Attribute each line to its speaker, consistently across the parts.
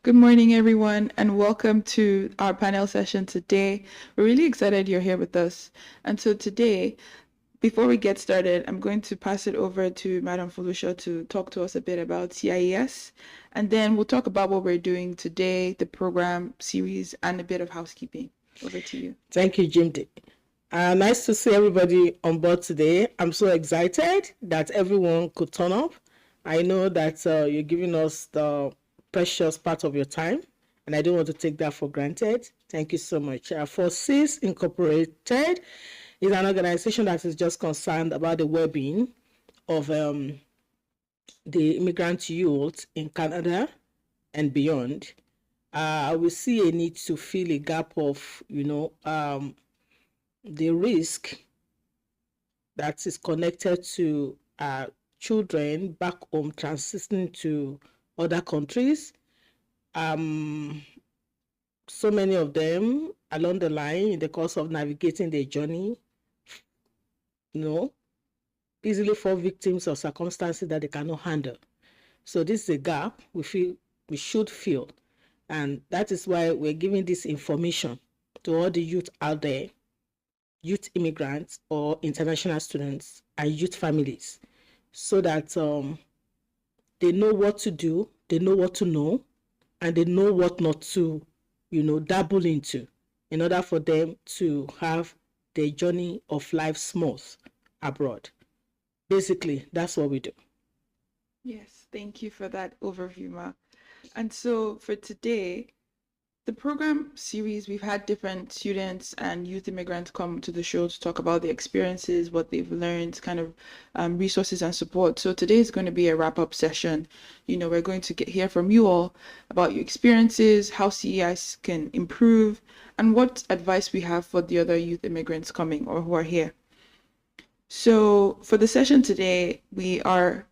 Speaker 1: Good morning, everyone, and welcome to our panel session today. We're really excited you're here with us. And so today, before we get started, I'm going to pass it over to Madam Felucia to talk to us a bit about CIES, and then we'll talk about what we're doing today, the program series, and a bit of housekeeping. Over to you.
Speaker 2: Thank you, Jim. Nice to see everybody on board today. I'm so excited that everyone could turn up. I know that you're giving us the precious part of your time, and I don't want to take that for granted. Thank you so much. For CIS Incorporated is an organization that is just concerned about the well-being of the immigrant youth in Canada and beyond. We see a need to fill a gap of, the risk that is connected to children back home transitioning to other countries. So many of them along the line in the course of navigating their journey, easily fall victims of circumstances that they cannot handle. So this is a gap we feel we should fill. And that is why we're giving this information to all the youth out there, youth immigrants or international students and youth families, so that they know what to do, they know what to know, and they know what not to, dabble into in order for them to have their journey of life smooth abroad. Basically, that's what we do.
Speaker 1: Yes, thank you for that overview, Ma. And so for today, the program series, we've had different students and youth immigrants come to the show to talk about their experiences, what they've learned, kind of resources and support. So today is going to be a wrap-up session. We're going to hear from you all about your experiences, how CEIs can improve, and what advice we have for the other youth immigrants coming or who are here. So for the session today, we are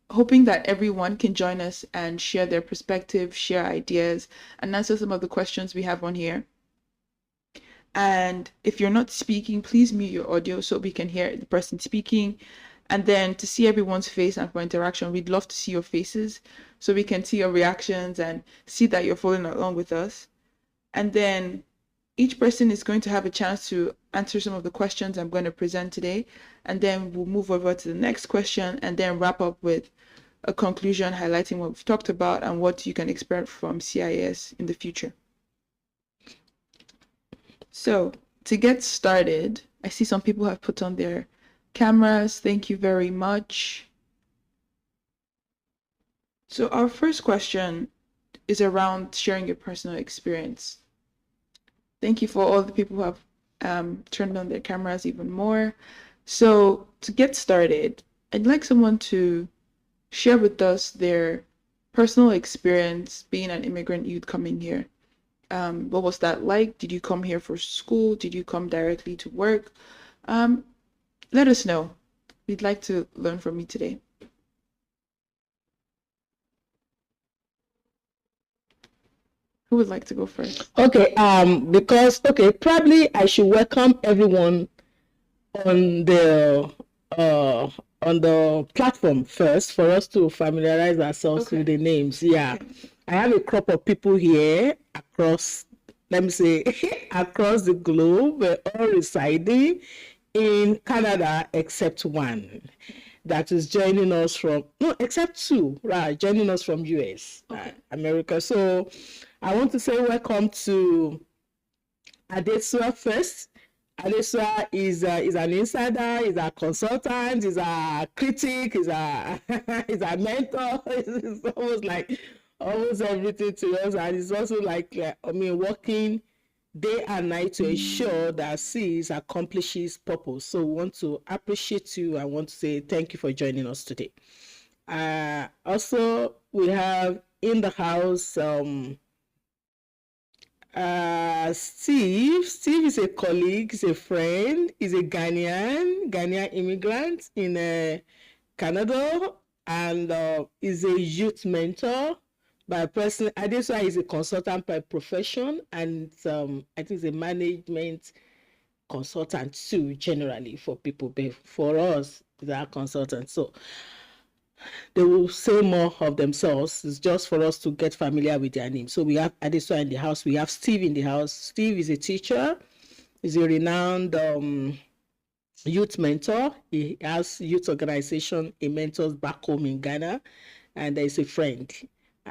Speaker 1: hoping that everyone can join us and share their perspective, share ideas, and answer some of the questions we have on here. And if you're not speaking, please mute your audio so we can hear the person speaking. And then to see everyone's face and for interaction, we'd love to see your faces so we can see your reactions and see that you're following along with us. And then each person is going to have a chance to answer some of the questions I'm going to present today. And then we'll move over to the next question and then wrap up with a conclusion highlighting what we've talked about and what you can expect from CIS in the future. So to get started, I see some people have put on their cameras. Thank you very much. So our first question is around sharing your personal experience. Thank you for all the people who have turned on their cameras even more. So to get started, I'd like someone to share with us their personal experience being an immigrant youth coming here. What was that like? Did you come here for school? Did you come directly to work? Let us know. We'd like to learn from you today. Who would like to go first?
Speaker 2: Okay, probably I should welcome everyone on the platform first for us to familiarize ourselves with the names. Yeah. Okay. I have a crop of people here across, let me say, across the globe, all residing in Canada except one that is joining us from, no, except two, right, joining us from US, America. So I want to say welcome to Adesua first. Adesua is an insider, is a consultant, is a critic, is a is a mentor. It's almost like almost everything to us, and it's also like working day and night to ensure that CIS accomplishes purpose. So we want to appreciate you. I want to say thank you for joining us today. Also, we have in the house Steve. Steve is a colleague, is a friend, is a Ghanaian immigrant in Canada, and is a youth mentor by person. Adesua is a consultant by profession, and I think is a management consultant too, generally for people. But for us, is our consultant. So they will say more of themselves. It's just for us to get familiar with their names. So we have Adesua in the house. We have Steve in the house. Steve is a teacher. He's a renowned youth mentor. He has youth organization he mentors back home in Ghana, and there's a friend.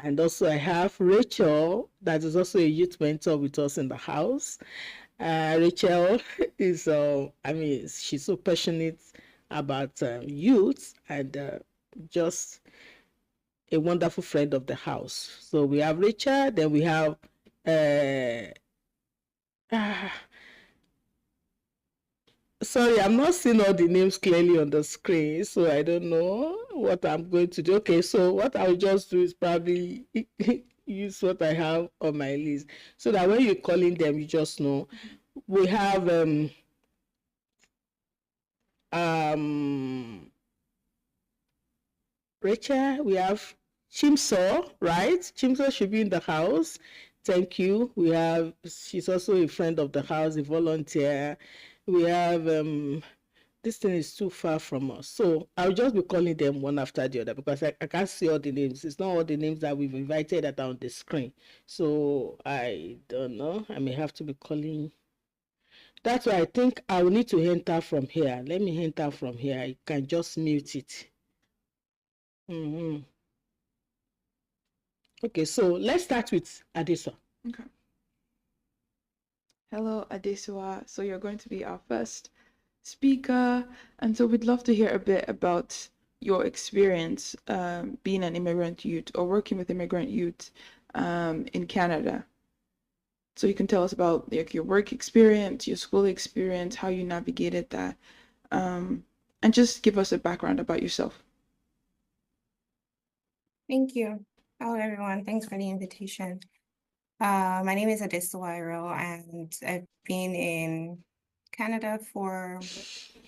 Speaker 2: And also I have Rachel, that is also a youth mentor with us in the house. Rachel is, she's so passionate about youth and just a wonderful friend of the house. So we have Rachel, then we have sorry, I'm not seeing all the names clearly on the screen, so I don't know what I'm going to do. Okay, so what I'll just do is probably use what I have on my list, so that when you're calling them, you just know. We have Rachel, we have Chimso, right? Chimso should be in the house. Thank you. We have, she's also a friend of the house, a volunteer. We have, this thing is too far from us. So I'll just be calling them one after the other because I can't see all the names. It's not all the names that we've invited that are on the screen. So I don't know. I may have to be calling. That's why I think I will need to enter from here. Let me enter from here. I can just mute it. Okay, so let's start with Adesua.
Speaker 1: Okay. Hello, Adesua. So you're going to be our first speaker, and so we'd love to hear a bit about your experience being an immigrant youth or working with immigrant youth in Canada. So you can tell us about like your work experience, your school experience, how you navigated that, and just give us a background about yourself.
Speaker 3: Thank you. Hello, everyone. Thanks for the invitation. My name is Adesua, and I've been in Canada for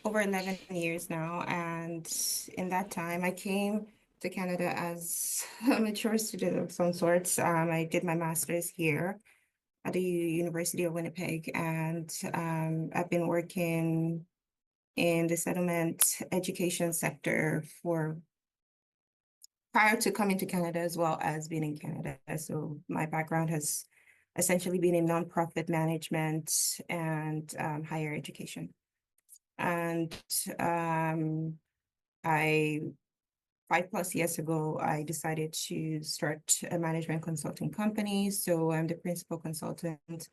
Speaker 3: over 11 years now. And in that time, I came to Canada as a mature student of some sorts. I did my master's here at the University of Winnipeg, and I've been working in the settlement education sector for prior to coming to Canada as well as being in Canada. So my background has essentially been in nonprofit management and higher education. And I 5+ years ago, I decided to start a management consulting company. So I'm the principal consultant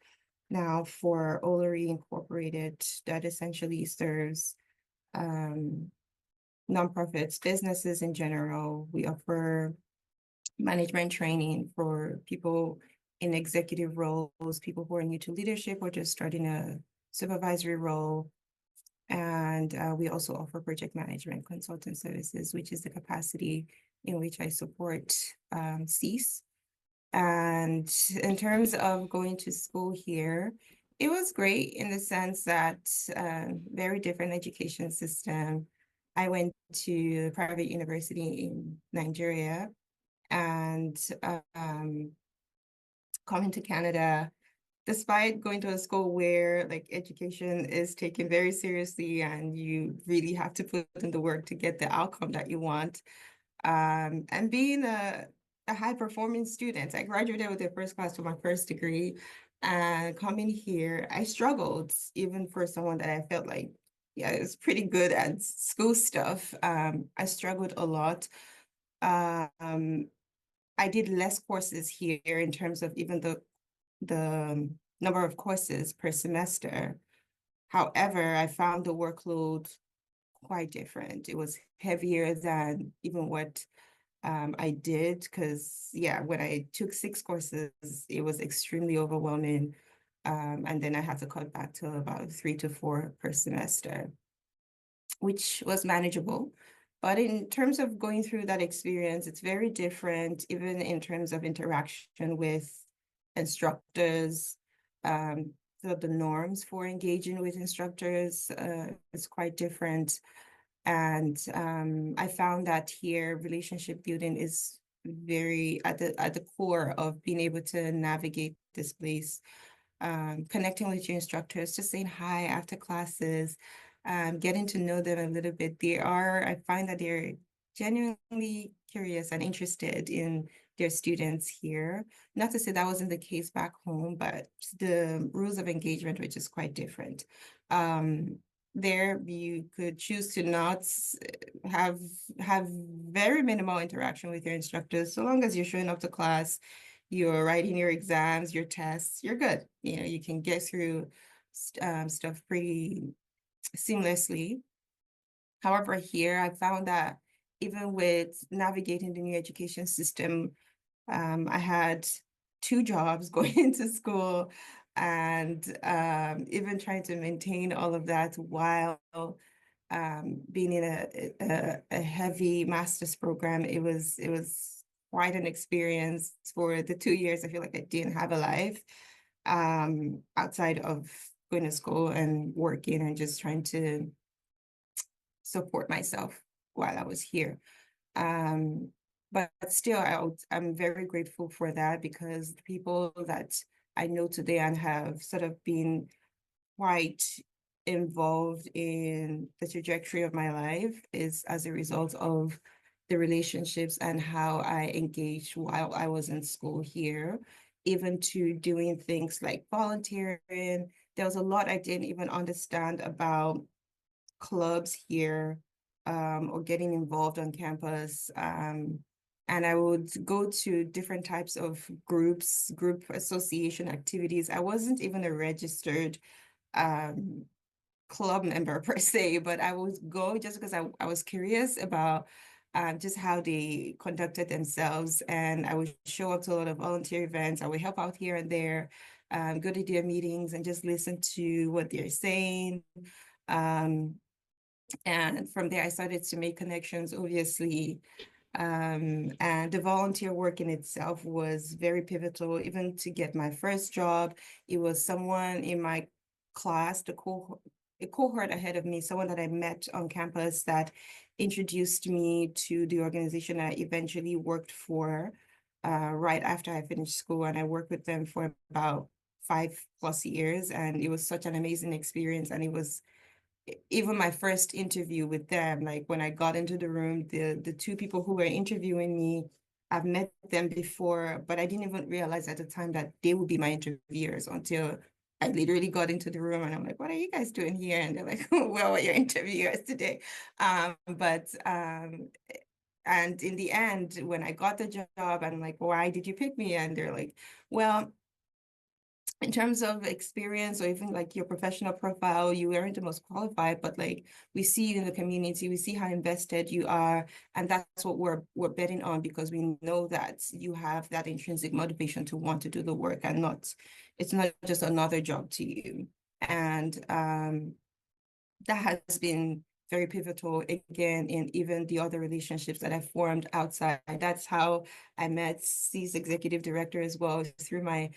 Speaker 3: now for Olery Incorporated that essentially serves nonprofits, businesses in general. We offer management training for people in executive roles, people who are new to leadership or just starting a supervisory role. And we also offer project management consultant services, which is the capacity in which I support CEAS. And in terms of going to school here, it was great in the sense that very different education system. I went to a private university in Nigeria, and coming to Canada, despite going to a school where like education is taken very seriously and you really have to put in the work to get the outcome that you want, and being a high performing student, I graduated with a first class for my first degree, and coming here, I struggled even for someone that I felt like, yeah, it was pretty good at school stuff. I struggled a lot. I did less courses here in terms of even the number of courses per semester. However, I found the workload quite different. It was heavier than even what I did, because yeah, when I took 6 courses, it was extremely overwhelming. And then I had to cut back to about 3 to 4 per semester, which was manageable. But in terms of going through that experience, it's very different, even in terms of interaction with instructors. So the norms for engaging with instructors is quite different. And I found that here relationship building is very at the core of being able to navigate this place. Connecting with your instructors, just saying hi after classes, getting to know them a little bit. I find that they're genuinely curious and interested in their students here. Not to say that wasn't the case back home, but the rules of engagement were just quite different. There you could choose to not have very minimal interaction with your instructors, so long as you're showing up to class, you're writing your exams, your tests, you're good. You know, you can get through stuff pretty seamlessly. However, here I found that even with navigating the new education system, I had 2 jobs going into school, and even trying to maintain all of that while being in a heavy master's program. It was quite an experience. For the 2 years, I feel like I didn't have a life outside of going to school and working and just trying to support myself while I was here. But still, I'm very grateful for that, because the people that I know today and have sort of been quite involved in the trajectory of my life is as a result of the relationships and how I engaged while I was in school here, even to doing things like volunteering. There was a lot I didn't even understand about clubs here, or getting involved on campus. And I would go to different types of group association activities. I wasn't even a registered club member per se, but I would go just because I was curious about just how they conducted themselves. And I would show up to a lot of volunteer events. I would help out here and there, go to their meetings and just listen to what they're saying. And from there, I started to make connections, obviously. And the volunteer work in itself was very pivotal. Even to get my first job, it was someone in my class, a cohort ahead of me, someone that I met on campus that introduced me to the organization I eventually worked for right after I finished school. And I worked with them for about 5+ years. And it was such an amazing experience. And it was even my first interview with them, like when I got into the room, the 2 people who were interviewing me, I've met them before, but I didn't even realize at the time that they would be my interviewers until I literally got into the room and I'm like, what are you guys doing here? And they're like, well, we're your interviewers today. And in the end, when I got the job, I'm like, why did you pick me? And they're like, well, in terms of experience or even like your professional profile, you weren't the most qualified, but like we see you in the community, we see how invested you are, and that's what we're betting on, because we know that you have that intrinsic motivation to want to do the work, and it's not just another job to you. And that has been very pivotal again in even the other relationships that I formed outside. That's how I met C's executive director as well, through my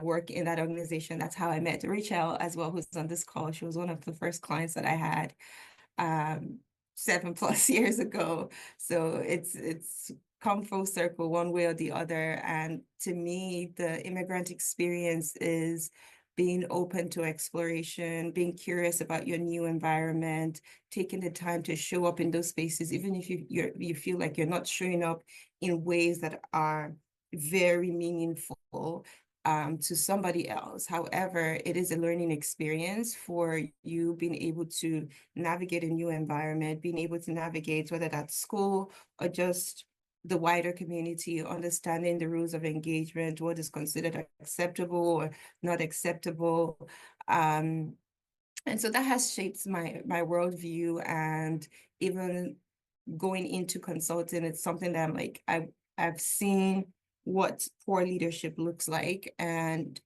Speaker 3: work in that organization. That's how I met Rachel as well, who's on this call. She was one of the first clients that I had 7+ years ago. So it's come full circle one way or the other. And to me, the immigrant experience is being open to exploration, being curious about your new environment, taking the time to show up in those spaces, even if you feel like you're not showing up in ways that are very meaningful to somebody else. However, it is a learning experience for you, being able to navigate a new environment, being able to navigate whether that's school or just the wider community, understanding the rules of engagement, what is considered acceptable or not acceptable. And so that has shaped my worldview. And even going into consulting, it's something that I'm like, I've seen what poor leadership looks like, and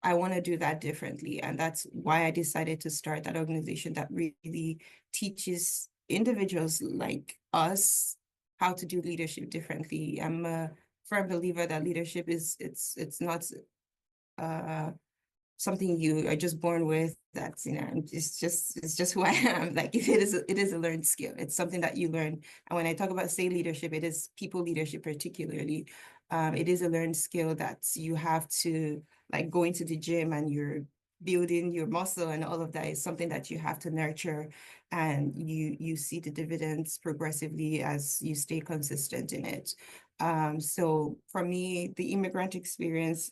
Speaker 3: I want to do that differently. And that's why I decided to start that organization that really teaches individuals like us how to do leadership differently. I'm a firm believer that leadership it's not something you are just born with. That's, it's just who I am. Like it is a learned skill. It's something that you learn. And when I talk about say leadership, it is people leadership particularly. It is a learned skill that you have to, like, go into the gym and you're building your muscle and all of that is something that you have to nurture, and you see the dividends progressively as you stay consistent in it. So for me, the immigrant experience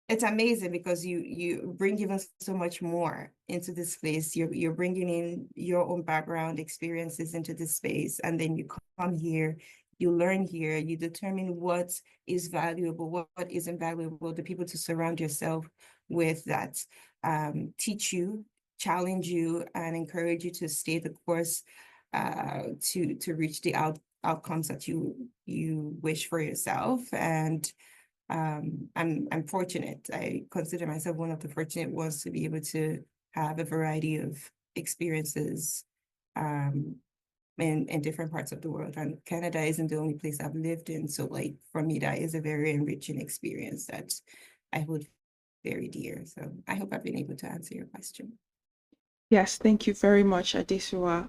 Speaker 3: it's amazing because you bring even so much more into this place. You're bringing in your own background experiences into this space, and then you come here, you learn here, you determine what is valuable, what isn't valuable, the people to surround yourself with that teach you, challenge you, and encourage you to stay the course to reach the outcomes that you wish for yourself. And I'm fortunate. I consider myself one of the fortunate ones to be able to have a variety of experiences in different parts of the world. And Canada isn't the only place I've lived in. So like for me, that is a very enriching experience that I hold very dear. So I hope I've been able to answer your question.
Speaker 1: Yes, thank you very much, Adesua.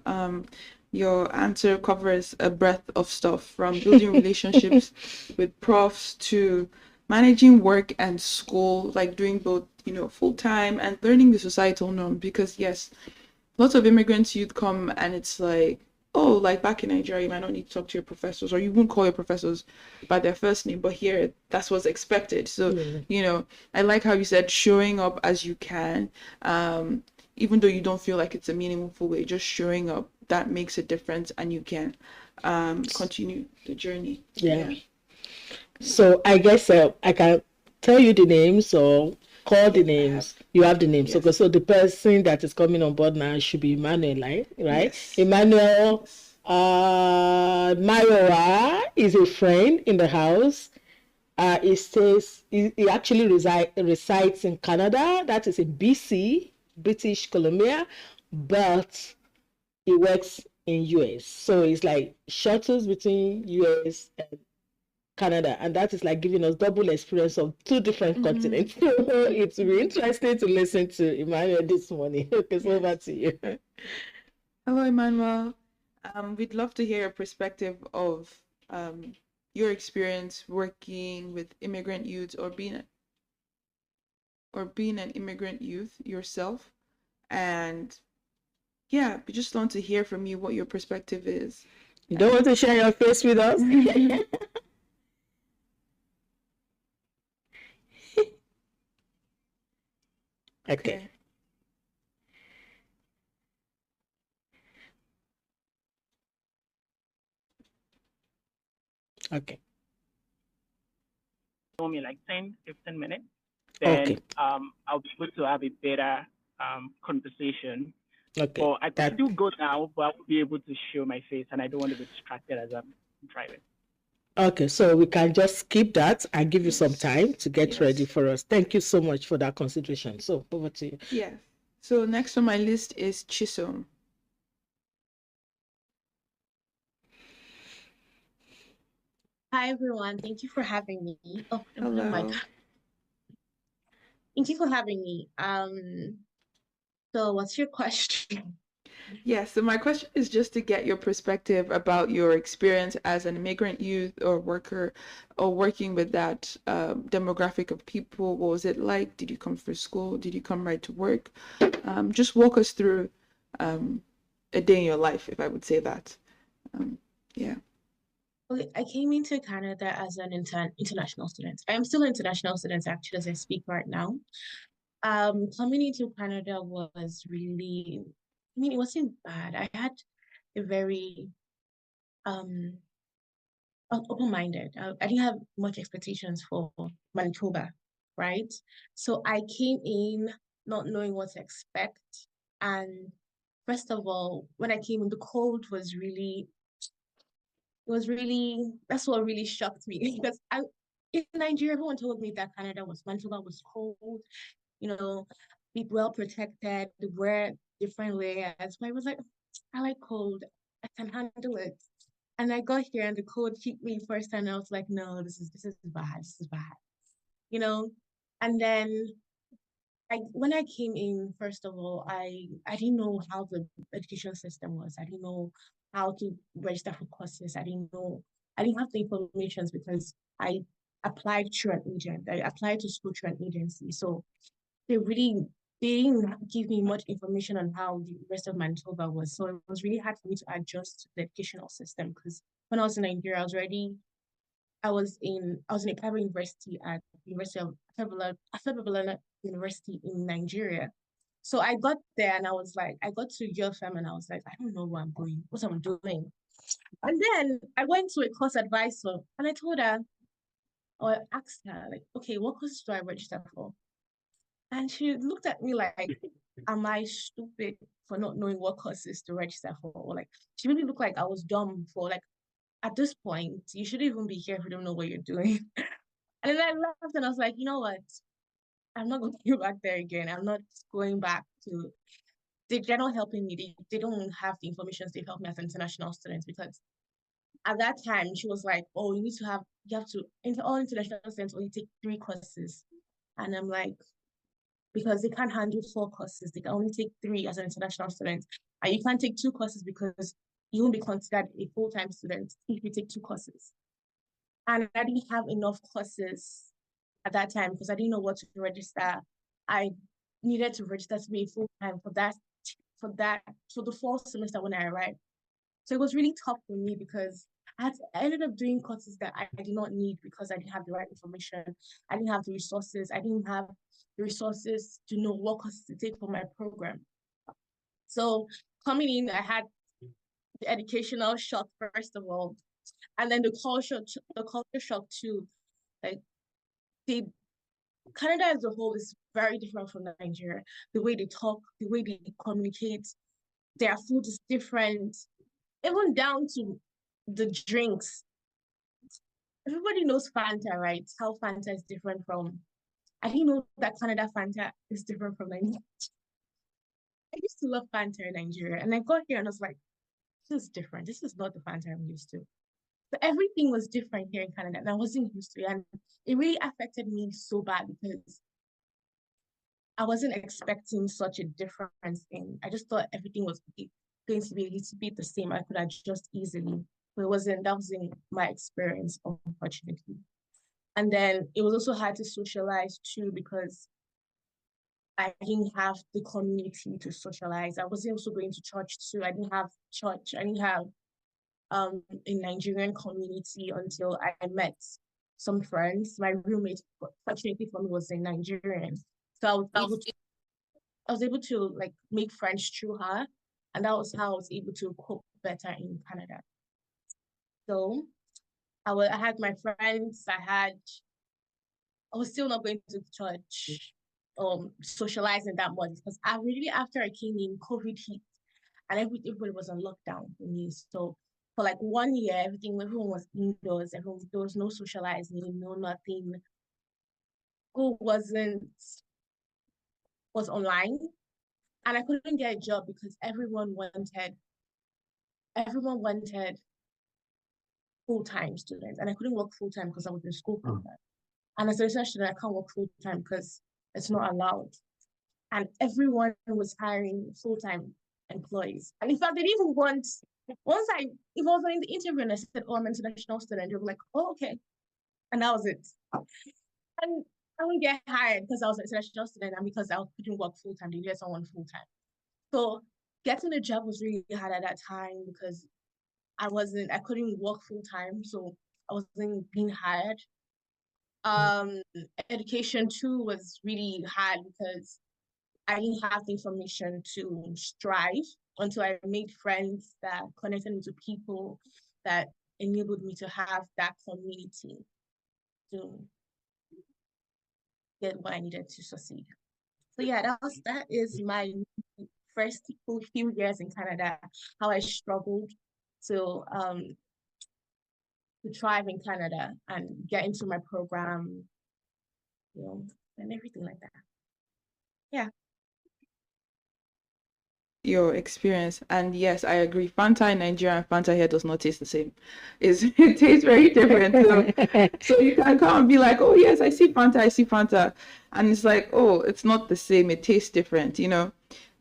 Speaker 1: Your answer covers a breadth of stuff, from building relationships with profs to managing work and school, like doing both, full time, and learning the societal norm. Because yes, lots of immigrants youth come and it's like, oh, like back in Nigeria, you might not need to talk to your professors, or you won't call your professors by their first name, but here that's what's expected. So, I like how you said showing up as you can, even though you don't feel like it's a meaningful way, just showing up, that makes a difference, and you can continue the journey.
Speaker 2: Yeah. So I guess I can tell you the names or call the names. You have the names.
Speaker 1: Yes.
Speaker 2: So the person that is coming on board now should be Emmanuel, right?
Speaker 1: Yes.
Speaker 2: Emmanuel Mayora is a friend in the house. He stays. He actually resides in Canada. That is in BC, British Columbia, but he works in US. So it's like shuttles between US and Canada, and that is like giving us double experience of two different continents. So it's really interesting to listen to Emmanuel this morning. Okay, so over to you.
Speaker 1: Hello, Emmanuel. We'd love to hear your perspective of your experience working with immigrant youth, or being an immigrant youth yourself. And yeah, we just want to hear from you what your perspective is.
Speaker 2: You don't want to share your face with us? Okay. Okay.
Speaker 4: Me like 10-15 minutes, then I'll be able to have a better conversation.
Speaker 2: Okay.
Speaker 4: But I can still go now, but I will be able to show my face, and I don't want to be distracted as I'm driving.
Speaker 2: Okay, so we can just skip that and give you some time to get ready for us. Thank you so much for that consideration. So over to you.
Speaker 1: Yeah. So next on my list is Chisom.
Speaker 5: Hi everyone, thank you for having me. Oh,
Speaker 1: hello.
Speaker 5: My God. Thank you for having me. So what's your question?
Speaker 1: Yeah, so my question is just to get your perspective about your experience as an immigrant youth or worker, or working with that demographic of people. What was it like? Did you come for school? Did you come right to work? Just walk us through a day in your life, if I would say that. Yeah.
Speaker 5: Okay, I came into Canada as an international student. I am still an international student actually as I speak right now. Coming into Canada was really, it wasn't bad. I had a very open-minded. I didn't have much expectations for Manitoba, right? So I came in not knowing what to expect. And first of all, when I came in, the cold was really, that's what really shocked me. Because in Nigeria, everyone told me that Manitoba was cold, be well protected, wear different layers. But I was like, I like cold, I can handle it. And I got here and the cold hit me first, and I was like, no, this is bad. This is bad. And then when I came in, first of all, I didn't know how the education system was. I didn't know how to register for courses. I didn't have the information because I applied through an agent. I applied to school through an agency. So they didn't give me much information on how the rest of Manitoba was. So it was really hard for me to adjust to the educational system because when I was in Nigeria, I was in a private university at University of Afebelalana University in Nigeria. So I got there and I was like, I got to UFM and I was like, I don't know where I'm going, what I'm doing. And then I went to a course advisor and I told her, or asked her, like, okay, what courses do I register for? And she looked at me like, am I stupid for not knowing what courses to register for? Or like, she made me look like I was dumb for like, at this point, you shouldn't even be here if you don't know what you're doing. And then I laughed and I was like, you know what? I'm not going to go back there again. I'm not going back to, they're not helping me. They don't have the information to help me as an international student because at that time she was like, oh, you have to, all international students only take 3 courses. And I'm like, because they can't handle 4 courses. They can only take 3 as an international student. And you can't take 2 courses because you won't be considered a full-time student if you take 2 courses. And I didn't have enough courses at that time because I didn't know what to register. I needed to register to be full-time for the fall semester when I arrived. So it was really tough for me because I ended up doing courses that I did not need because I didn't have the right information. I didn't have the resources. I didn't have the resources to know what courses to take for my program. So coming in, I had the educational shock, first of all, and then the culture shock too. Like Canada as a whole is very different from Nigeria. The way they talk, the way they communicate, their food is different, even down to the drinks. Everybody knows Fanta, right? How Fanta is different from. I didn't know that Canada Fanta is different from Nigeria. I used to love Fanta in Nigeria, and I got here and I was like, this is different. This is not the Fanta I'm used to. So everything was different here in Canada, and I wasn't used to it. And it really affected me so bad because I wasn't expecting such a difference in. I just thought everything was going to be a little bit the same. I could adjust easily, but it wasn't. That wasn't my experience, unfortunately. And then it was also hard to socialize too because I didn't have the community to socialize. I wasn't also going to church too. I didn't have church. I didn't have a Nigerian community until I met some friends. My roommate, fortunately for me, was a Nigerian. So I was able to like make friends through her. And that was how I was able to cope better in Canada. So I had my friends, I was still not going to church, socializing that much because after I came in, COVID hit and everybody was on lockdown for me. So for like 1 year, everyone was indoors, there was no socializing, no nothing. School was online and I couldn't get a job because everyone wanted full-time students and I couldn't work full-time because I was in school full-time. And as a research student, I can't work full-time because it's not allowed. And everyone was hiring full-time employees. And in fact, they didn't even want, if I was in the interview and I said, oh, I'm an international student, they were like, oh, okay. And that was it. And I wouldn't get hired because I was an international student and because I couldn't work full-time, they needed someone full-time. So getting a job was really hard at that time because I couldn't work full-time, so I wasn't being hired. Education too was really hard because I didn't have the information to strive until I made friends that connected me to people that enabled me to have that community to get what I needed to succeed. So yeah, that is my first few years in Canada, how I struggled to thrive in Canada and get into my program, and everything like that. Yeah.
Speaker 1: Your experience, and yes, I agree. Fanta in Nigeria and Fanta here does not taste the same. It tastes very different. So you can come and be like, oh yes, I see Fanta, and it's like, oh, it's not the same. It tastes different,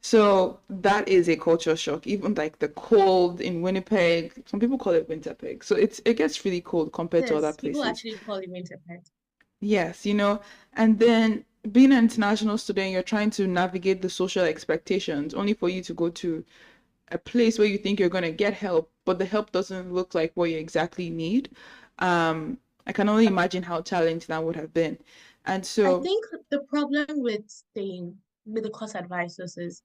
Speaker 1: So that is a culture shock. Even like the cold in Winnipeg, some people call it Winterpeg. So it gets really cold compared to other places.
Speaker 5: People actually call it Winterpeg.
Speaker 1: Yes, and then being an international student, you're trying to navigate the social expectations, only for you to go to a place where you think you're going to get help, but the help doesn't look like what you exactly need. I can only imagine how challenging that would have been. And
Speaker 5: I
Speaker 1: so,
Speaker 5: think the problem with the course advisors is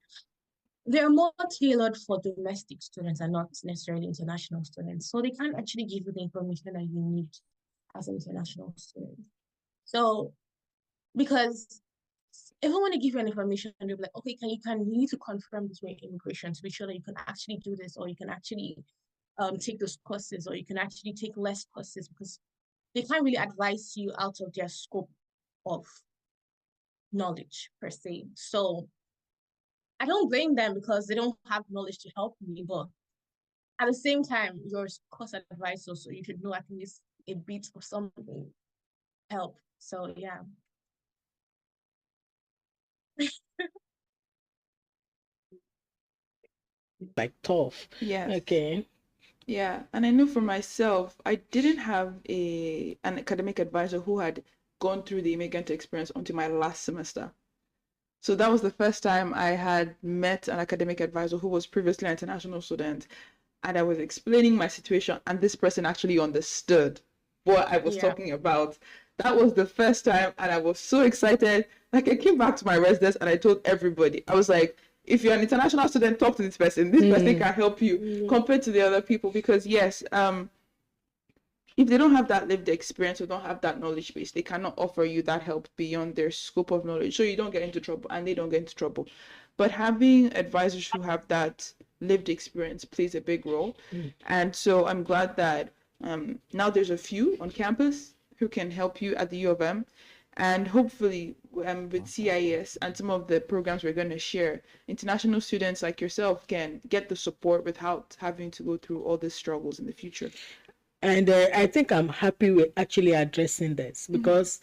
Speaker 5: they're more tailored for domestic students and not necessarily international students. So they can't actually give you the information that you need as an international student. So because if I want to give you an information, they'll be like, okay, you need to confirm this with immigration to be sure that you can actually do this, or you can actually take those courses, or you can actually take less courses, because they can't really advise you out of their scope of knowledge per se. So I don't blame them because they don't have knowledge to help me, but at the same time, your course advisor, so you should know at least a bit of something help. So yeah.
Speaker 2: Like tough.
Speaker 1: yes.
Speaker 2: Okay.
Speaker 1: Yeah, and I know for myself, I didn't have an academic advisor who had gone through the immigrant experience until my last semester. So that was the first time I had met an academic advisor who was previously an international student, and I was explaining my situation, and this person actually understood what I was talking about. That was the first time, and I was so excited. Like, I came back to my residence and I told everybody, I was like, if you're an international student, talk to this person. This person can help you compared to the other people, because yes, if they don't have that lived experience or don't have that knowledge base, they cannot offer you that help beyond their scope of knowledge. So you don't get into trouble and they don't get into trouble. But having advisors who have that lived experience plays a big role. And so I'm glad that now there's a few on campus who can help you at the U of M. And hopefully with CIS and some of the programs we're going to share, international students like yourself can get the support without having to go through all these struggles in the future.
Speaker 2: And I think I'm happy with actually addressing this, because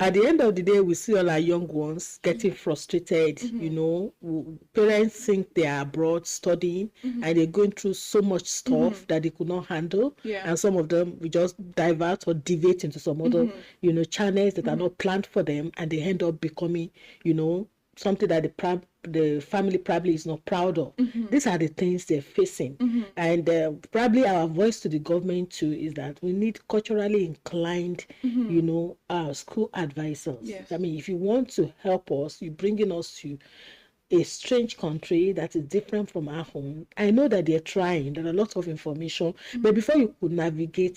Speaker 2: at the end of the day, we see all our young ones getting frustrated. You know, parents think they are abroad studying and they're going through so much stuff that they could not handle. And some of them we just divert or deviate into some other, you know, channels that are not planned for them, and they end up becoming, you know, something that the family probably is not proud of. These are the things they're facing. And probably our voice to the government too is that we need culturally inclined, you know, school advisors.
Speaker 1: Yes.
Speaker 2: I mean, if you want to help us, you're bringing us to a strange country that is different from our home. I know that they're trying. There are a lot of information, but before you could navigate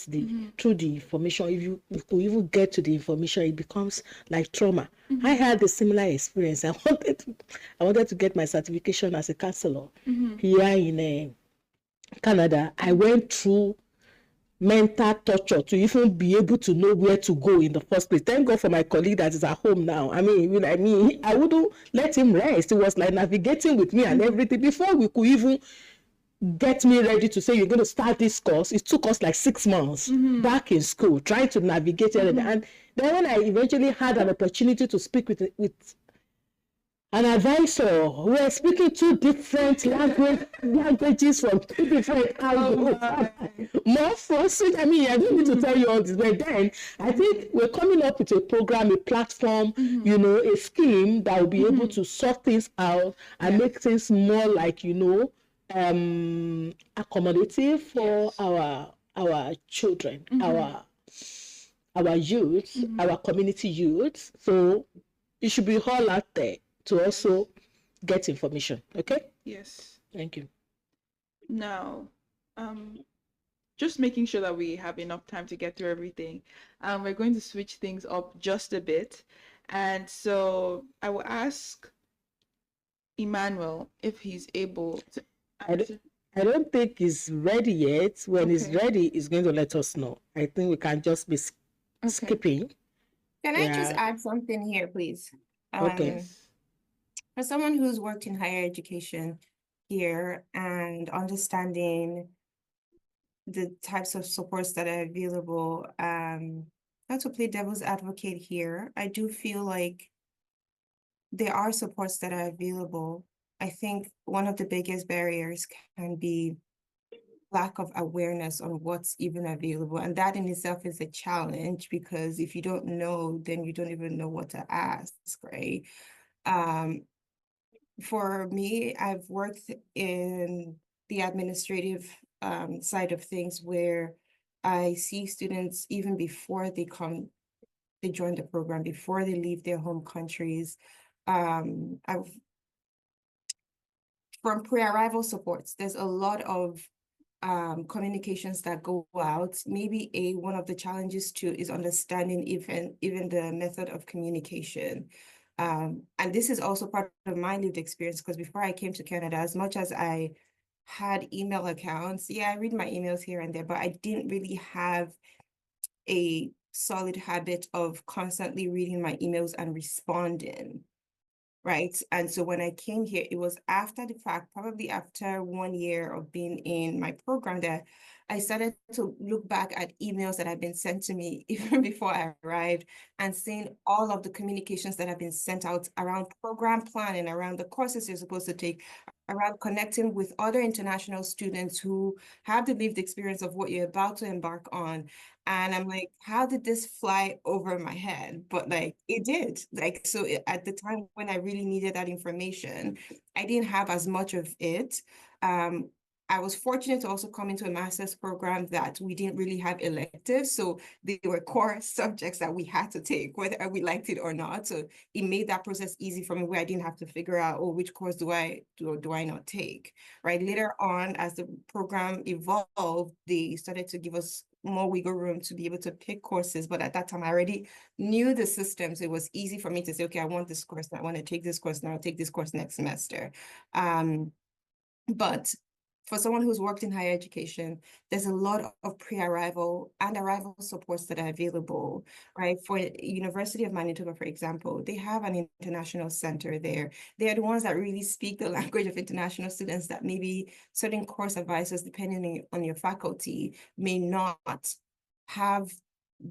Speaker 2: through the information, if you could even get to the information, it becomes like trauma. I had a similar experience. I wanted to get my certification as a counselor here in Canada. I went through mental torture to even be able to know where to go in the first place. Thank God for my colleague that is at home now. I mean, I wouldn't let him rest. He was like navigating with me and everything before we could even get me ready to say you're going to start this course. It took us like 6 months back in school trying to navigate it. And then when I eventually had an opportunity to speak with an advisor, we are speaking two different languages from two different angles. More frustrating. I mean, I don't need to tell you all this, but then I think we're coming up with a program, a platform, you know, a scheme that will be able to sort things out and make things more like, you know, accommodative for our children, our youth, our community youth. So it should be all out there to also get information. Okay?
Speaker 1: Yes.
Speaker 2: Thank you.
Speaker 1: Now, just making sure that we have enough time to get through everything. We're going to switch things up just a bit. And so I will ask Emmanuel if he's able to answer.
Speaker 2: I don't think he's ready yet. When he's ready, he's going to let us know. I think we can just be skipping.
Speaker 3: Can I just add something here, please?
Speaker 2: Okay.
Speaker 3: For someone who's worked in higher education here and understanding the types of supports that are available, not to play devil's advocate here, I do feel like there are supports that are available. I think one of the biggest barriers can be lack of awareness on what's even available. And that in itself is a challenge, because if you don't know, then you don't even know what to ask, right? For me, I've worked in the administrative side of things, where I see students even before they join the program, before they leave their home countries. From pre-arrival supports, there's a lot of communications that go out. Maybe one of the challenges too is understanding even the method of communication. And this is also part of my lived experience, because before I came to Canada, as much as I had email accounts, yeah, I read my emails here and there, but I didn't really have a solid habit of constantly reading my emails and responding. Right. And so when I came here, it was after the fact, probably after 1 year of being in my program, that I started to look back at emails that had been sent to me even before I arrived, and seeing all of the communications that have been sent out around program planning, around the courses you're supposed to take, around connecting with other international students who have the lived experience of what you're about to embark on. And I'm like, how did this fly over my head? But like, it did. Like, so at the time when I really needed that information, I didn't have as much of it. I was fortunate to also come into a master's program that we didn't really have electives. So they were core subjects that we had to take, whether we liked it or not. So it made that process easy for me, where I didn't have to figure out, oh, which course do I not take, right? Later on, as the program evolved, they started to give us more wiggle room to be able to pick courses. But at that time, I already knew the system. So it was easy for me to say, okay, I want this course, I want to take this course, now I'll take this course next semester. But for someone who's worked in higher education, there's a lot of pre-arrival and arrival supports that are available, right? For University of Manitoba, for example, they have an international center there. They are the ones that really speak the language of international students, that maybe certain course advisors, depending on your faculty, may not have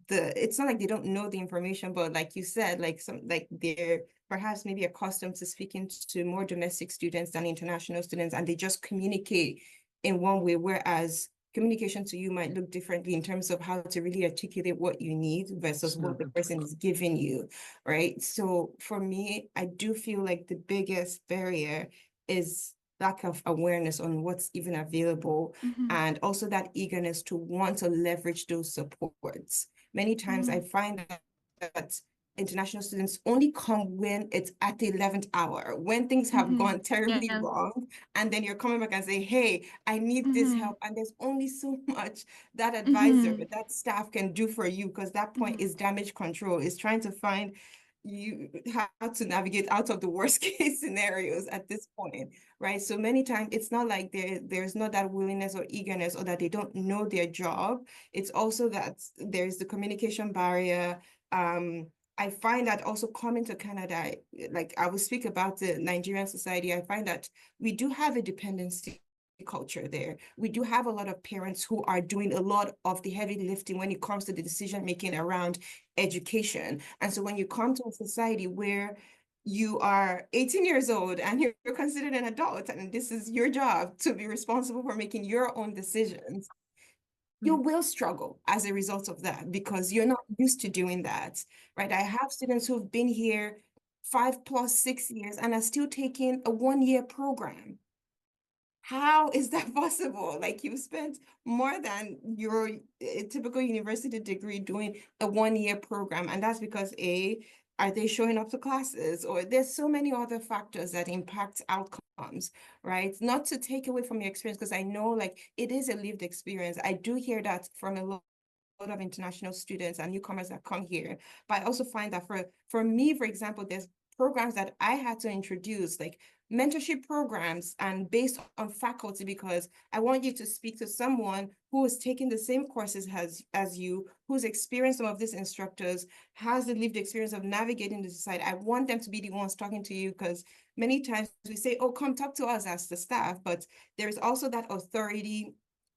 Speaker 3: it's not like they don't know the information, but like you said, like they're perhaps maybe accustomed to speaking to more domestic students than international students, and they just communicate in one way, whereas communication to you might look differently in terms of how to really articulate what you need versus what the person is giving you, right? So for me, I do feel like the biggest barrier is lack of awareness on what's even available, and also that eagerness to want to leverage those supports. Many times I find that international students only come when it's at the 11th hour, when things have gone terribly wrong, and then you're coming back and say, hey, I need this help. And there's only so much that advisor, that staff can do for you, because that point is damage control, is trying to find you how to navigate out of the worst case scenarios at this point, right? So many times it's not like there's not that willingness or eagerness, or that they don't know their job. It's also that there's the communication barrier. I find that also coming to Canada, like I will speak about the Nigerian society, I find that we do have a dependency culture there. We do have a lot of parents who are doing a lot of the heavy lifting when it comes to the decision making around education. And so when you come to a society where you are 18 years old and you're considered an adult, and this is your job to be responsible for making your own decisions, you will struggle as a result of that, because you're not used to doing that, right? I have students who've been here 5+6 years and are still taking a 1-year program. How is that possible? Like, you've spent more than your typical university degree doing a 1-year program. And that's because are they showing up to classes? Or there's so many other factors that impact outcomes, right? Not to take away from your experience, because I know like it is a lived experience. I do hear that from a lot of international students and newcomers that come here. But I also find that for me, for example, there's programs that I had to introduce, like mentorship programs, and based on faculty, because I want you to speak to someone who is taking the same courses as you, who's experienced some of these instructors, has the lived experience of navigating the society. I want them to be the ones talking to you, because many times we say, oh, come talk to us as the staff, but there's also that authority,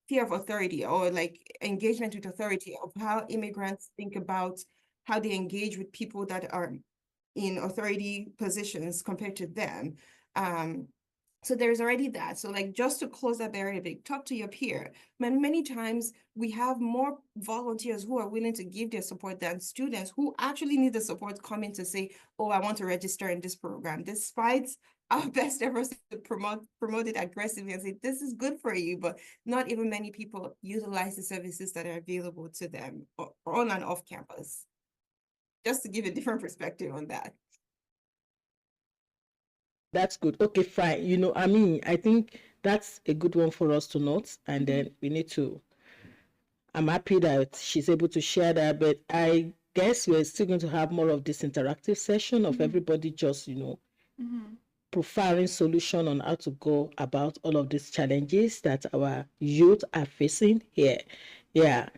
Speaker 3: fear of authority, or like engagement with authority, of how immigrants think about how they engage with people that are in authority positions compared to them. So there's already that. So like just to close that barrier, big, talk to your peer. Many times we have more volunteers who are willing to give their support than students who actually need the support coming to say, oh, I want to register in this program, despite our best efforts to promote it aggressively and say, this is good for you, but not even many people utilize the services that are available to them on and off campus. Just to give a different perspective on that.
Speaker 2: That's good. Okay, fine. You know, I mean, I think that's a good one for us to note. And then we need to, I'm happy that she's able to share that, but I guess we're still going to have more of this interactive session of everybody just, you know, profiling solution on how to go about all of these challenges that our youth are facing here. Yeah.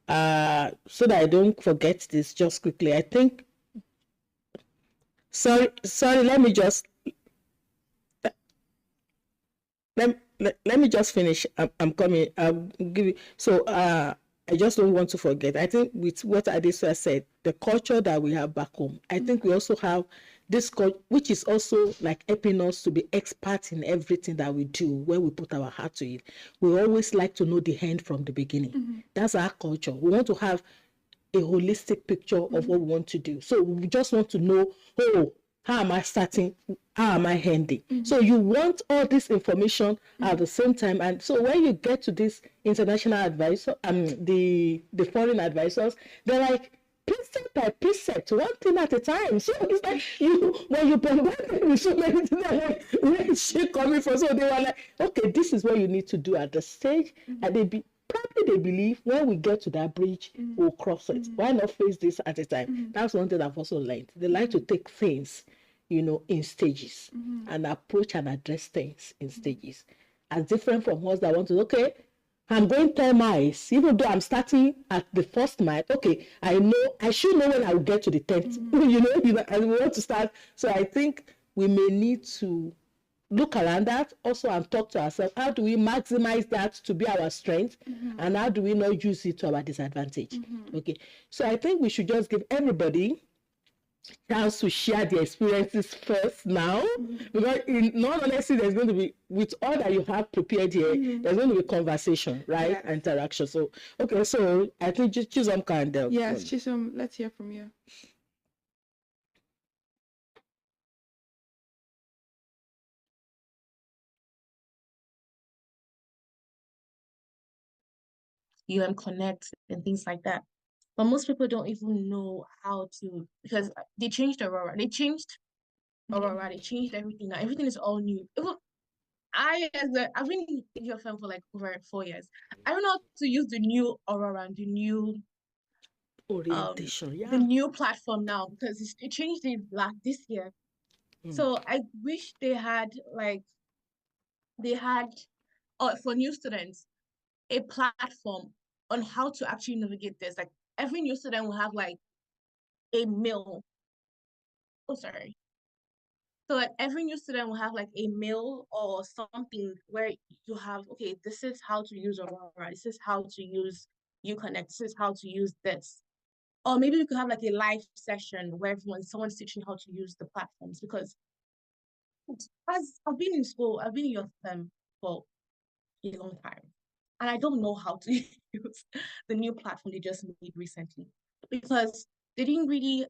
Speaker 2: So that I don't forget this just quickly. I think, sorry, let me just let me just finish. I'm coming. I'll give you. So I just don't want to forget. I think with what Adesua said, the culture that we have back home, I think we also have this culture, which is also like helping us to be experts in everything that we do when we put our heart to it. We always like to know the end from the beginning. That's our culture. We want to have a holistic picture of what we want to do. So we just want to know, oh, how am I starting? How am I ending? So you want all this information at the same time. And so when you get to this international advisor, the foreign advisors, they're like, precept by precept, one thing at a time. So it's like when you bombard them with so many things, they're like, where is she coming from? So they were like, okay, this is what you need to do at the stage. And probably they believe when we get to that bridge, we'll cross it. Why not face this at a time? That's one thing I've also learned. They like to take things, you know, in stages and approach and address things in stages. As different from us that want to, okay, I'm going 10 miles, even though I'm starting at the first mile. Okay, I should know when I will get to the 10th, you know, and we want to start. So I think we may need to look around that also and talk to ourselves. How do we maximize that to be our strength, and how do we not use it to our disadvantage? Okay, so I think we should just give everybody chance to share their experiences first now, because in all honesty, there's going to be, with all that you have prepared here, there's going to be conversation, right? Yeah. Interaction. So okay, so I think Chisom can help.
Speaker 1: Yes, Chisom, let's hear from you.
Speaker 5: Connect and things like that. But most people don't even know how to, because they changed Aurora. They changed Aurora. They changed everything. Now everything is all new. I've been in your firm for like over 4 years. I don't know how to use the new Aurora and the new
Speaker 2: orientation,
Speaker 5: the new platform now, because it changed it this year. So I wish they had for new students a platform on how to actually navigate this. Like every new student will have like a mail. Oh, sorry. So like every new student will have like a mail or something where you have, okay, this is how to use Aurora. This is how to use Uconnect. This is how to use this. Or maybe we could have like a live session where someone's teaching how to use the platforms, because as I've been in school, I've been in your firm for a long time, and I don't know how to use the new platform they just made recently, because they didn't really,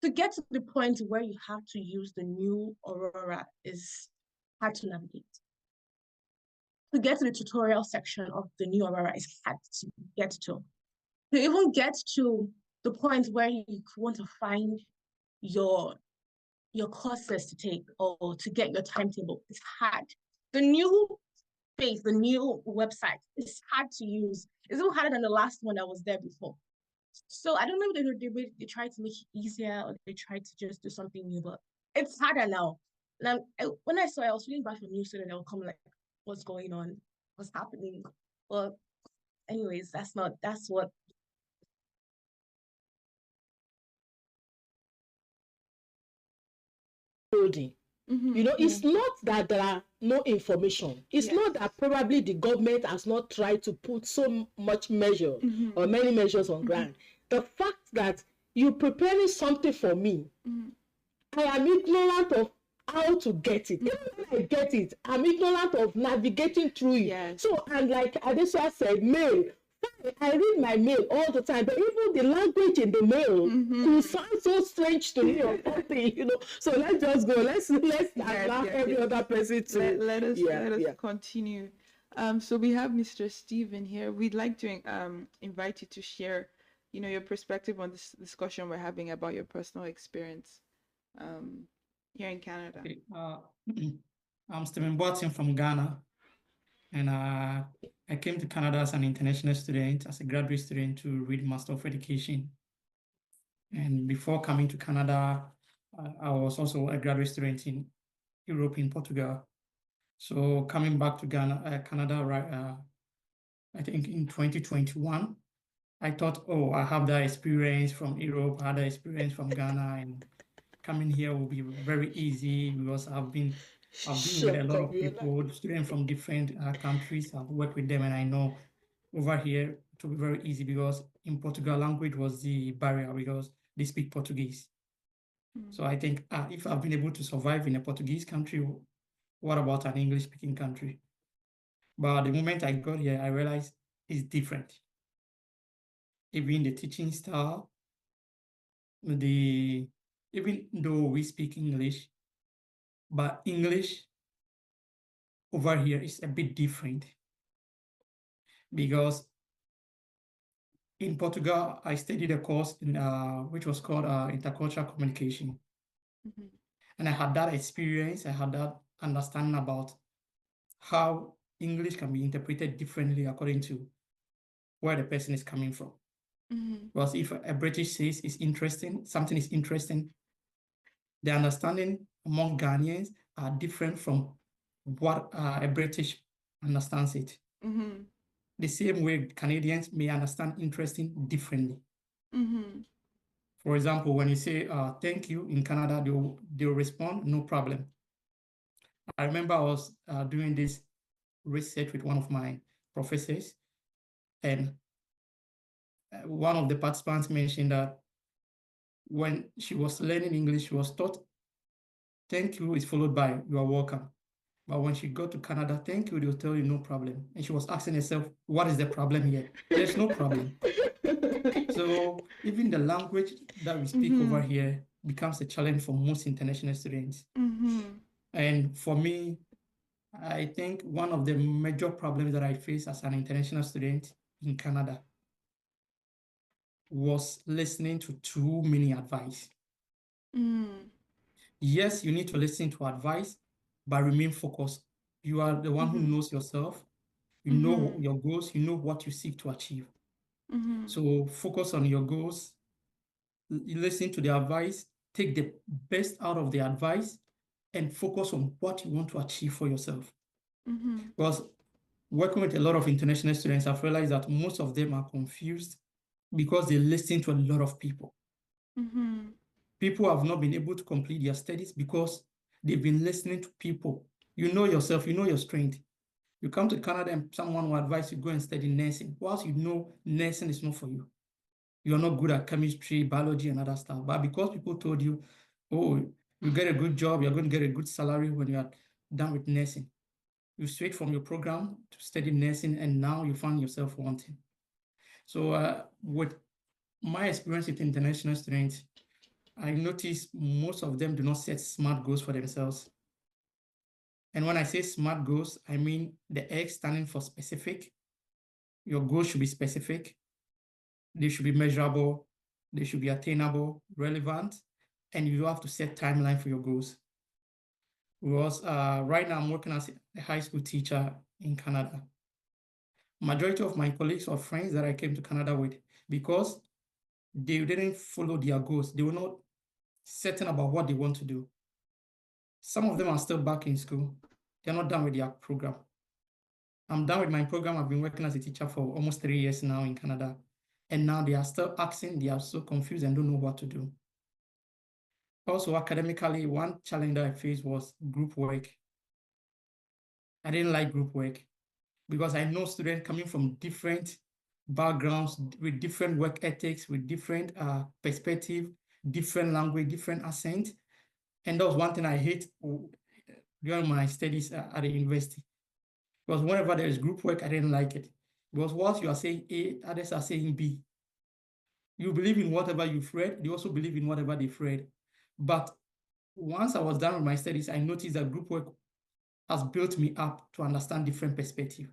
Speaker 5: to get to the point where you have to use the new Aurora is hard to navigate. To get to the tutorial section of the new Aurora is hard to get to. To even get to the point where you want to find your courses to take or to get your timetable, it's hard. The new space, the new website is hard to use. It's even harder than the last one that was there before. So I don't know if they try to make it easier or they try to just do something new, but it's harder now. And when I saw it, I was feeling bad for new students that will come like, what's going on? What's happening? Well, anyways, that's what.
Speaker 2: You know, it's not that there are no information. It's not that probably the government has not tried to put so much measure or many measures on ground. The fact that you're preparing something for me, I am ignorant of how to get it. Even when I get it, I'm ignorant of navigating through it.
Speaker 1: Yes.
Speaker 2: So, and like Adesua said, mail. I read my mail all the time, but even the language in the mail could sound so strange to me or something, you know. So let's just go. Let's allow every other person to
Speaker 1: let us continue. So we have Mr. Steven here. We'd like to invite you to share, you know, your perspective on this discussion we're having about your personal experience here in Canada.
Speaker 6: Okay. I'm Stephen Boatin from Ghana, and I came to Canada as an international student, as a graduate student, to read Master of Education. And before coming to Canada, I was also a graduate student in Europe, in Portugal. So coming back to Canada, right, I think in 2021, I thought, oh, I have that experience from Europe, I had that experience from Ghana, and coming here will be very easy because I've been with a lot of people, students from different countries. I've worked with them, and I know over here it will be very easy because in Portugal, language was the barrier because they speak Portuguese. So I think if I've been able to survive in a Portuguese country, what about an English-speaking country? But the moment I got here, I realized it's different. Even the teaching style, even though we speak English, but English over here is a bit different because in Portugal, I studied a course in which was called intercultural communication. And I had that experience, I had that understanding about how English can be interpreted differently according to where the person is coming from. Because if a British says it's interesting, something is interesting, the understanding among Ghanaians are different from what a British understands it. The same way Canadians may understand interesting differently. For example, when you say thank you in Canada, they'll respond, no problem. I remember I was doing this research with one of my professors, and one of the participants mentioned that when she was learning English, she was taught thank you is followed by you are welcome. But when she got to Canada, thank you, they'll tell you no problem. And she was asking herself, what is the problem here? There's no problem. So even the language that we speak over here becomes a challenge for most international students. And for me, I think one of the major problems that I face as an international student in Canada was listening to too many advice. Yes, you need to listen to advice, but remain focused. You are the one who knows yourself. You know your goals. You know what you seek to achieve. So focus on your goals. You listen to the advice. Take the best out of the advice and focus on what you want to achieve for yourself. Because working with a lot of international students, I've realized that most of them are confused because they listen to a lot of people. People have not been able to complete their studies because they've been listening to people. You know yourself, you know your strength. You come to Canada and someone will advise you go and study nursing, whilst you know nursing is not for you. You're not good at chemistry, biology, and other stuff. But because people told you, oh, you get a good job, you're going to get a good salary when you are done with nursing. You switch from your program to study nursing, and now you find yourself wanting. So with my experience with international students, I notice most of them do not set smart goals for themselves. And when I say smart goals, I mean the X standing for specific. Your goals should be specific. They should be measurable. They should be attainable, relevant, and you have to set timeline for your goals. Because right now I'm working as a high school teacher in Canada. Majority of my colleagues or friends that I came to Canada with, because they didn't follow their goals, they were not certain about what they want to do. Some of them are still back in school. They're not done with their program. I'm done with my program. I've been working as a teacher for almost 3 years now in Canada. And now they are still asking, they are so confused and don't know what to do. Also, academically, one challenge that I faced was group work. I didn't like group work because I know students coming from different backgrounds, with different work ethics, with different perspective, different language, different accent. And that was one thing I hate during my studies at the university. Because whenever there is group work, I didn't like it. Because whilst you are saying A, others are saying B. You believe in whatever you've read, they also believe in whatever they've read. But once I was done with my studies, I noticed that group work has built me up to understand different perspectives.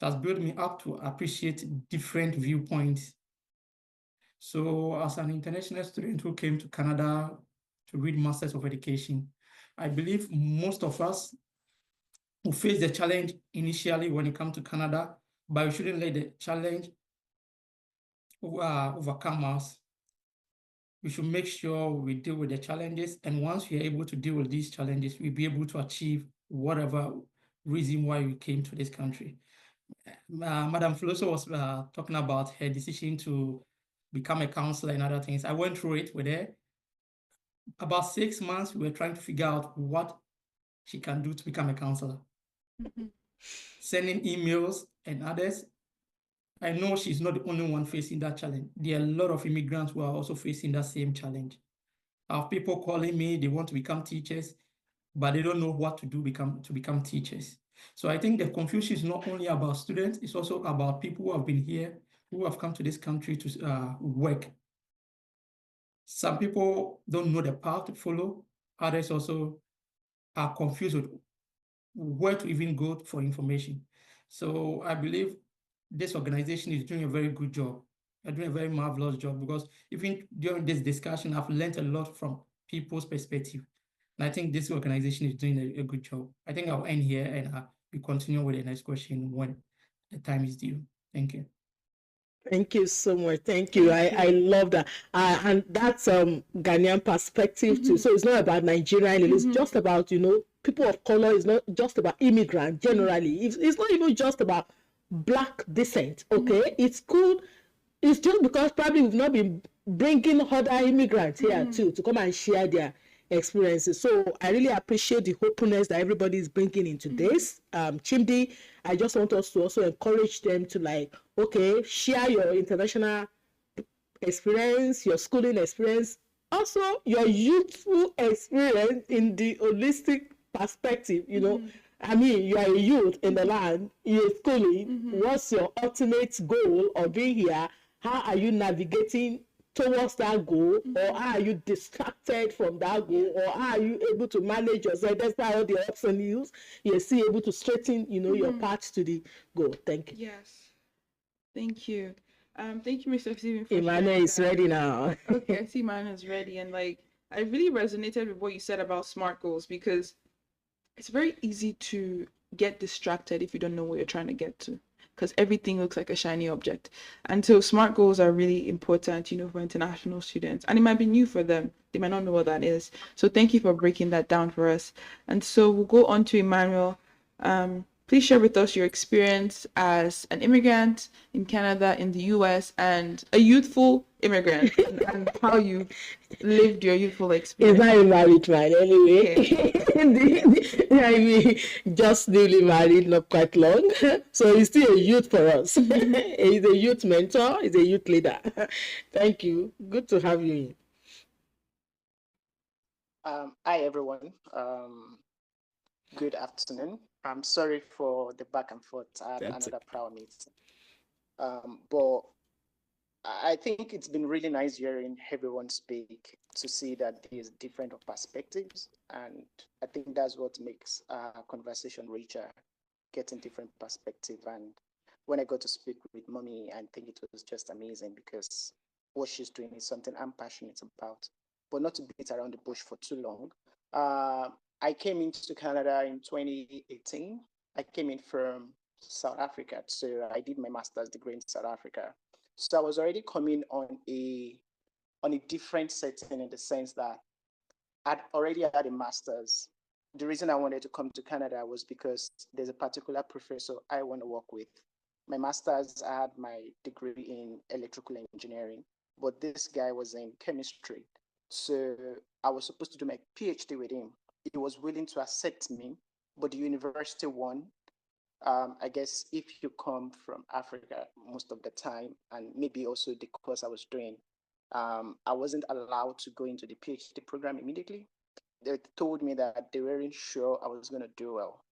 Speaker 6: It has built me up to appreciate different viewpoints. So as an international student who came to Canada to read Masters of Education, I believe most of us who face the challenge initially when it comes to Canada, but we shouldn't let the challenge overcome us. We should make sure we deal with the challenges, and once we are able to deal with these challenges, we'll be able to achieve whatever reason why we came to this country. Madam Filoso was talking about her decision to become a counselor and other things. I went through it with her. About 6 months, we were trying to figure out what she can do to become a counselor. Sending emails and others. I know she's not the only one facing that challenge. There are a lot of immigrants who are also facing that same challenge. I have people calling me, they want to become teachers, but they don't know what to do to become teachers. So I think the confusion is not only about students, it's also about people who have been here, who have come to this country to work. Some people don't know the path to follow. Others also are confused with where to even go for information. So I believe this organization is doing a very good job. They're doing a very marvelous job, because even during this discussion, I've learned a lot from people's perspective. And I think this organization is doing a good job. I think I'll end here, and we continue with the next question when the time is due. Thank you.
Speaker 2: Thank you so much. Thank you. I love that. And that's Ghanaian perspective too. So it's not about Nigerian. It's just about, people of color. It's not just about immigrants generally. It's not even just about Black descent. Okay, it's cool. It's just because probably we've not been bringing other immigrants here too to come and share their experiences. So I really appreciate the openness that everybody is bringing into this. Chimdi, I just want us to also encourage them to share your international experience, your schooling experience, also your youthful experience in the holistic perspective. I mean, you are a youth in the land, you're schooling. What's your ultimate goal of being here? How are you navigating towards that goal, or are you distracted from that goal, or are you able to manage yourself despite all the ups and downs? You're still able to straighten, your path to the goal. Thank you.
Speaker 1: Yes, thank you. Thank you, Mr. Steven, for
Speaker 2: Emmanuel is ready now.
Speaker 1: Okay, I see Emmanuel is ready, and I really resonated with what you said about SMART goals, because it's very easy to get distracted if you don't know what you're trying to get to, because everything looks like a shiny object. And so SMART goals are really important, for international students. And it might be new for them. They might not know what that is. So thank you for breaking that down for us. And so we'll go on to Emmanuel. Please share with us your experience as an immigrant in Canada, in the US, and a youthful immigrant, and how you lived your youthful experience.
Speaker 2: He's not a married man anyway. Okay. I mean, just newly married, not quite long. So he's still a youth for us. He's a youth mentor, he's a youth leader. Thank you. Good to have you.
Speaker 7: Hi, everyone. Good afternoon. I'm sorry for the back and forth. I had another prior meeting. But I think it's been really nice hearing everyone speak, to see that there's different perspectives. And I think that's what makes conversation richer, getting different perspective. And when I got to speak with Mommy, I think it was just amazing, because what she's doing is something I'm passionate about. But not to beat around the bush for too long. I came into Canada in 2018. I came in from South Africa. So I did my master's degree in South Africa. So I was already coming on a different setting, in the sense that I'd already had a master's. The reason I wanted to come to Canada was because there's a particular professor I want to work with. My master's, I had my degree in electrical engineering, but this guy was in chemistry. So I was supposed to do my PhD with him. He was willing to accept me, but the university won. I guess if you come from Africa most of the time, and maybe also the course I was doing, I wasn't allowed to go into the PhD program immediately. They told me that they weren't sure I was going to do well.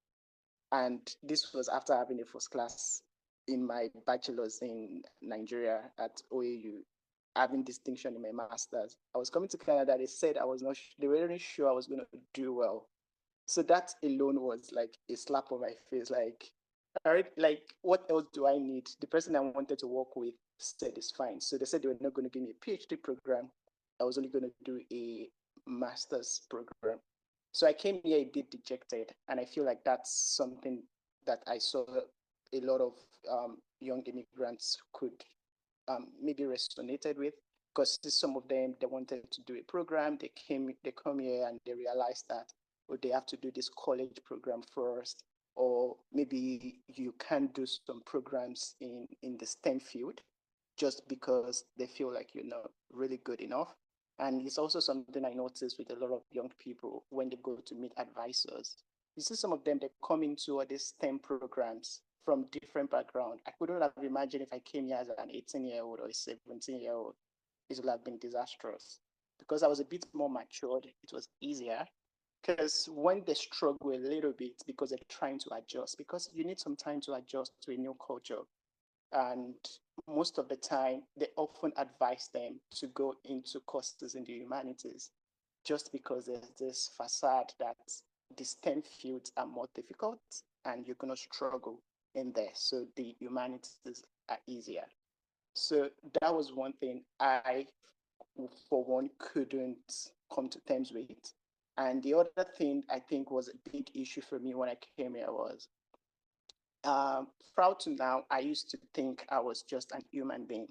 Speaker 7: And this was after having a first class in my bachelor's in Nigeria at OAU, having distinction in my master's. I was coming to Canada. They said I was not, they weren't sure I was going to do well. So that alone was like a slap on my face. Like, all right, like, what else do I need? The person I wanted to work with said it's fine. So they said they were not going to give me a PhD program. I was only going to do a master's program. So I came here a bit dejected, and I feel like that's something that I saw a lot of young immigrants could maybe resonated with, because some of them, they wanted to do a program, they come here and they realized that they have to do this college program first, or maybe you can do some programs in the STEM field just because they feel like you're not really good enough. And it's also something I noticed with a lot of young people when they go to meet advisors. You see some of them, they come into all these STEM programs from different background. I couldn't have imagined if I came here as an 18-year-old or a 17-year-old, it would have been disastrous. Because I was a bit more matured, it was easier. Because when they struggle a little bit because they're trying to adjust, because you need some time to adjust to a new culture. And most of the time, they often advise them to go into courses in the humanities just because there's this facade that the STEM fields are more difficult and you're going to struggle in there. So the humanities are easier. So that was one thing I, for one, couldn't come to terms with. And the other thing I think was a big issue for me when I came here was, proud to now, I used to think I was just an human being.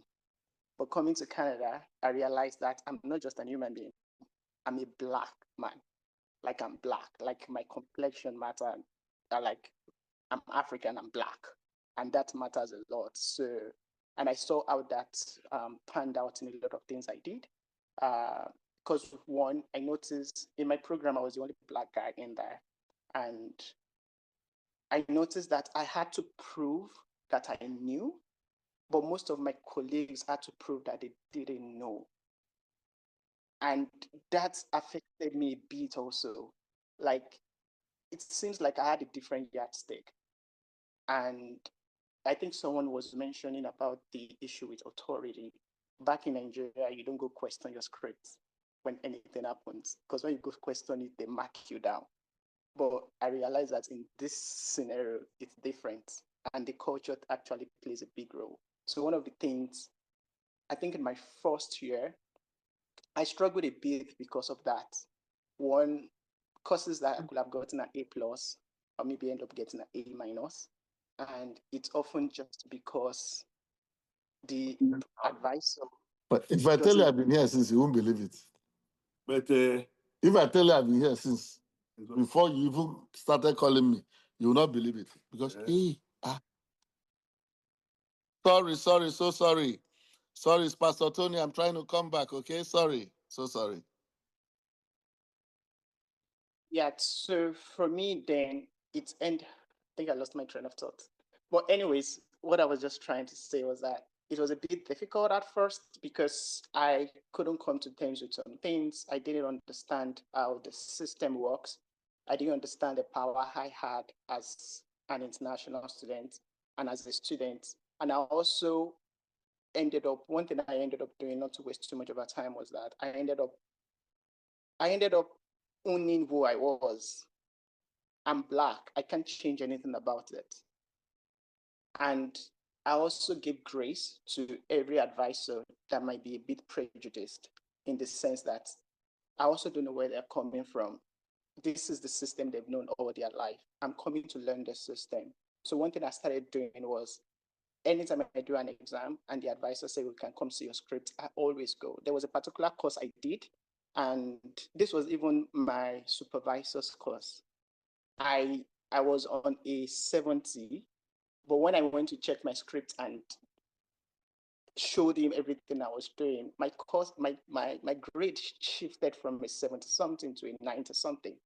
Speaker 7: But coming to Canada, I realized that I'm not just a human being. I'm a black man. Like I'm black. Like my complexion matters. Like I'm African, I'm black. And that matters a lot. So, and I saw how that panned out in a lot of things I did. Because one, I noticed in my program, I was the only black guy in there. And I noticed that I had to prove that I knew, but most of my colleagues had to prove that they didn't know. And that affected me a bit also. Like, it seems like I had a different yardstick. And I think someone was mentioning about the issue with authority. Back in Nigeria, you don't go question your scripts when anything happens, because when you go question it, they mark you down. But I realized that in this scenario, it's different. And the culture actually plays a big role. So one of the things, I think in my first year, I struggled a bit because of that. One, courses that I could have gotten an A plus, or maybe end up getting an A minus. And it's often just because the advisor.
Speaker 8: But if I tell you I've been here since, you won't believe it. But if I tell you I've been here since, before you even started calling me, you will not believe it. Because, sorry, so sorry. Sorry, it's Pastor Tony. I'm trying to come back, okay? Sorry, so sorry.
Speaker 7: Yeah, so for me, then it's end. I think I lost my train of thought. But anyways, what I was just trying to say was that it was a bit difficult at first because I couldn't come to terms with some things. I didn't understand how the system works. I didn't understand the power I had as an international student and as a student. And I also one thing I ended up doing, not to waste too much of our time, was that I ended up owning who I was. I'm black. I can't change anything about it. And I also give grace to every advisor that might be a bit prejudiced, in the sense that I also don't know where they're coming from. This is the system they've known all their life. I'm coming to learn the system. So one thing I started doing was, anytime I do an exam and the advisor say, we can come see your script, I always go. There was a particular course I did, and this was even my supervisor's course. I was on a 70, but when I went to check my script and showed him everything I was doing, my course, my grade shifted from a 70 something to a 90 something.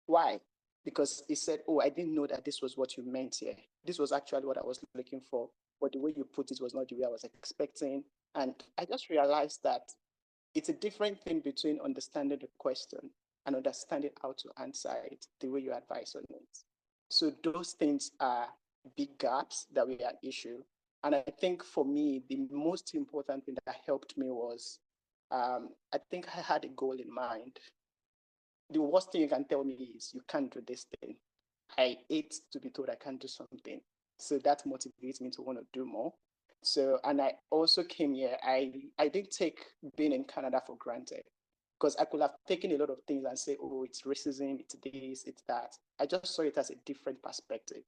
Speaker 7: Why? Because he said, oh, I didn't know that this was what you meant here. This was actually what I was looking for, but the way you put it was not the way I was expecting. And I just realized that it's a different thing between understanding the question and understanding how to answer it the way you advise on it. So those things are big gaps that we are issue. And I think for me, the most important thing that helped me was, I think I had a goal in mind. The worst thing you can tell me is you can't do this thing. I hate to be told I can't do something. So that motivates me to want to do more. So, and I also came here, I didn't take being in Canada for granted, because I could have taken a lot of things and say, oh, it's racism, it's this, it's that. I just saw it as a different perspective,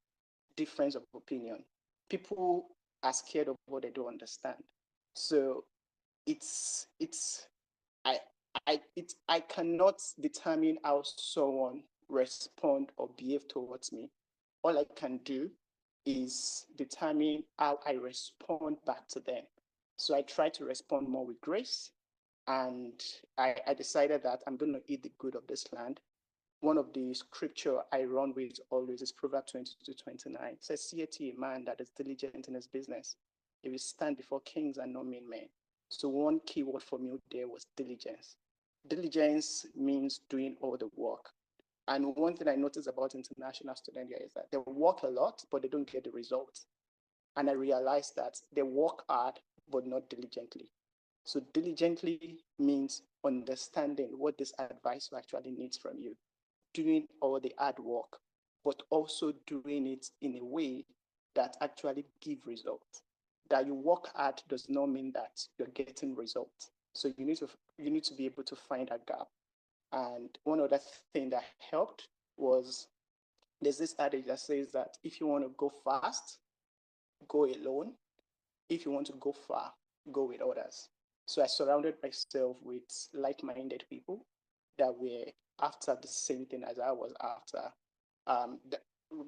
Speaker 7: difference of opinion. People are scared of what they don't understand. So I I cannot determine how someone respond or behave towards me. All I can do is determine how I respond back to them. So I try to respond more with grace, and I decided that I'm going to eat the good of this land. One of the scripture I run with always is Proverbs 22:29. It says, see a man that is diligent in his business. He will stand before kings and not mean men. So one key word for me there was diligence. Diligence means doing all the work. And one thing I noticed about international students here is that they work a lot, but they don't get the results. And I realized that they work hard, but not diligently. So diligently means understanding what this advisor actually needs from you, doing all the hard work, but also doing it in a way that actually give results. That you work hard does not mean that you're getting results. So you need to be able to find a gap. And one other thing that helped was, there's this adage that says that if you want to go fast, go alone. If you want to go far, go with others. So I surrounded myself with like-minded people that were after the same thing as I was after.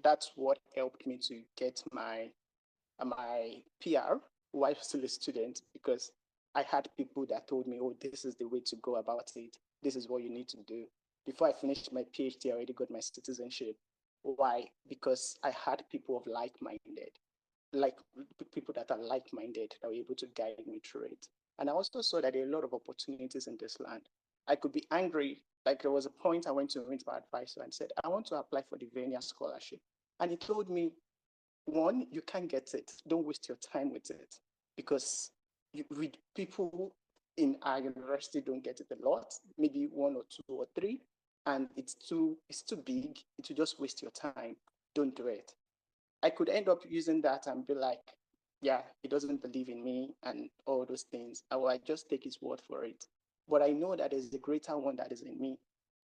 Speaker 7: That's what helped me to get my PR while still a student, because I had people that told me, oh, this is the way to go about it. This is what you need to do. Before I finished my PhD, I already got my citizenship. Why? Because I had people of like-minded, like people that are like-minded that were able to guide me through it. And I also saw that there are a lot of opportunities in this land. I could be angry. Like there was a point I went to my advisor and said, I want to apply for the Vania scholarship. And he told me, one, you can't get it. Don't waste your time with it, because with people in our university don't get it a lot, maybe one or two or three, and it's too big. It will just waste your time. Don't do it. I could end up using that and be like, yeah, he doesn't believe in me and all those things. I just take his word for it. But I know that there's a greater one that is in me.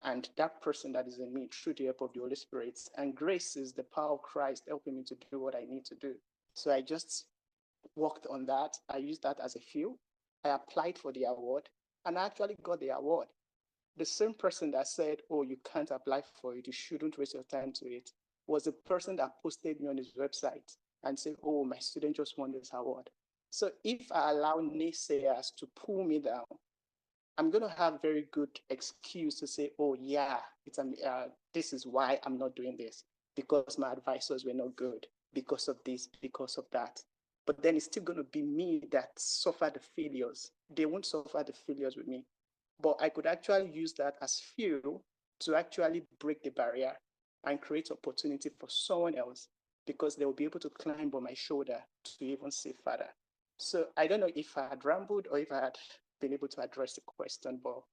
Speaker 7: And that person that is in me through the help of the Holy Spirit. And grace is the power of Christ helping me to do what I need to do. So I just worked on that. I used that as a fuel. I applied for the award and I actually got the award. The same person that said, oh, you can't apply for it, you shouldn't waste your time to it, was the person that posted me on his website and said, oh, my student just won this award. So if I allow naysayers to pull me down, I'm going to have very good excuse to say, oh, yeah, this is why I'm not doing this, because my advisors were not good, because of this, because of that. But then it's still going to be me that suffer the failures. They won't suffer the failures with me. But I could actually use that as fuel to actually break the barrier and create opportunity for someone else, because they will be able to climb on my shoulder to even see further. So I don't know if I had rambled or if I had been able to address the question, but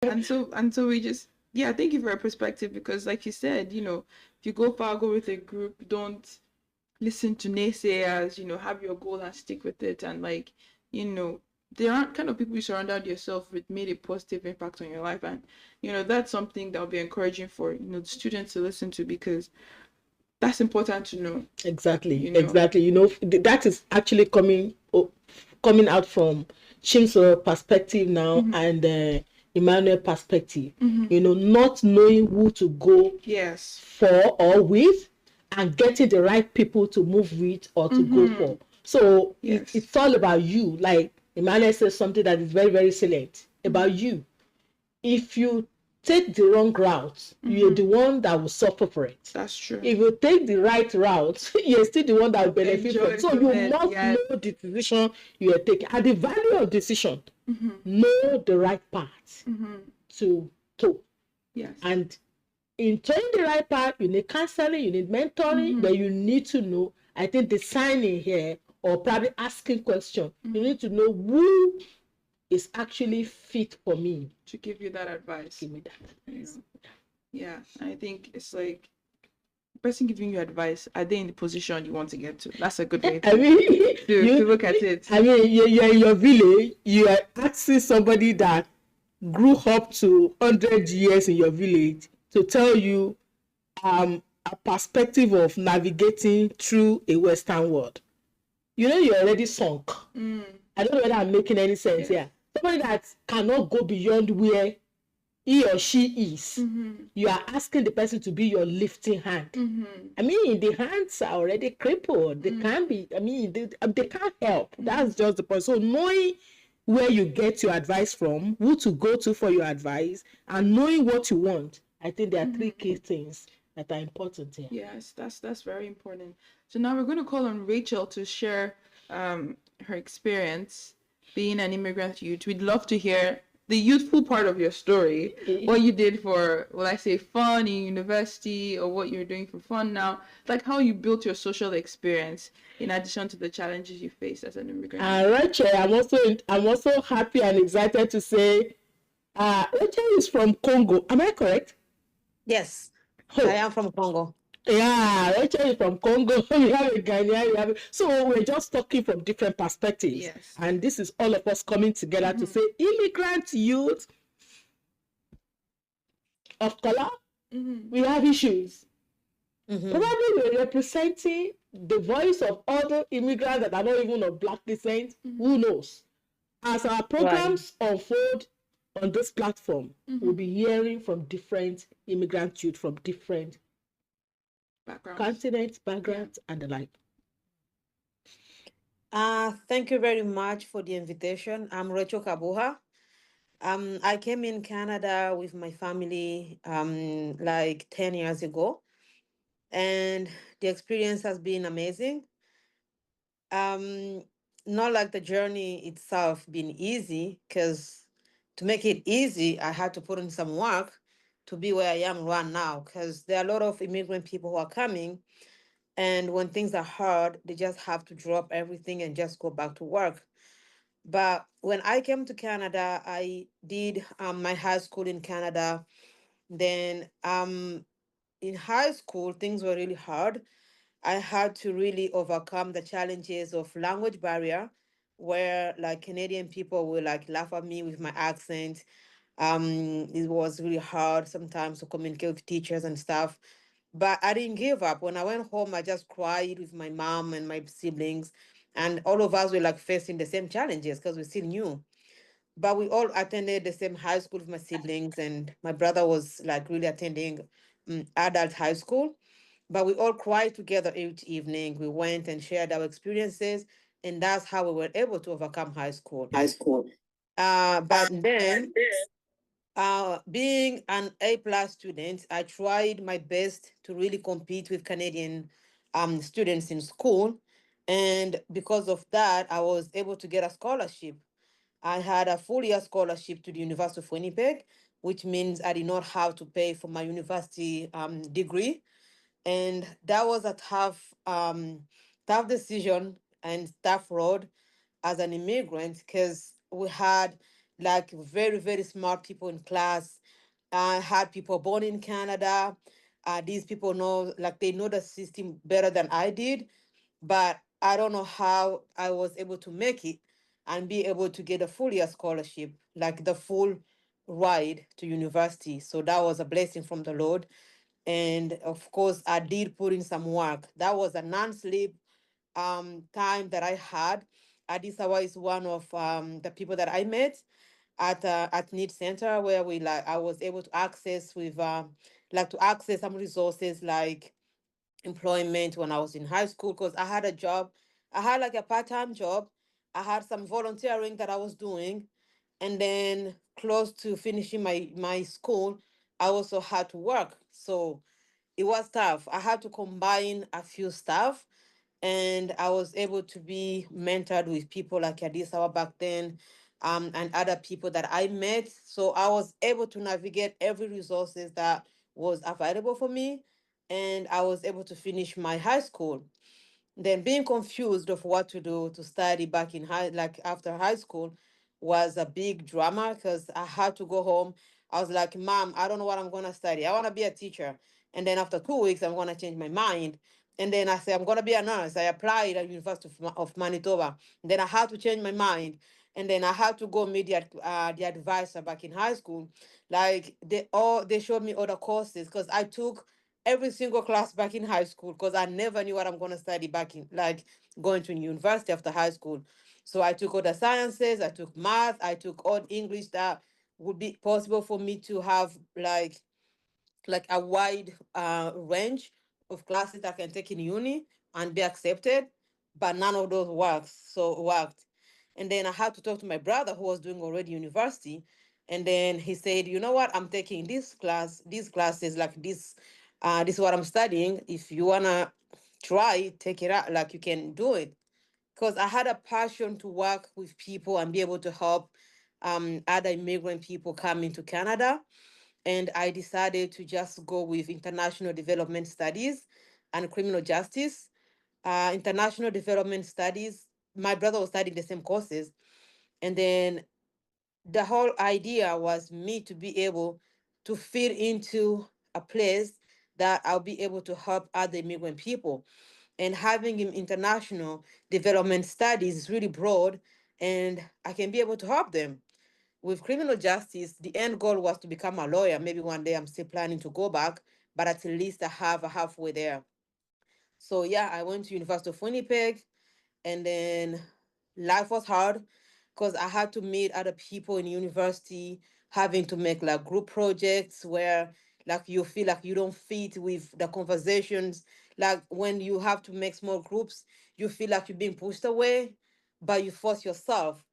Speaker 1: and so we just, yeah, thank you for your perspective, because like you said, if you go far, go with a group, don't listen to naysayers, have your goal and stick with it. And there aren't kind of people you surrounded yourself with made a positive impact on your life. And that's something that will be encouraging for the students to listen to, because that's important to know.
Speaker 2: Exactly. That is actually coming out from Chim's perspective now, and Emmanuel perspective. Not knowing who to go for or with, and getting the right people to move with or to go for. So it's all about you. Like Emmanuel says something that is very, very salient about you. If you take the wrong route, you're the one that will suffer for it.
Speaker 1: That's true.
Speaker 2: If you take the right route, you're still the one that will benefit from it. So you must know the decision you are taking. And the value of decision, know the right path to take.
Speaker 1: Yes.
Speaker 2: And in taking the right path, you need counseling, you need mentoring, but you need to know, I think, the signing here, or probably asking questions. You need to know who is actually fit for me
Speaker 1: to give you that advice.
Speaker 2: Give me that advice.
Speaker 1: Yeah, I think it's like the person giving you advice, are they in the position you want to get to? That's a good way to, to look at it.
Speaker 2: I mean, you're in your village, you are asking somebody that grew up to 100 years in your village to tell you a perspective of navigating through a Western world. You know, you're already sunk. I don't know whether I'm making any sense here. Somebody that cannot go beyond where he or she is. You are asking the person to be your lifting hand. I mean, the hands are already crippled. They can't be, I mean, they can't help. That's just the point. So knowing where you get your advice from, who to go to for your advice, and knowing what you want, I think there are three key things that are important here.
Speaker 1: Yes, that's very important. So now we're going to call on Rachel to share her experience being an immigrant youth. We'd love to hear the youthful part of your story, what you did for, well, I say fun in university, or what you're doing for fun now, like how you built your social experience in addition to the challenges you faced as an immigrant.
Speaker 2: Rachel, I'm also happy and excited to say, Rachel is from Congo. Am I correct?
Speaker 9: Yes, I am from Congo.
Speaker 2: Yeah, Rachel is from Congo. We have a Ghanaian. So we're just talking from different perspectives.
Speaker 1: Yes.
Speaker 2: And this is all of us coming together to say immigrant youth of color, we have issues. Probably we're representing the voice of other immigrants that are not even of Black descent. Who knows? As our programs unfold on this platform, we'll be hearing from different immigrant youth from different continents, backgrounds, and the like.
Speaker 9: Thank you very much for the invitation. I'm Rachel Kabuha. I came in Canada with my family like 10 years ago, and the experience has been amazing. Not like the journey itself been easy, because to make it easy, I had to put in some work to be where I am right now, because there are a lot of immigrant people who are coming, and when things are hard, they just have to drop everything and just go back to work. But when I came to Canada, I did my high school in Canada. Then in high school, things were really hard. I had to really overcome the challenges of language barrier, where like Canadian people will like laugh at me with my accent. It was really hard sometimes to communicate with teachers and stuff. But I didn't give up. When I went home, I just cried with my mom and my siblings. And all of us were like facing the same challenges because we still new. But we all attended the same high school with my siblings. And my brother was like really attending adult high school. But we all cried together each evening. We went and shared our experiences. And that's how we were able to overcome high school. But then being an A+ student, I tried my best to really compete with Canadian students in school. And because of that, I was able to get a scholarship. I had a full year scholarship to the University of Winnipeg, which means I did not have to pay for my university degree. And that was a tough decision and tough road as an immigrant, because we had like very, very smart people in class. I had people born in Canada. These people know, like they know the system better than I did, but I don't know how I was able to make it and be able to get a full year scholarship, like the full ride to university. So that was a blessing from the Lord. And of course, I did put in some work. That was a non-sleep time that I had. Adisawa is one of the people that I met at Need Center, where I was able to access some resources like employment when I was in high school, because I had a job. I had like a part-time job. I had some volunteering that I was doing, and then close to finishing my school, I also had to work. So it was tough. I had to combine a few stuff, and I was able to be mentored with people like Adisawa back then, and other people that I met. So I was able to navigate every resources that was available for me, and I was able to finish my high school. Then being confused of what to do to study back in like after high school was a big drama because I had to go home. I was like, Mom, I don't know what I'm gonna study. I wanna be a teacher. And then after 2 weeks, I'm gonna change my mind. And then I said, I'm gonna be a nurse. I applied at University of Manitoba. And then I had to change my mind. And then I had to go meet the advisor back in high school. Like they showed me other courses because I took every single class back in high school because I never knew what I'm going to study back in, like going to university after high school. So I took all the sciences, I took math, I took all English that would be possible for me to have like a wide range of classes that I can take in uni and be accepted, but none of those worked. And then I had to talk to my brother who was doing already university. And then he said, you know what, I'm taking these classes, like this is what I'm studying. If you wanna try, take it out, like you can do it. Because I had a passion to work with people and be able to help other immigrant people come into Canada, and I decided to just go with international development studies and criminal justice. International development studies, my brother was studying the same courses. And then the whole idea was me to be able to fit into a place that I'll be able to help other immigrant people. And having international development studies is really broad, and I can be able to help them with criminal justice. The end goal was to become a lawyer. Maybe one day I'm still planning to go back, but at least I have a halfway there. So yeah, I went to University of Winnipeg, and then life was hard because I had to meet other people in university, having to make like group projects where like you feel like you don't fit with the conversations. Like when you have to make small groups, you feel like you're being pushed away, but you force yourself.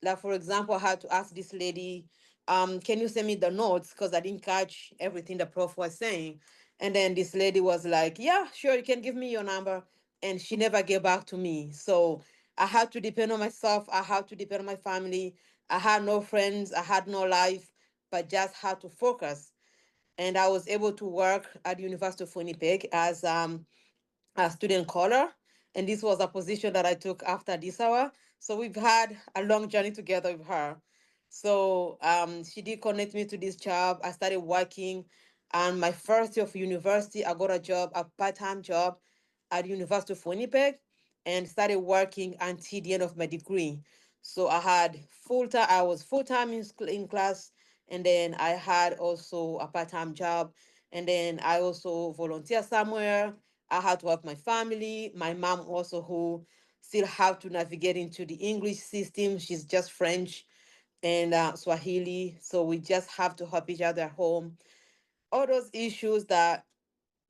Speaker 9: Like for example, I had to ask this lady, can you send me the notes because I didn't catch everything the prof was saying. And then this lady was like, yeah, sure, you can give me your number. And she never get back to me. So I had to depend on myself. I had to depend on my family. I had no friends. I had no life, but just had to focus. And I was able to work at the University of Winnipeg as a student caller. And this was a position that I took after this hour. So we've had a long journey together with her. So she did connect me to this job. I started working. And my first year of university, I got a part-time job at University of Winnipeg, and started working until the end of my degree. So I was full-time in class, and then I had also a part-time job. And then I also volunteer somewhere. I had to help my family. My mom also, who still have to navigate into the English system. She's just French and Swahili. So we just have to help each other at home. All those issues that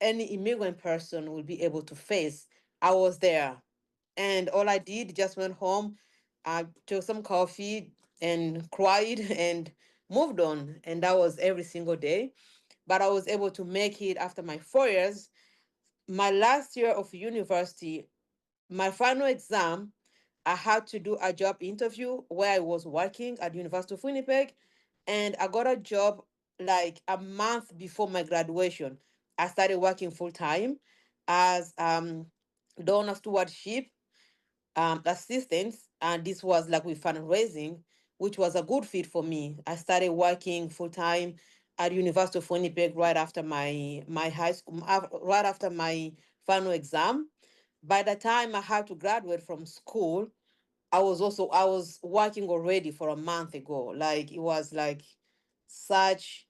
Speaker 9: any immigrant person will be able to face. I was there. And all I did, just went home, I took some coffee and cried and moved on. And that was every single day. But I was able to make it after my 4 years. My last year of university, my final exam, I had to do a job interview where I was working at the University of Winnipeg, and I got a job like a month before my graduation. I started working full time as donor stewardship assistants, and this was like with fundraising, which was a good fit for me. I started working full time at University of Winnipeg right after my high school, right after my final exam. By the time I had to graduate from school, I was working already for a month ago. Like it was like such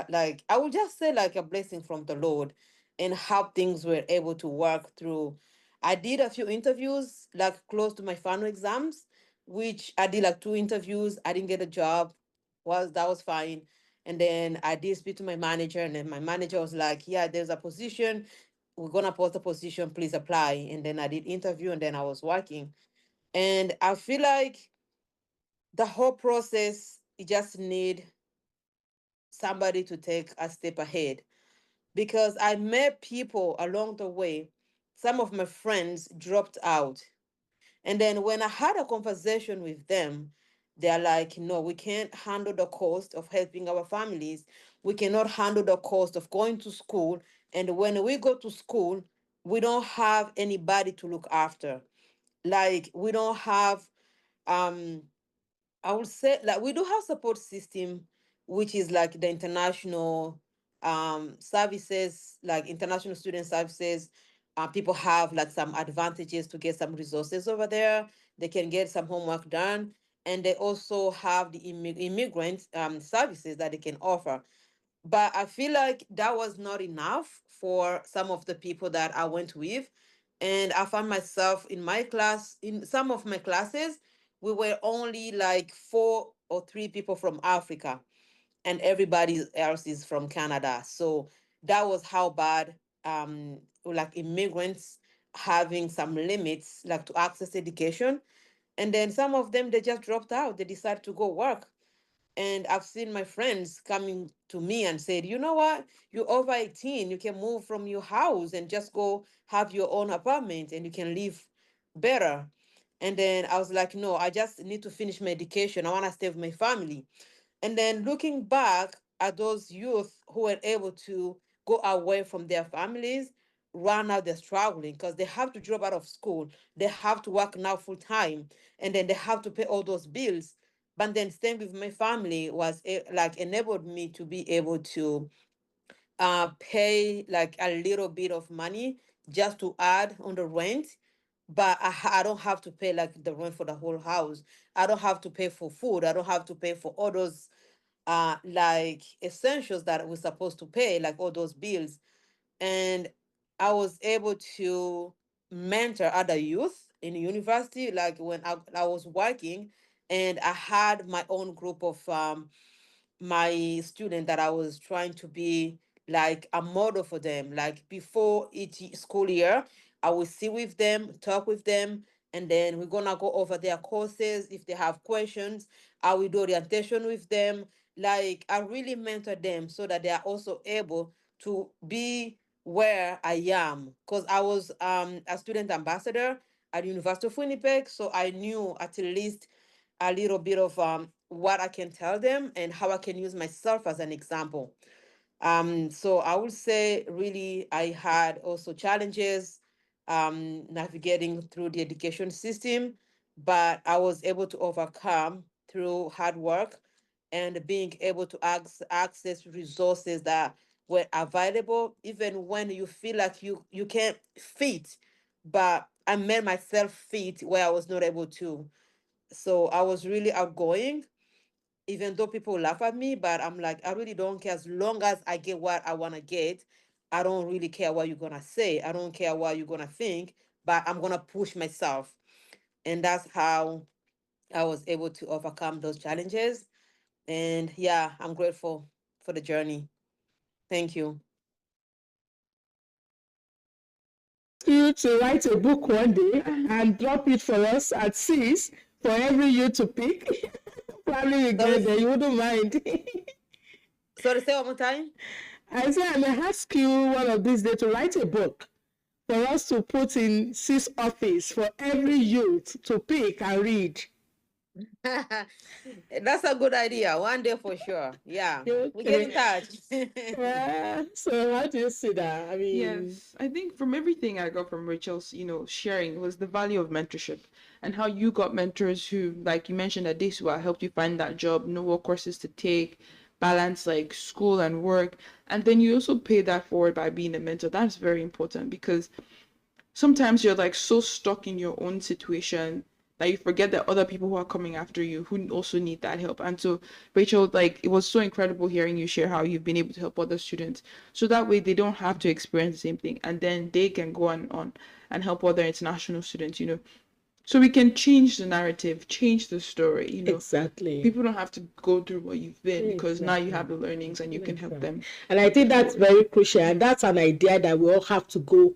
Speaker 9: like I would just say like a blessing from the Lord, and how things were able to work through. I did a few interviews like close to my final exams, which I did like two interviews. I didn't get a job. That was fine. And then I did speak to my manager, and then my manager was like, yeah, there's a position. We're gonna post a position, please apply. And then I did interview, and then I was working. And I feel like the whole process, you just need somebody to take a step ahead, because I met people along the way. Some of my friends dropped out. And then when I had a conversation with them, they're like, no, we can't handle the cost of helping our families. We cannot handle the cost of going to school. And when we go to school, we don't have anybody to look after. Like, we don't have um I would say, like, we do have support system, which is like the international services, like international student services. People have like some advantages to get some resources over there. They can get some homework done, and they also have the immigrant services that they can offer. But I feel like that was not enough for some of the people that I went with. And I found myself in my class, in some of my classes, we were only like 4 or 3 people from Africa, and everybody else is from Canada. So that was how bad, like, immigrants having some limits, like, to access education. And then some of them, they just dropped out. They decided to go work. And I've seen my friends coming to me and said, you know what? You're over 18. You can move from your house and just go have your own apartment and you can live better. And then I was like, no, I just need to finish my education. I want to stay with my family. And then looking back at those youth who were able to go away from their families, right now they're struggling because they have to drop out of school. They have to work now full time, and then they have to pay all those bills. But then staying with my family was like enabled me to be able to pay like a little bit of money just to add on the rent. But I don't have to pay like the rent for the whole house. I don't have to pay for food. I don't have to pay for all those like essentials that we're supposed to pay, like all those bills. And I was able to mentor other youth in university, like when I was working, and I had my own group of my student that I was trying to be like a model for them. Like before each school year, I will sit with them, talk with them, and then we're gonna go over their courses. If they have questions, I will do orientation with them. Like I really mentor them so that they are also able to be where I am. Because I was a student ambassador at University of Winnipeg, so I knew at least a little bit of what I can tell them and how I can use myself as an example. So I would say really I had also challenges navigating through the education system, but I was able to overcome through hard work and being able to access resources that were available, even when you feel like you can't fit, but I made myself fit where I was not able to. So I was really outgoing, even though people laugh at me, but I'm like, I really don't care. As long as I get what I want to get, I don't really care what you're going to say. I don't care what you're going to think, but I'm going to push myself. And that's how I was able to overcome those challenges. And yeah, I'm grateful for the journey. Thank you.
Speaker 2: You to write a book one day and drop it for us at 6 for every you to pick. Probably you get there, you wouldn't mind.
Speaker 9: Sorry, say one more time.
Speaker 2: I said I may ask you one of these days to write a book for us to put in 6 office for every youth to pick and read.
Speaker 9: That's a good idea. One day for sure. Yeah.
Speaker 2: Okay.
Speaker 9: We get in touch.
Speaker 2: Yeah. So how do you see that? I mean,
Speaker 1: yes, I think from everything I got from Rachel's, sharing was the value of mentorship and how you got mentors who, like you mentioned at Desua, helped you find that job, know what courses to take, balance like school and work. And then you also pay that forward by being a mentor. That's very important because sometimes you're like so stuck in your own situation that you forget that other people who are coming after you who also need that help. And so, Rachel, like it was so incredible hearing you share how you've been able to help other students. So that way they don't have to experience the same thing. And then they can go on and help other international students, So we can change the narrative, change the story,
Speaker 2: exactly.
Speaker 1: People don't have to go through what you've been because now you have the learnings and you can help them.
Speaker 2: And I think that's very crucial. And that's an idea that we all have to go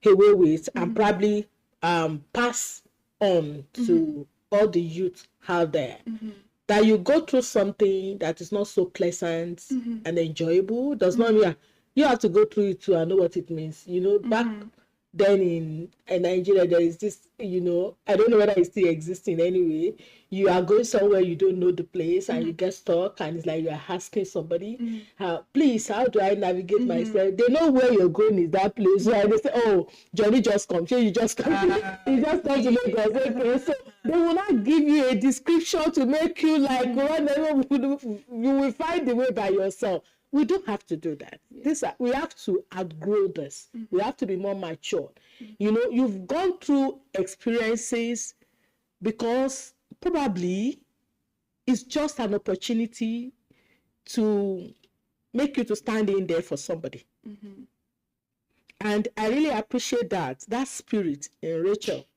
Speaker 2: away with and probably pass on to all the youth out there. that you go through something that is not so pleasant and enjoyable does not mean you have to go through it too and know what it means. Back then in Nigeria, there is this, I don't know whether it's still existing anyway. You are going somewhere, you don't know the place, and you get stuck, and it's like you are asking somebody, please, how do I navigate myself? They know where you're going is that place. So they say, oh, Johnny just come. So you just come. You just come to Lagos. Okay. So they will not give you a description to make you like, you will find the way by yourself. We don't have to do that. We have to outgrow this. We have to be more mature. You've gone through experiences because probably it's just an opportunity to make you to stand in there for somebody. And I really appreciate that spirit in Rachel.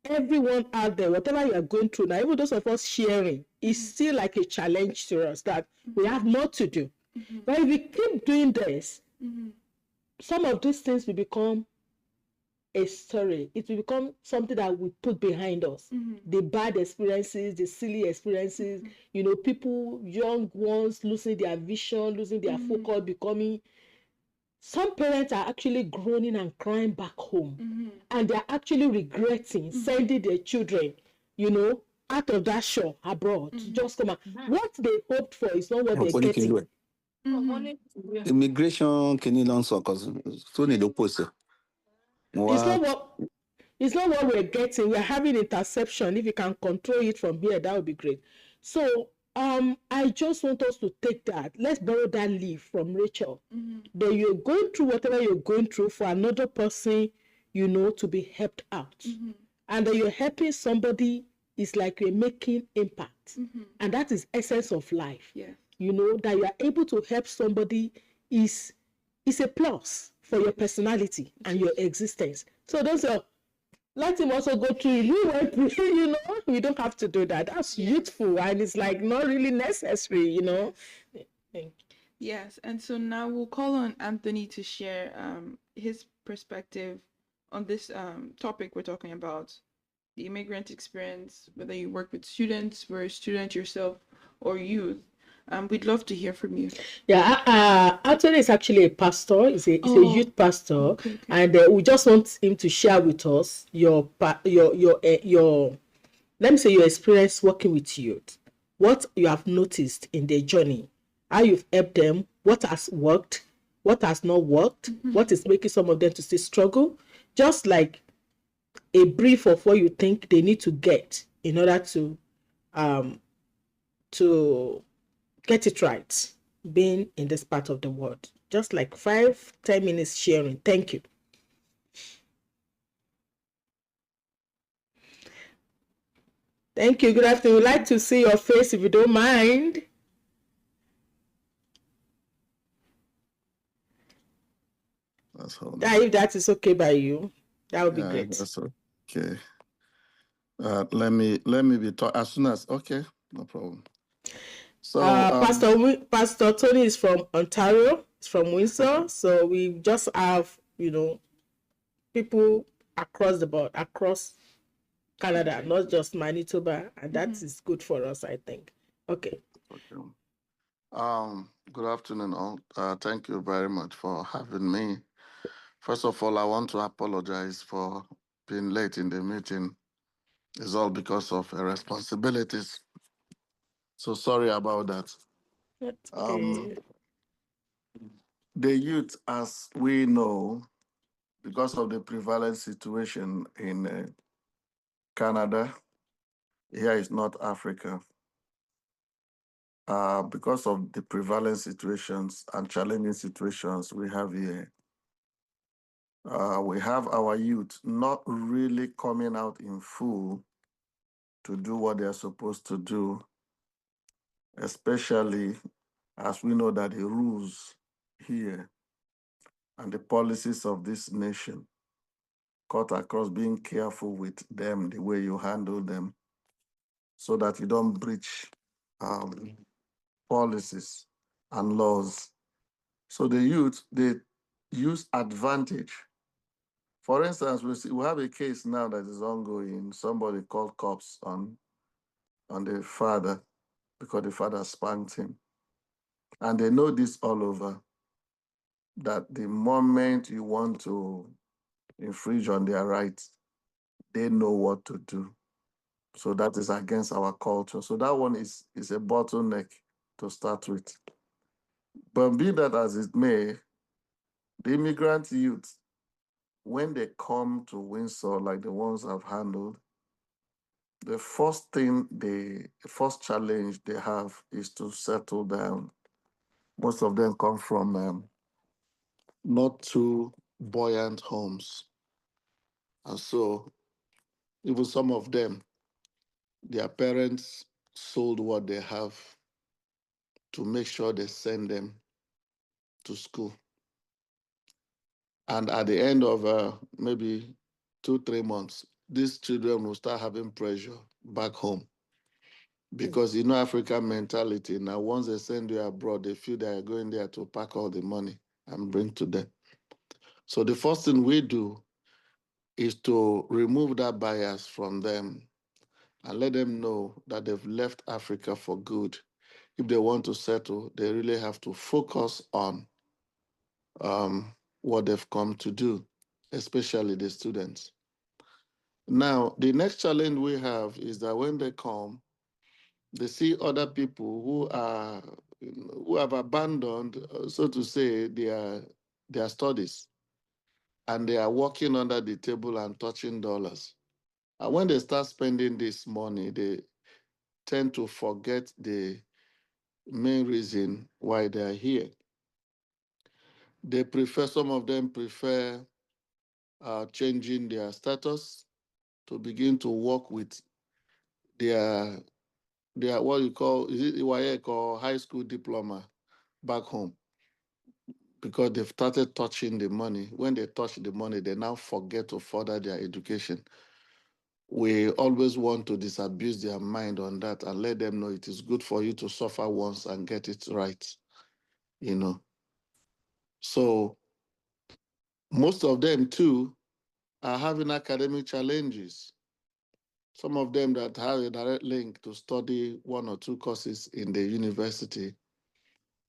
Speaker 2: Everyone out there, whatever you are going through now, even those of us sharing, is still like a challenge to us that we have more to do. But if we keep doing this, some of these things will become a story. It will become something that we put behind us. The bad experiences, the silly experiences, people, young ones, losing their vision, losing their focus, becoming... Some parents are actually groaning and crying back home. And they're actually regretting sending their children, out of that shore abroad. Just come out. What they hoped for is not what they're getting.
Speaker 10: Immigration can you so because so need to post it.
Speaker 2: It's not what we're getting. We're having interception. If you can control it from here, that would be great. So I just want us to take that. Let's borrow that leaf from Rachel. That you're going through whatever you're going through for another person, to be helped out. And that you're helping somebody is like you're making impact. And that is essence of life. That you are able to help somebody is a plus for your personality and your existence. So don't say, let him also go through. You went through, we don't have to do that. That's youthful and it's like not really necessary,
Speaker 1: Yes, and so now we'll call on Anthony to share his perspective on this topic we're talking about, the immigrant experience, whether you work with students, were a student yourself, or youth. We'd love to hear from you.
Speaker 2: Yeah, Anthony is actually a pastor. He's a youth pastor, okay. And we just want him to share with us your let me say your experience working with youth, what you have noticed in their journey, how you've helped them, what has worked, what has not worked, what is making some of them to still struggle, just like a brief of what you think they need to get in order to get it right, being in this part of the world. Just like 5-10 minutes sharing. Thank you. Thank you. Good afternoon. We'd like to see your face if you don't mind. If that is okay by you, that would be great.
Speaker 8: That's okay. Let me be taught as soon as no problem. So
Speaker 2: Pastor Tony is from Ontario, it's from Windsor. So we just have, people across the board, across Canada, not just Manitoba, and that is good for us, I think. Okay.
Speaker 8: Good afternoon, all. Thank you very much for having me. First of all, I want to apologize for being late in the meeting. It's all because of responsibilities. So sorry about that.
Speaker 2: Okay.
Speaker 8: The youth, as we know, because of the prevalent situation in Canada, here is North Africa, because of the prevalent situations and challenging situations we have here, we have our youth not really coming out in full to do what they're supposed to do, especially as we know that the rules here and the policies of this nation cut across being careful with them, the way you handle them, so that you don't breach policies and laws. So the youth, they use advantage. For instance, we have a case now that is ongoing. Somebody called cops on the father because the father spanked him. And they know this all over, that the moment you want to infringe on their rights, they know what to do. So that is against our culture. So that one is a bottleneck to start with. But be that as it may, the immigrant youth, when they come to Windsor, like the ones I've handled, the first challenge they have is to settle down. Most of them come from not too buoyant homes. And so even some of them, their parents sold what they have to make sure they send them to school. And at the end of maybe 2-3 months, these children will start having pressure back home. Because you know African mentality, now once they send you abroad, they feel they are going there to pack all the money and bring to them. So the first thing we do is to remove that bias from them and let them know that they've left Africa for good. If they want to settle, they really have to focus on what they've come to do, especially the students. Now, the next challenge we have is that when they come, they see other people who have abandoned, so to say, their studies, and they are working under the table and touching dollars. And when they start spending this money, they tend to forget the main reason why they are here. Some of them prefer changing their status to begin to work with their what you call, is it EYEC or high school diploma back home, because they've started touching the money. When they touch the money, they now forget to further their education. We always want to disabuse their mind on that and let them know it is good for you to suffer once and get it right, you know. So most of them too are having academic challenges. Some of them that have a direct link to study 1 or 2 courses in the university,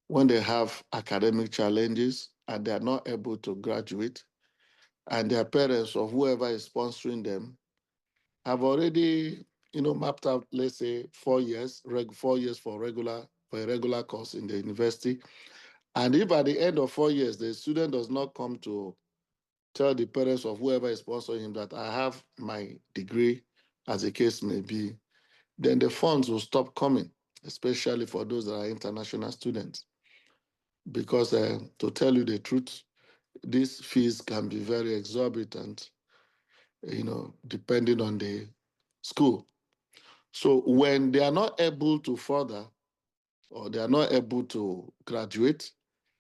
Speaker 8: when they have academic challenges and they are not able to graduate, and their parents or whoever is sponsoring them have already, mapped out, let's say, 4 years, 4 years for a regular course in the university. And if at the end of 4 years, the student does not come to tell the parents of whoever is sponsoring him that I have my degree, as the case may be, then the funds will stop coming, especially for those that are international students. Because to tell you the truth, these fees can be very exorbitant, depending on the school. So when they are not able to further or they are not able to graduate,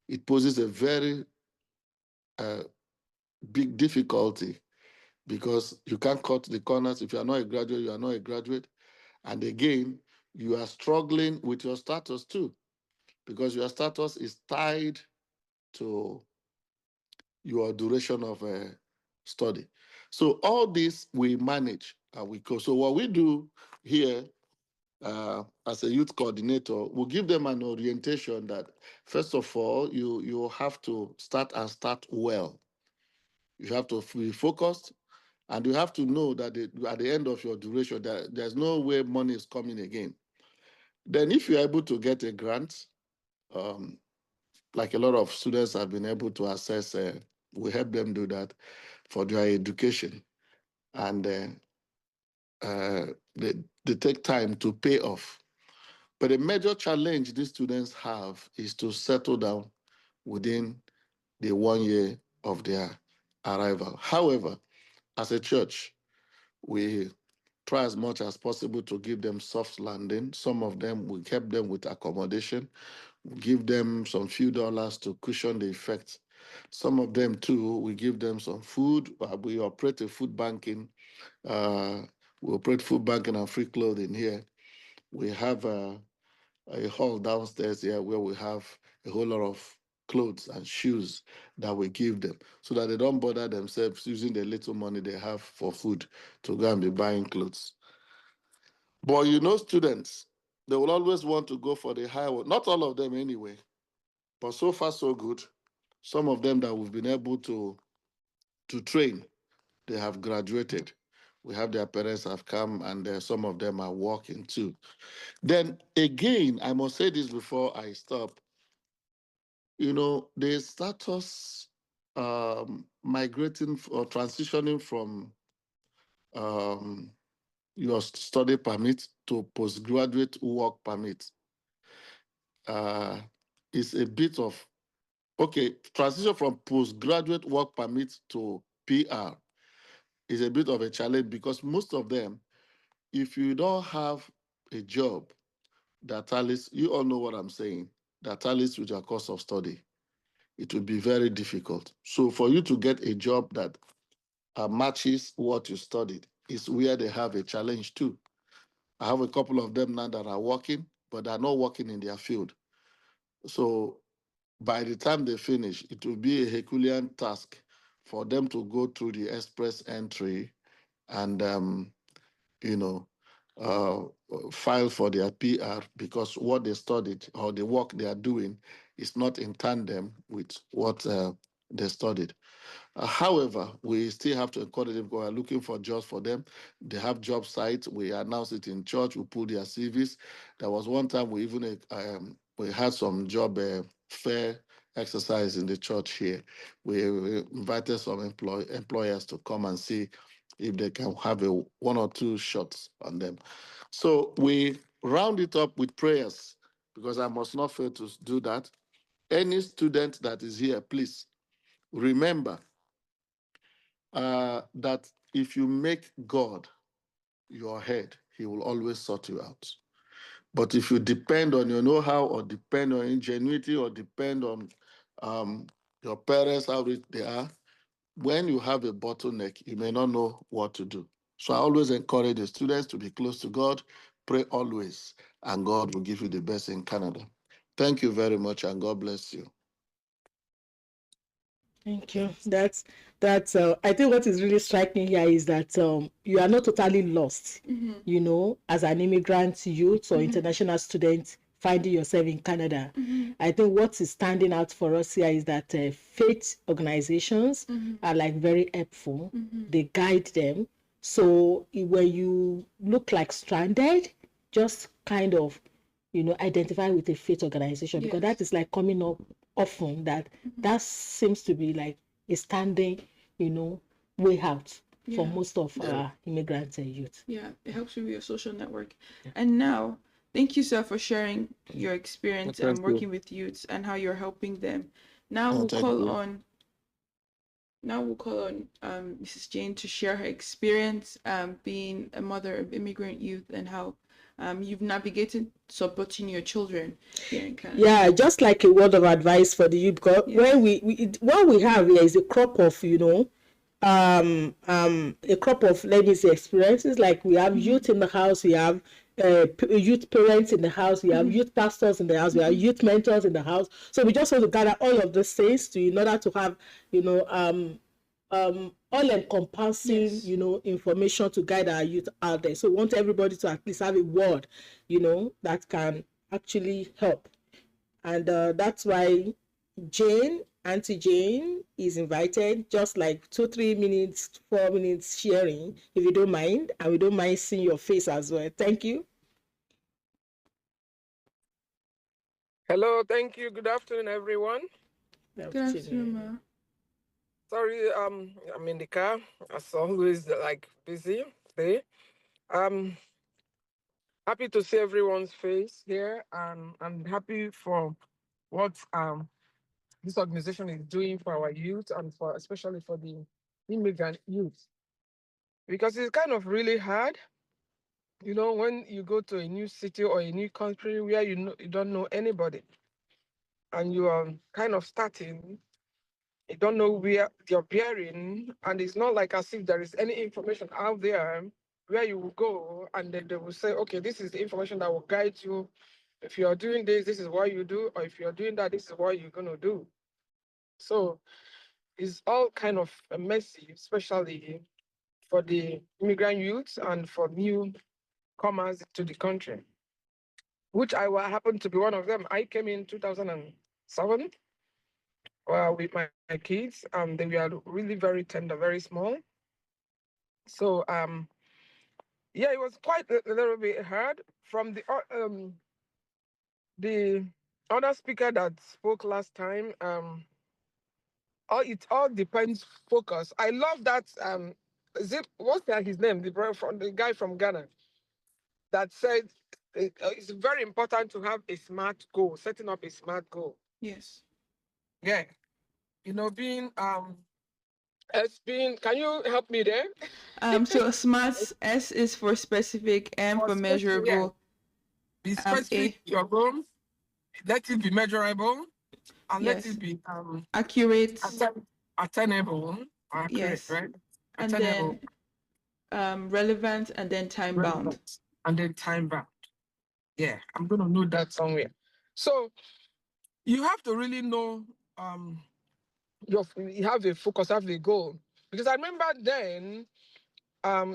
Speaker 8: it poses a very big difficulty, because you can't cut the corners. If you are not a graduate, you are not a graduate. And again, you are struggling with your status too, because your status is tied to your duration of study. So all this we manage and we go. So what we do here as a youth coordinator, we'll give them an orientation that, first of all, you have to start well. You have to be focused, and you have to know that at the end of your duration, there's no way money is coming again. Then if you're able to get a grant, like a lot of students have been able to access, we help them do that for their education. And they take time to pay off. But a major challenge these students have is to settle down within the 1 year of their arrival. However, as a church, we try as much as possible to give them soft landing. Some of them, we help them with accommodation, we give them some few dollars to cushion the effect. Some of them too, we give them some food. We operate a food banking. We operate food banking and free clothing here. We have a hall downstairs here where we have a whole lot of clothes and shoes that we give them, so that they don't bother themselves using the little money they have for food to go and be buying clothes. But students, They will always want to go for the higher one. Not all of them anyway, but so far so good. Some of them that we've been able to train, they have graduated. We have their parents have come, and some of them are working too. Then again, I must say this before I stop. The status migrating or transitioning from your study permit to postgraduate work permit is a bit of, okay, transition from postgraduate work permit to PR is a bit of a challenge because most of them, if you don't have a job that tallies, you all know what I'm saying, that tallies with your course of study, it will be very difficult. So for you to get a job that matches what you studied is where they have a challenge too. I have a couple of them now that are working, but they're not working in their field. So by the time they finish, it will be a Herculean task for them to go through the express entry and, you know, uh, file for their PR because what they studied or the work they are doing is not in tandem with what they studied. However, we still have to encourage them. We are looking for jobs for them. They have job sites. We announce it in church. We pull their CVs. There was one time we even we had some job fair exercise in the church here. We invited some employers to come and see if they can have one or two shots on them. So we round it up with prayers because I must not fail to do that. Any student that is here, please remember that if you make God your head, he will always sort you out. But if you depend on your know-how or depend on ingenuity or depend on your parents, how rich they are, when you have a bottleneck, you may not know what to do. So I always encourage the students to be close to God, pray always, and God will give you the best in Canada. Thank you very much, and God bless you.
Speaker 2: Thank you. That's I think what is really striking here is that you are not totally lost, as an immigrant youth or international student finding yourself in Canada. I think what is standing out for us here is that faith organizations are like very helpful. They guide them. So when you look like stranded, just kind of identify with a faith organization because that is like coming up often that seems to be like a standing way out for most of our immigrant youth.
Speaker 1: It helps you with your social network. And now, thank you, sir, for sharing your experience and working with youths and how you're helping them. Now we'll call on Mrs. Jane to share her experience being a mother of immigrant youth and how you've navigated supporting your children here in Canada.
Speaker 2: Yeah, just like a word of advice for the youth, because when what we have here is a crop of a crop of, let me say, experiences. Like we have youth in the house, we have youth parents in the house, we have youth pastors in the house, we have youth mentors in the house. So we just want to gather all of these things in order to have all-encompassing information to guide our youth out there. So we want everybody to at least have a word that can actually help. And that's why Auntie Jane is invited, just like 2-3 minutes, 4 minutes sharing, if you don't mind, and we don't mind seeing your face as well. Thank you.
Speaker 11: Hello, thank you. Good afternoon, everyone.
Speaker 1: Good afternoon, ma.
Speaker 11: Sorry, I'm in the car, as always, like busy today. Happy to see everyone's face here, and I'm happy for what this organization is doing for our youth and especially for the immigrant youth, because it's kind of really hard, when you go to a new city or a new country where you don't know anybody, and you are kind of starting. You don't know where you're bearing, and it's not like as if there is any information out there where you will go, and then they will say, okay, this is the information that will guide you. If you're doing this, this is what you do, or if you're doing that, this is what you're gonna do. So it's all kind of messy, especially for the immigrant youth and for newcomers to the country. which I happened to be one of them. I came in 2007 with my kids. They were really very tender, very small. So yeah, it was quite a little bit hard from the other speaker that spoke last time. It all depends focus. I love that. What's his name? The guy from Ghana that said it's very important to have a smart goal, setting up a smart goal.
Speaker 1: Yes.
Speaker 11: Yeah, being can you help me there?
Speaker 1: So SMART, S is for specific, M for measurable.
Speaker 11: Be specific, your goal, let it be measurable, and let
Speaker 1: Yes.
Speaker 11: it be
Speaker 1: accurate,
Speaker 11: attainable, accurate,
Speaker 1: yes,
Speaker 11: right?
Speaker 1: and
Speaker 11: Attainable,
Speaker 1: then relevant, and then time bound.
Speaker 11: and then time bound. Yeah, I'm gonna note that somewhere. So you have to really know you have a focus, have a goal. Because I remember then,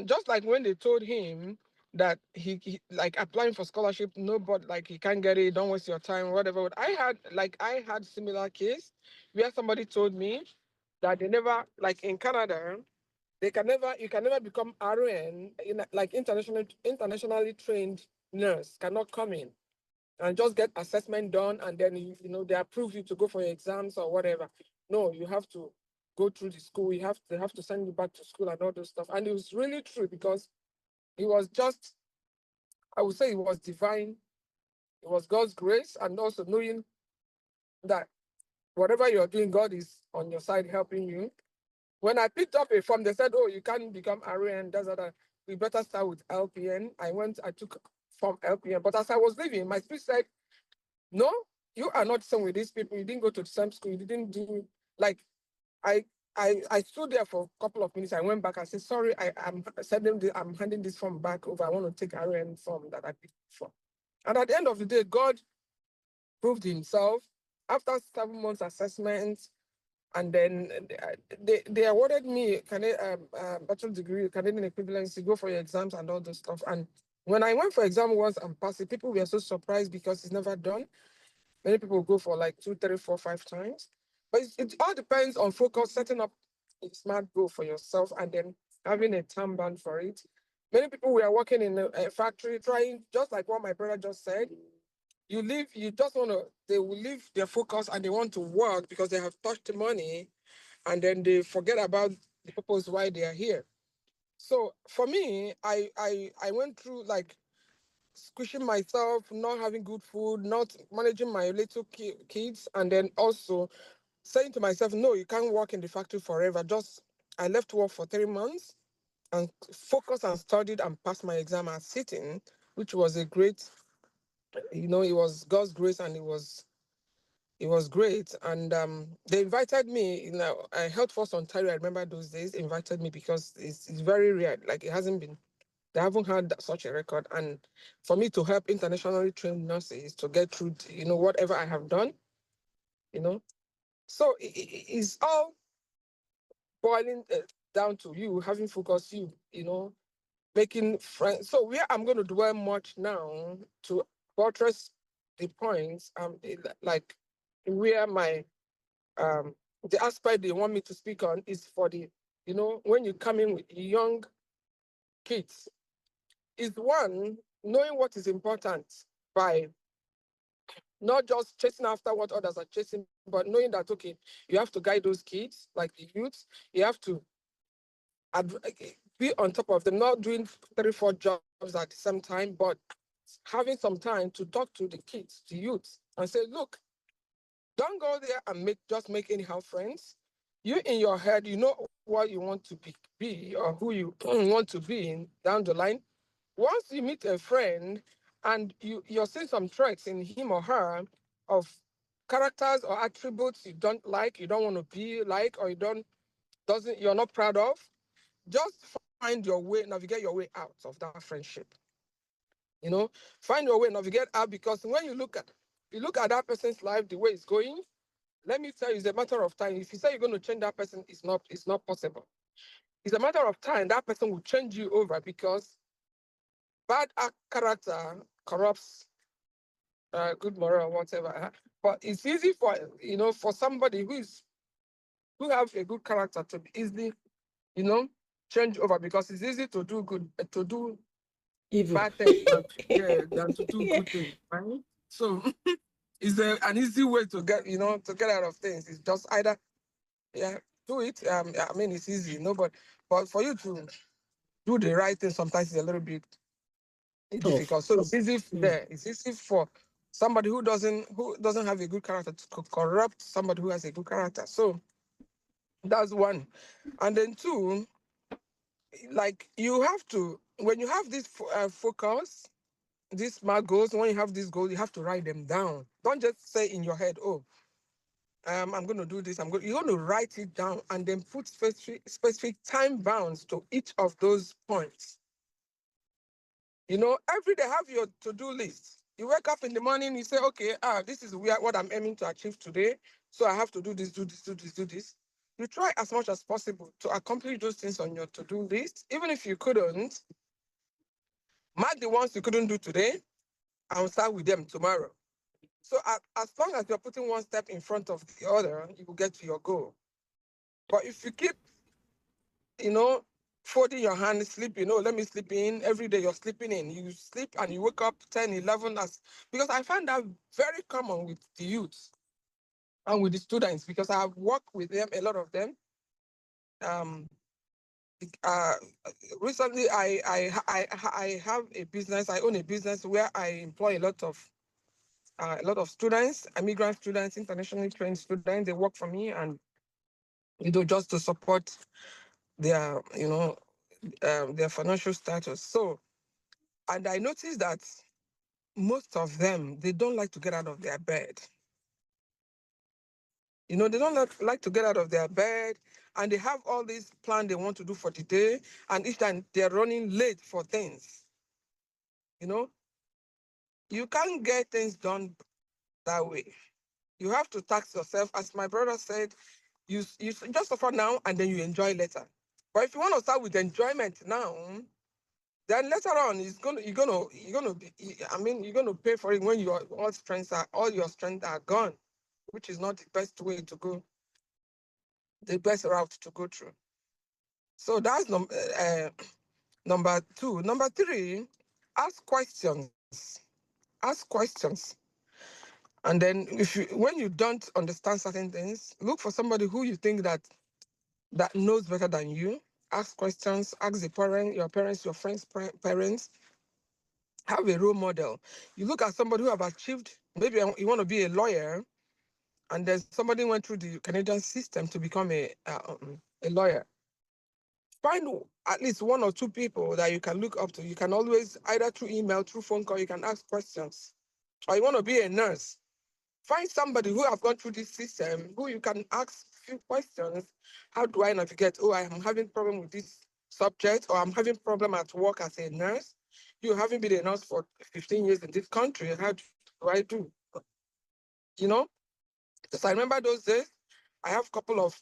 Speaker 11: just like when they told him that he like applying for scholarship, nobody, like, he can't get it, don't waste your time, whatever. I had similar case where somebody told me that they never, like in Canada, you can never become RN like internationally trained nurse cannot come in and just get assessment done and then they approve you to go for your exams or whatever. No, you have to go through the school. They have to send you back to school and all those stuff. And it was really true because it was just, I would say it was divine. It was God's grace, and also knowing that whatever you're doing, God is on your side helping you. When I picked up a form, they said, "Oh, you can't become RN. We better start with LPN." I took from LPN, but as I was leaving, my spirit said, "No, you are not the same with these people. You didn't go to the same school. You didn't do like." I stood there for a couple of minutes. I went back. I said, "Sorry, I'm handing this form back over. I want to take RN form that I picked for." And at the end of the day, God proved himself after 7 months assessment. And then they awarded me a bachelor degree, Canadian equivalency, to go for your exams and all those stuff. And when I went for exam once and passed it, people were so surprised because it's never done. Many people go for like 2, 3, 4, 5 times. But it all depends on focus, setting up a smart goal for yourself, and then having a time bound for it. Many people were working in a factory trying, just like what my brother just said. They will leave their focus and they want to work because they have touched the money, and then they forget about the purpose why they are here. So for me, I went through like squishing myself, not having good food, not managing my little kids, and then also saying to myself, no, you can't work in the factory forever. I left work for 3 months and focused and studied and passed my exam at sitting, which was a great, it was God's grace, and it was great. And they invited me, Health First Ontario, I remember those days, invited me because it's very rare. Like, it hasn't been, they haven't had such a record. And for me to help internationally trained nurses to get through, whatever I have done, So it's all boiling down to you having focus, making friends. So where I'm going to dwell much now to buttress the points, like where the aspect they want me to speak on is for the, when you come in with young kids, is one, knowing what is important by not just chasing after what others are chasing, but knowing that, okay, you have to guide those kids, like the youth, you have to be on top of them, not doing 3, 4 jobs at the same time, but having some time to talk to the kids, the youth, and say, look, don't go there and just make anyhow friends. You in your head, you know what you want to be or who you want to be down the line. Once you meet a friend and you're seeing some traits in him or her of characters or attributes you don't like, you don't want to be like, or you're not proud of, just find your way, navigate your way out of that friendship. Find your way, navigate out, because when you look at that person's life, the way it's going, let me tell you, it's a matter of time. If you say you're going to change that person, it's not possible. It's a matter of time. That person will change you over, because bad character corrupts good moral or whatever. But it's easy for for somebody who have a good character to be easily, change over, because it's easy to do good to do
Speaker 2: Evil.
Speaker 11: bad things than to do good things, right? So it's an easy way to get to get out of things. It's just either do it. I mean, it's easy, but for you to do the right thing sometimes it's a little bit difficult. So it's easy there. It's easy for somebody who doesn't have a good character to corrupt somebody who has a good character. So that's one. And then two, like you have to, when you have this focus, these smart goals, when you have these goals, you have to write them down. Don't just say in your head, oh, I'm going to do this. You're going to write it down and then put specific time bounds to each of those points. Every day have your to-do list. You wake up in the morning, you say, okay, this is what I'm aiming to achieve today. So I have to do this, do this, do this, do this. You try as much as possible to accomplish those things on your to-do list. Even if you couldn't, mark the ones you couldn't do today and start with them tomorrow. So as long as you're putting one step in front of the other, you will get to your goal. But if you keep, folding your hands, sleeping, let me sleep in, every day you're sleeping in, you sleep and you wake up 10, 11, because I find that very common with the youth and with the students, because I have worked with them, a lot of them. Recently, I have a business, I own a business where I employ a lot of students, immigrant students, internationally trained students. They work for me, and just to support their their financial status. So, and I noticed that most of them, they don't like to get out of their bed. They don't like to get out of their bed, and they have all these plans they want to do for the day, and each time they're running late for things. You can't get things done that way. You have to tax yourself. As my brother said, you just suffer now and then you enjoy later. But if you want to start with enjoyment now, then later on you're gonna pay for it when all your strengths are gone, which is not the best way to go, the best route to go through. So that's number two. Number three, ask questions. Ask questions. And then when you don't understand certain things, look for somebody who you think that knows better than you. Ask questions, ask your parents, your friends' parents. Have a role model. You look at somebody who have achieved, maybe you want to be a lawyer, and then somebody went through the Canadian system to become a lawyer. Find at least one or two people that you can look up to. You can always, either through email, through phone call, you can ask questions. Or you want to be a nurse. Find somebody who have gone through this system, who you can ask a few questions. How do I navigate? Oh, I am having problem with this subject, or I'm having problem at work as a nurse. You haven't been a nurse for 15 years in this country. How do I do? Because I remember those days, I have a couple of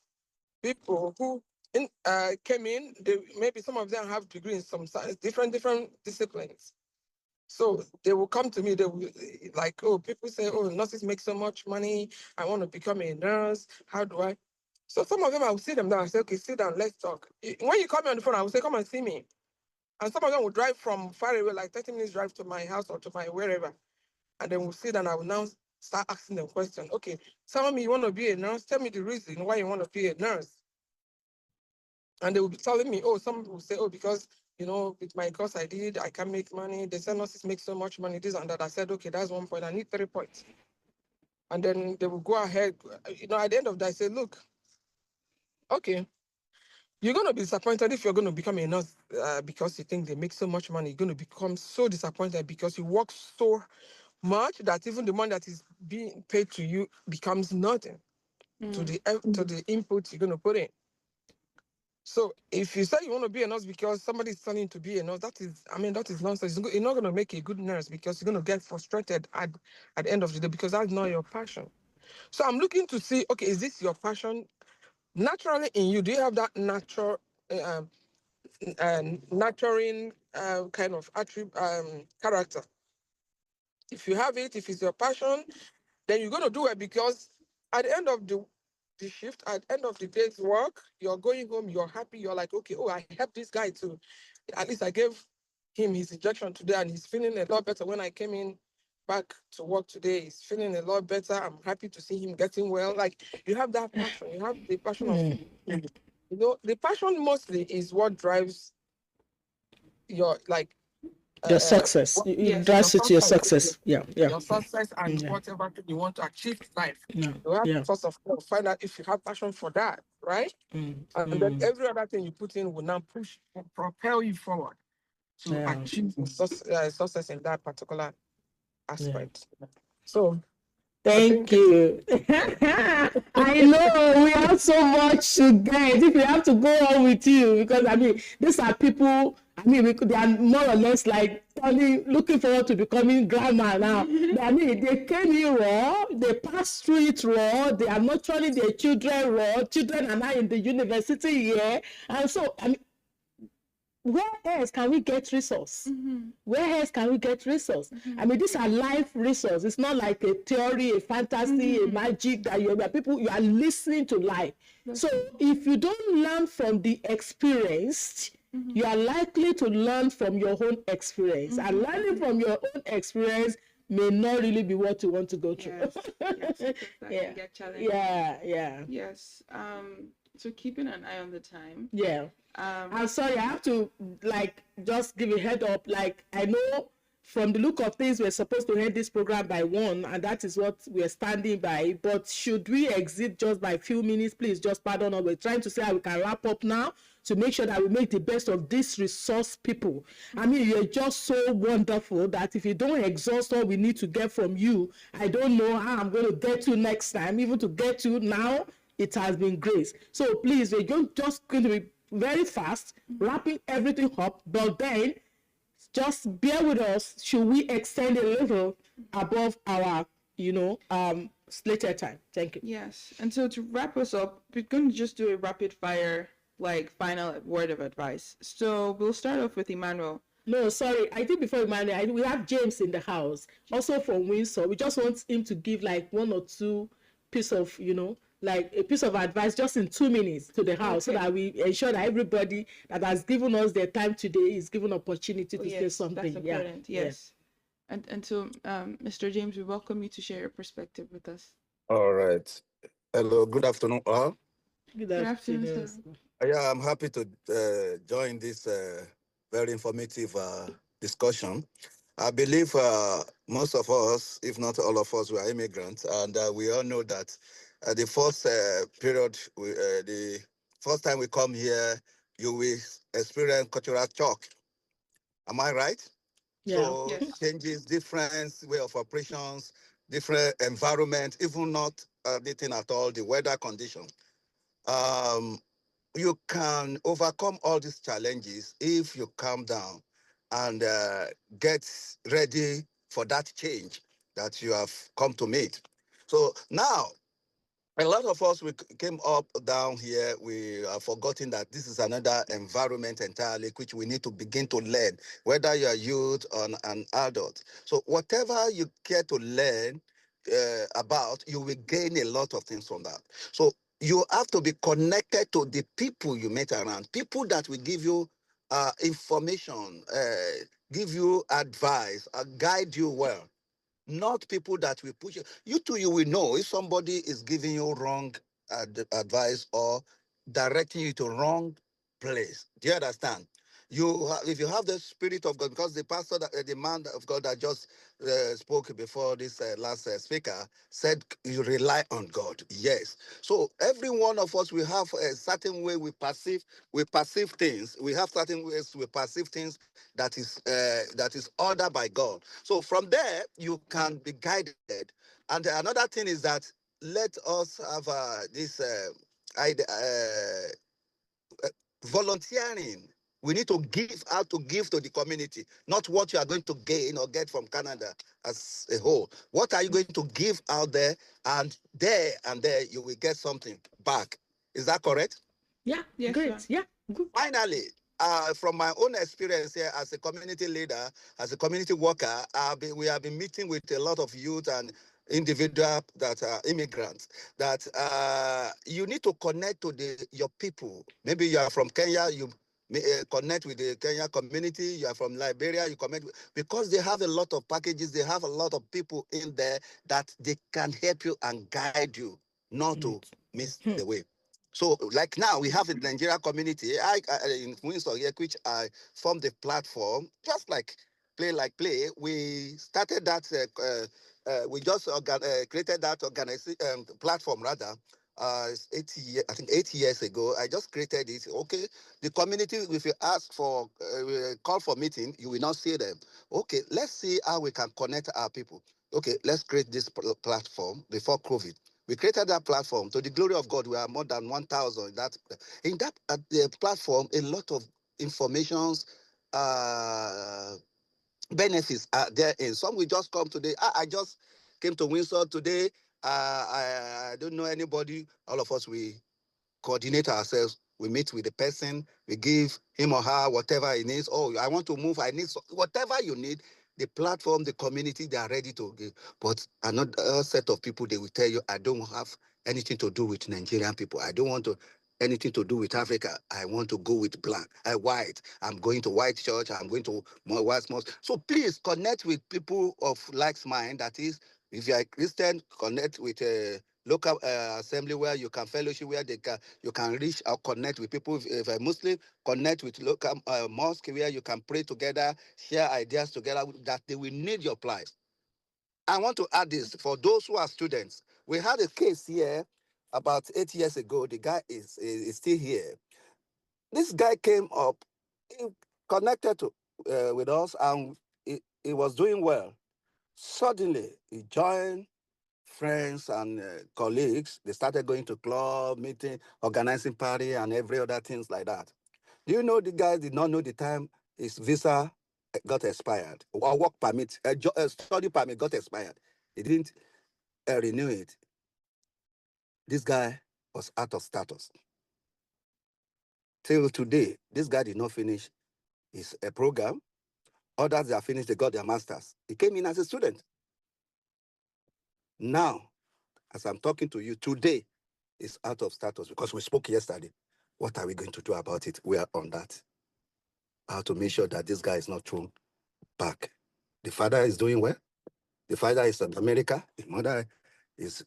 Speaker 11: people who came in. Maybe some of them have degrees in some different disciplines. So they will come to me, they will like, oh, people say, oh, nurses make so much money. I want to become a nurse. How do I? So some of them, I will sit them down. I say, okay, sit down, let's talk. When you call me on the phone, I will say, come and see me. And some of them will drive from far away, like 30 minutes drive to my house or to my wherever. And then we'll sit down, I will now start asking them questions. Okay, tell me you want to be a nurse. Tell me the reason why you want to be a nurse. And they will be telling me, oh, some will say, oh, because with my course I did, I can make money. They say nurses make so much money, this and that. I said, okay, that's 1 point. I need 3 points. And then they will go ahead. At the end of that, I say, look, okay, you're going to be disappointed if you're going to become a nurse because you think they make so much money. You're going to become so disappointed because you work so much that even the money that is being paid to you becomes nothing to the input you're going to put in. So if you say you want to be a nurse because somebody is telling you to be a nurse, that is nonsense. You're not going to make a good nurse because you're going to get frustrated at the end of the day because that's not your passion. So I'm looking to see, okay, is this your passion? Naturally in you, do you have that natural, nurturing kind of character? if you have it, if it's your passion, then you're going to do it, because at the end of the shift, at the end of the day's work, you're going home, you're happy, you're like, okay, oh, I helped this guy too. At least I gave him his injection today and he's feeling a lot better. When I came in back to work today, he's feeling a lot better. I'm happy to see him getting well. Like, you have that passion, you have the passion of, the passion mostly is what drives your, like,
Speaker 2: Your success. It
Speaker 11: yes,
Speaker 2: drives you to your success. Yeah.
Speaker 11: your success and whatever you want to achieve in life. You have to first of all find out if you have passion for that, right? And then every other thing you put in will now push, propel you forward to achieve success in that particular aspect. So
Speaker 2: thank you. I know we have so much to get. If we have to go on with you, because I mean, these are people. I mean, they are more or less like only looking forward to becoming grandma now. I mean, they came in raw, they passed through it raw, they are nurturing their children raw. Children are now in the university here, and so I mean, where else can we get resource? Where else can we get resource? I mean, these are life resources. It's not like a theory, a fantasy, a magic that you are listening to life. So if you don't learn from the experienced, you are likely to learn from your own experience. And learning from your own experience may not really be what you want to go through.
Speaker 1: Yes, that can get challenging. Yes. So keeping an eye on the time. I'm sorry, I have to just give a head up. Like, I know from the look of things, we're supposed to end this program by 1, and that is what we're standing by. But should we exit just by a few minutes, please just pardon us. We're trying to say how we can wrap up now to make sure that we make the best of these resource people. I mean, you're just so wonderful that if you don't exhaust all we need to get from you, I don't know how I'm going to get you next time. Even to get you now, it has been grace. So please, we're just going to be very fast, wrapping everything up, but then just bear with us. Should we extend a little above our, slated time? Thank you. Yes, and so to wrap us up, we're going to just do a rapid fire, final word of advice. So we'll start off with Emmanuel.
Speaker 2: No, sorry. I think before Emmanuel, we have James in the house, also from Windsor. We just want him to give 1 or 2 piece of, a piece of advice just in 2 minutes to the house, so that we ensure that everybody that has given us their time today is given opportunity to say something.
Speaker 1: That's important. Yes. And so, Mr. James, we welcome you to share your perspective with us.
Speaker 10: All right. Hello. Good afternoon, all.
Speaker 2: Good afternoon.
Speaker 10: Yeah, I'm happy to join this very informative discussion. I believe most of us, if not all of us, we are immigrants, and we all know that the first period, the first time we come here, you will experience cultural shock. Am I right?
Speaker 2: Yeah.
Speaker 10: So changes, different way of operations, different environment, even not anything at all, the weather condition. You can overcome all these challenges if you calm down and get ready for that change that you have come to meet. So now, a lot of us, we came up down here, we are forgetting that this is another environment entirely, which we need to begin to learn, whether you're youth or an adult. So whatever you care to learn about, you will gain a lot of things from that. So you have to be connected to the people you meet around, people that will give you information, give you advice, guide you well. Not people that will push you. You will know if somebody is giving you wrong advice or directing you to wrong place. Do you understand? If you have the Spirit of God, because the pastor, the man of God that just spoke before this last speaker said, you rely on God. Yes. So every one of us, we have a certain way we perceive things. We have certain ways we perceive things that is ordered by God. So from there, you can be guided. And another thing is that let us have this volunteering. We need to give out to give to the community, not what you are going to gain or get from Canada as a whole. What are you going to give out there? And there you will get something back. Is that correct?
Speaker 2: Yeah,
Speaker 1: yes,
Speaker 2: great.
Speaker 1: sir.
Speaker 2: Yeah, good.
Speaker 10: Finally, from my own experience here as a community leader, as a community worker, we have been meeting with a lot of youth and individuals that are immigrants, that you need to connect to your people. Maybe you are from Kenya, you connect with the Kenya community, you are from Liberia, you connect because they have a lot of packages, they have a lot of people in there that they can help you and guide you not to miss the way. So, like now, we have a Nigeria community in Windsor here, which I formed the platform, just like play. We started that, we just created that platform, rather, 8 years ago. I just created it. Okay, the community, if you ask for, call for meeting, you will not see them. Okay, let's see how we can connect our people. Okay, let's create this platform before COVID. We created that platform. To the glory of God, we are more than 1,000. In that platform, a lot of informations, benefits are there. In some we just come today. I just came to Windsor today. I don't know anybody. All of us, we coordinate ourselves. We meet with the person. We give him or her whatever he needs. Oh, I want to move. I need whatever you need. The platform, the community, they are ready to give. But another set of people, they will tell you, I don't have anything to do with Nigerian people. I don't want anything to do with Africa. I want to go with white. I'm going to white church. I'm going to white mosque. So please connect with people of like mind. That is, if you are a Christian, connect with a local assembly where you can fellowship, where you can reach or connect with people. If a Muslim, connect with local mosque where you can pray together, share ideas together, that they will need your plight. I want to add this for those who are students. We had a case here about 8 years ago. The guy is still here. This guy came up, he connected with us, and he was doing well. Suddenly, he joined friends and colleagues. They started going to club, meeting, organizing party, and every other things like that. Do you know the guy did not know the time his visa got expired, or work permit, study permit got expired? He didn't renew it. This guy was out of status. Till today, this guy did not finish his program. Others that finished, they got their masters. He came in as a student. Now, as I'm talking to you today, is out of status because we spoke yesterday. What are we going to do about it? We are on that. How to make sure that this guy is not thrown back. The father is doing well. The father is in America. The mother is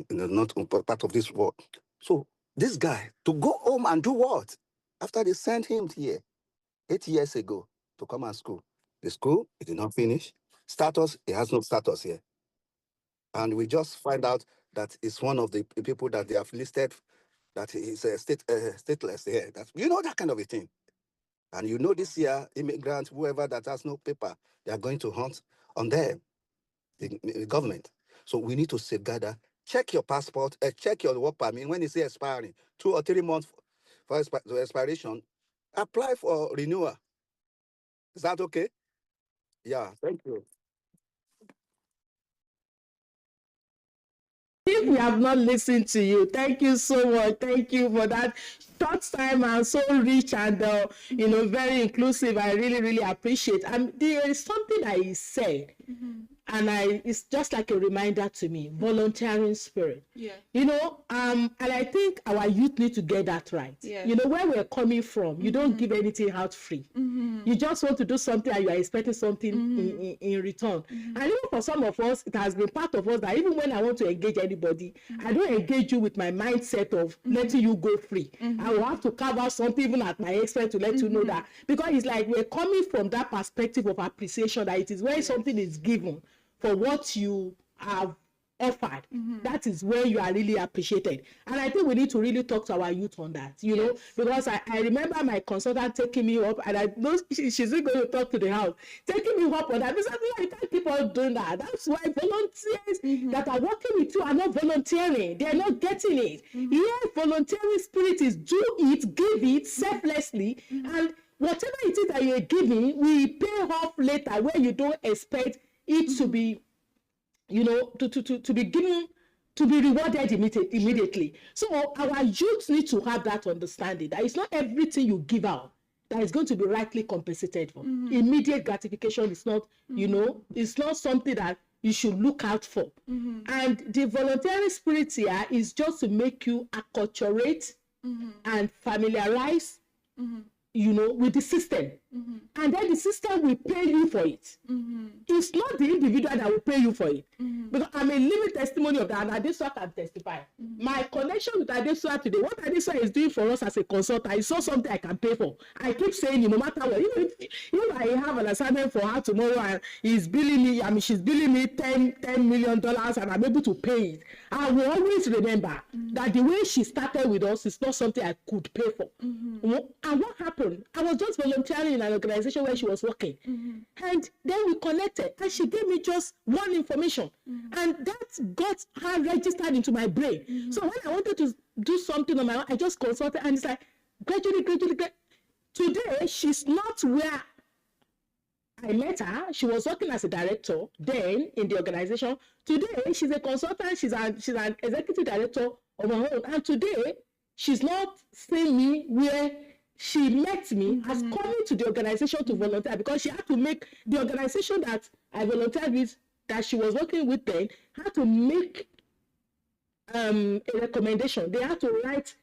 Speaker 10: not part of this world. So this guy, to go home and do what? After they sent him here 8 years ago to come and school. The school, he did not finish. Status, he has no status here. And we just find out that it's one of the people that they have listed that is stateless here. You know, that kind of a thing. And you know, this year, immigrants, whoever that has no paper, they are going to hunt on them, the government. So we need to safeguard that. Check your passport, check your work permit. When it's expiring, 2 or 3 months for expiration, apply for renewal. Is that okay? Yeah, thank you.
Speaker 2: If we have not listened to you, thank you so much. Thank you for that short time and so rich and very inclusive. I really, really appreciate. There is something that he said, and it's just like a reminder to me. Volunteering spirit.
Speaker 1: Yeah.
Speaker 2: And I think our youth need to get that right.
Speaker 1: Yeah.
Speaker 2: Where we're coming from, you don't give anything out free. You just want to do something and you are expecting something in return. And even for some of us, it has been part of us that even when I want to engage anybody, I don't engage you with my mindset of letting you go free. I will have to carve out something even at my expense to let you know that, because it's like we're coming from that perspective of appreciation, that it is when something is given for what you have offered, that is where you are really appreciated. And I think we need to really talk to our youth on that, know, because I remember my consultant taking me up, and I know she's going to talk to the house, taking me up on that. Because you can't keep on doing that. That's why volunteers that are working with you are not volunteering. They're not getting it. Yes, volunteering spirit is do it, give it selflessly, and whatever it is that you're giving, we pay off later, where you don't expect it to be, to be given to be rewarded immediately. So our youth need to have that understanding that it's not everything you give out that is going to be rightly compensated for. Immediate gratification is not, you know, it's not something that you should look out for. And the voluntary spirit here is just to make you acculturate and familiarize, you know, with the system. And then the system will pay you for it. It's not the individual that will pay you for it. Because I'm a living testimony of that, and Adesua can testify. My connection with Adesua today, what Adesua is doing for us as a consultant is not something I can pay for. I keep saying, no matter what, even if I have an assignment for her tomorrow and he's billing me, I mean, she's billing me $10 million and I'm able to pay it, I will always remember that the way she started with us is not something I could pay for. And what happened? I was just volunteering in an organization where she was working. And then we connected and she gave me just one information. And that got her registered into my brain. So when I wanted to do something on my own, I just consulted and it's like, gradually. Today, she's not where I met her. She was working as a director then in the organization. Today, she's a consultant. She's an executive director of her own. And today, she's not seeing me where she met me as coming to the organization to volunteer, because she had to make the organization that I volunteered with, that she was working with then, had to make a recommendation. They had to write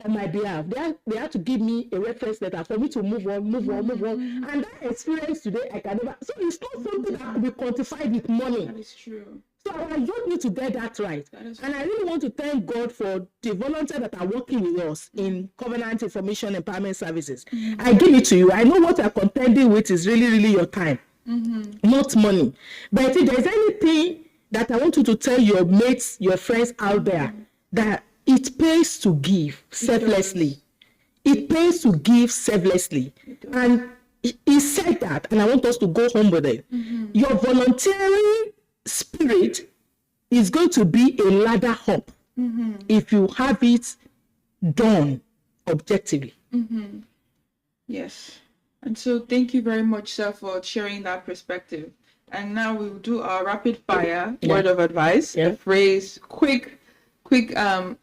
Speaker 2: on my behalf. They had to give me a reference letter for me to move on. And that experience today, I can never. So it's not something that can be quantified with money.
Speaker 1: That is true.
Speaker 2: So I just need to get that right. And I really want to thank God for the volunteers that are working with us in Covenant Information Empowerment Services. I give it to you. I know what you're contending with is really your time, not money. But if there's anything that I want you to tell your mates, your friends out there, that it pays to give selflessly. It pays to give selflessly. And he said that, and I want us to go home with it. Your volunteering spirit is going to be a ladder hop if you have it done objectively.
Speaker 1: Yes. And so thank you very much, sir, for sharing that perspective. And now we'll do our rapid fire word of advice, a phrase, quick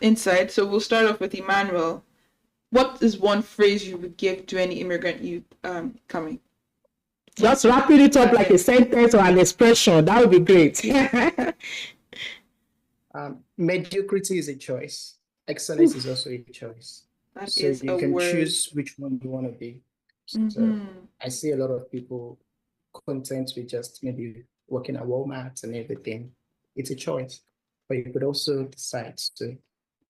Speaker 1: insight. So we'll start off with Emmanuel. What is one phrase you would give to any immigrant youth coming?
Speaker 2: Just wrapping it up like a sentence or an expression. That would be great.
Speaker 12: Mediocrity is a choice. Excellence is also a choice. So you can choose which one you want to be. So I see a lot of people content with just maybe working at Walmart and everything. It's a choice. But you could also decide to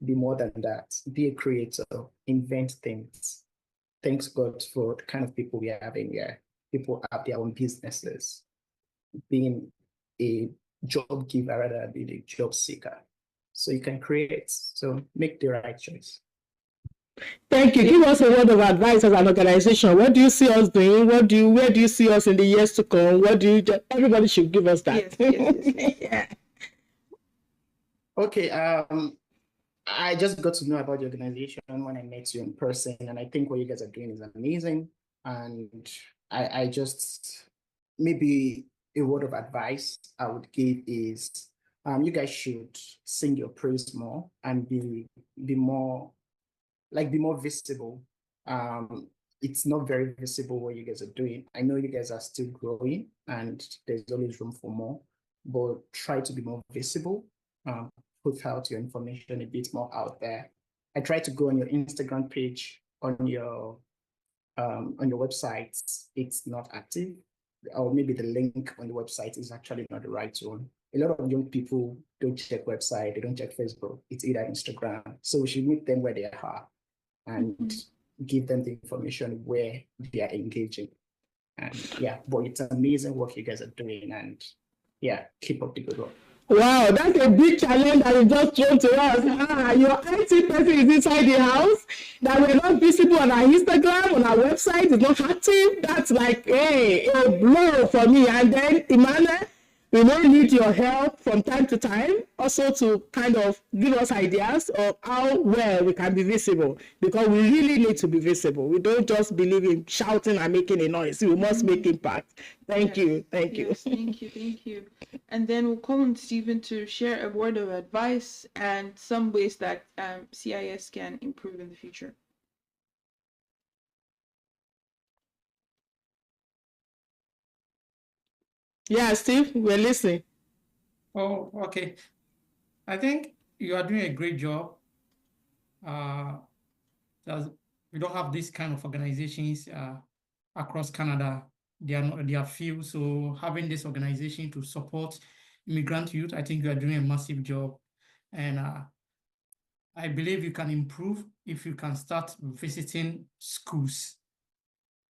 Speaker 12: be more than that. Be a creator. Invent things. Thanks God for the kind of people we have in here. People have their own businesses. Being a job giver rather than being a job seeker. So you can create. So make the right choice.
Speaker 2: Thank you. Give us a word of advice as an organization. What do you see us doing? Where do you see us in the years to come? Everybody should give us that.
Speaker 1: Yes.
Speaker 12: Okay. I just got to know about the organization when I met you in person, and I think what you guys are doing is amazing. And I just, maybe a word of advice I would give is you guys should sing your praise more and be more visible. It's not very visible what you guys are doing. I know you guys are still growing and there's always room for more, but try to be more visible. Put out your information a bit more out there. I try to go on your Instagram page, on your website. It's not active, or maybe the link on the website is actually not the right one. A lot of young people don't check website, they don't check Facebook. It's either Instagram. So we should meet them where they are and give them the information where they are engaging. And but it's amazing work you guys are doing, and keep up the good work.
Speaker 2: Wow, that's a big challenge that you just thrown to us. Your IT person is inside the house, that we're not visible on our Instagram, on our website, is not active. That's like a blow for me. And then, Emmanuel, We may need your help from time to time, also to kind of give us ideas of how well we can be visible, because we really need to be visible. We don't just believe in shouting and making a noise. We must make impact. Thank you. Thank you.
Speaker 1: Yes, thank you. Thank you. And then we'll call on Stephen to share a word of advice and some ways that CIS can improve in the future.
Speaker 2: Yeah, Steve, we're listening.
Speaker 6: Oh, okay. I think you are doing a great job. We don't have this kind of organizations across Canada. They are few. So having this organization to support immigrant youth, I think you are doing a massive job. And I believe you can improve if you can start visiting schools.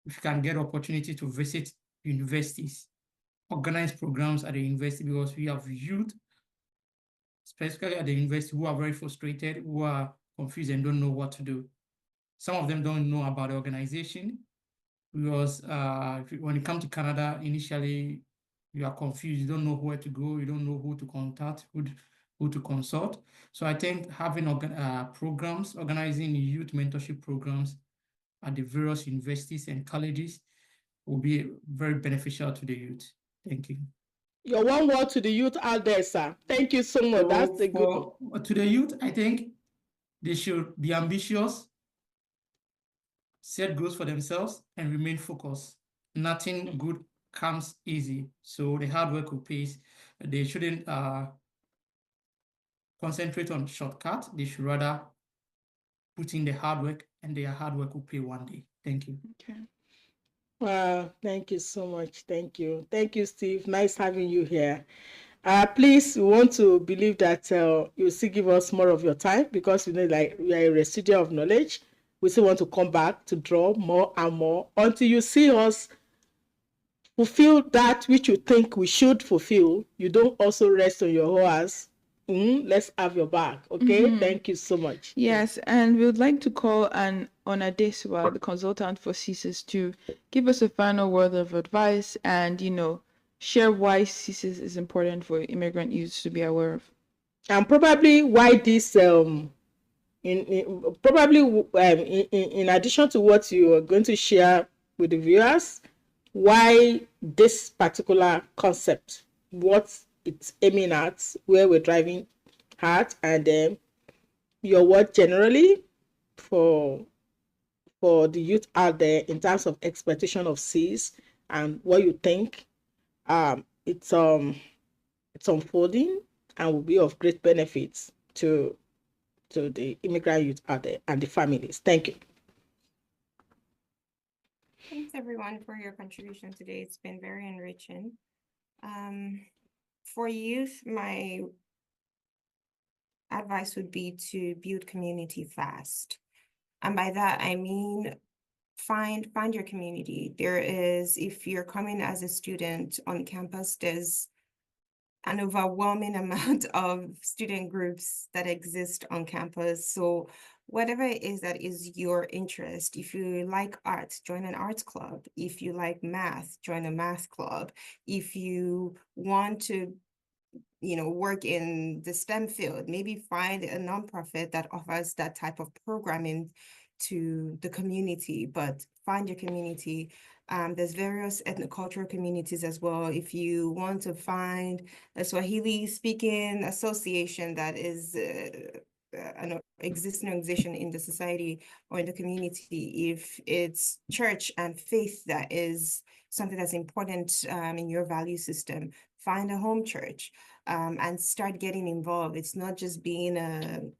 Speaker 6: If you can get opportunity to visit universities, organize programs at the university, because we have youth, specifically at the university, who are very frustrated, who are confused and don't know what to do. Some of them don't know about the organization, because when you come to Canada, initially you are confused. You don't know where to go. You don't know who to contact, who to consult. So I think having programs, organizing youth mentorship programs at the various universities and colleges will be very beneficial to the youth. Thank you.
Speaker 2: Your one word to the youth out there, sir. Thank you so much.
Speaker 6: So
Speaker 2: That's a good one.
Speaker 6: To the youth, I think they should be ambitious, set goals for themselves, and remain focused. Nothing good comes easy, so the hard work will pay. They shouldn't concentrate on shortcuts. They should rather put in the hard work, and their hard work will pay one day. Thank you.
Speaker 1: Okay.
Speaker 2: Wow, thank you so much. Thank you. Thank you, Steve. Nice having you here. Please, we want to believe that you still give us more of your time, because you know, like, we are a residue of knowledge. We still want to come back to draw more and more until you see us fulfill that which you think we should fulfill. You don't also rest on your horse. Let's have your back. Okay. Thank you so much.
Speaker 1: Yes, and we would like to call on Adeswa, the consultant for CSIS, to give us a final word of advice and, share why CSIS is important for immigrant youths to be aware of.
Speaker 2: And probably why this in addition to what you are going to share with the viewers, why this particular concept, what it's aiming at, where we're driving at, and your word generally for the youth out there in terms of expectation of CIS, and what you think it's unfolding and will be of great benefits to the immigrant youth out there and the families. Thank you.
Speaker 3: Thanks everyone for your contribution today. It's been very enriching. For youth, my advice would be to build community fast. And by that, I mean, find your community. There is, if you're coming as a student on campus, there's an overwhelming amount of student groups that exist on campus. So whatever it is that is your interest, if you like art, join an arts club. If you like math, join a math club. If you want to work in the STEM field, maybe find a nonprofit that offers that type of programming to the community, but find your community. There's various ethnocultural communities as well. If you want to find a Swahili speaking association that is an existing organization in the society or in the community, if it's church and faith that is something that's important in your value system, find a home church and start getting involved. It's not just being an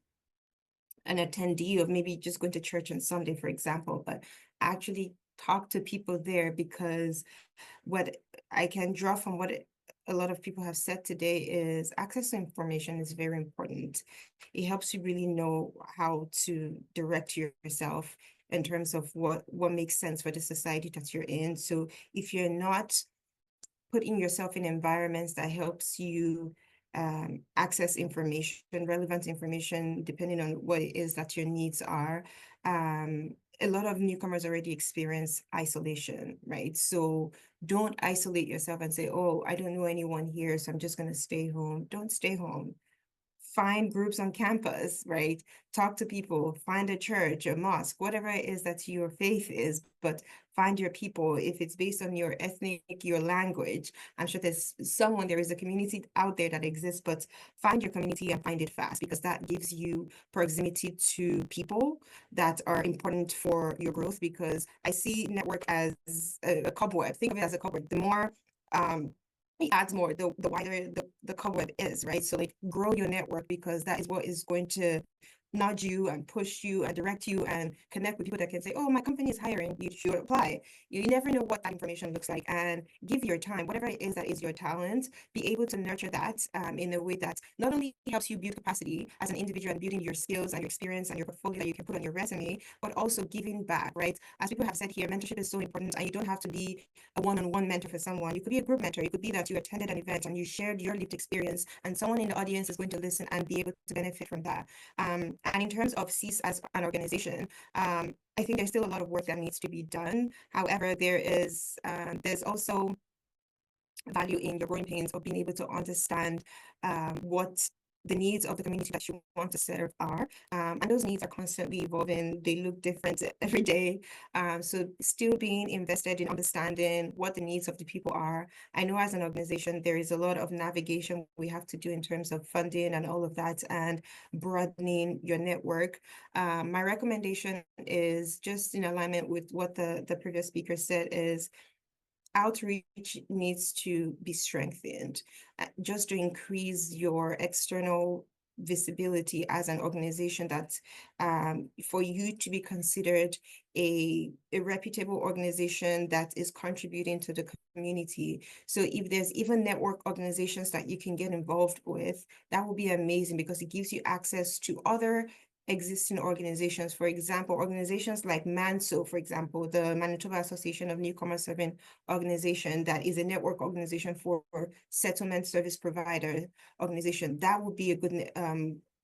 Speaker 3: attendee of maybe just going to church on Sunday, for example, but actually talk to people there, because what I can draw from what a lot of people have said today is access to information is very important. It helps you really know how to direct yourself in terms of what makes sense for the society that you're in. So if you're not putting yourself in environments that helps you access information, relevant information, depending on what it is that your needs are, a lot of newcomers already experience isolation, right? So don't isolate yourself and say, oh, I don't know anyone here, so I'm just going to stay home. Don't stay home. Find groups on campus, right? Talk to people, find a church, a mosque, whatever it is that your faith is, but find your people. If it's based on your ethnic, your language, I'm sure there is a community out there that exists, but find your community and find it fast, because that gives you proximity to people that are important for your growth. Because I see network as a cobweb. Think of it as a cobweb. The more adds more, the wider the cobweb is, right? So like grow your network, because that is what is going to nudge you and push you and direct you and connect with people that can say, oh, my company is hiring, you should apply. You never know what that information looks like, and give your time, whatever it is that is your talent, be able to nurture that in a way that not only helps you build capacity as an individual and building your skills and your experience and your portfolio that you can put on your resume, but also giving back, right? As people have said here, mentorship is so important, and you don't have to be a one-on-one mentor for someone. You could be a group mentor. It could be that you attended an event and you shared your lived experience, and someone in the audience is going to listen and be able to benefit from that. And in terms of CEAS as an organization, I think there's still a lot of work that needs to be done. However, there's also value in your growing pains of being able to understand what the needs of the community that you want to serve are. And those needs are constantly evolving. They look different every day. So still being invested in understanding what the needs of the people are. I know as an organization, there is a lot of navigation we have to do in terms of funding and all of that, and broadening your network. My recommendation is just in alignment with what the previous speaker said, is outreach needs to be strengthened just to increase your external visibility as an organization, that for you to be considered a reputable organization that is contributing to the community. So if there's even network organizations that you can get involved with, that will be amazing, because it gives you access to other existing organizations. For example, organizations like MANSO, for example, the Manitoba Association of Newcomers Serving Organization, that is a network organization for settlement service provider organization. That would be a good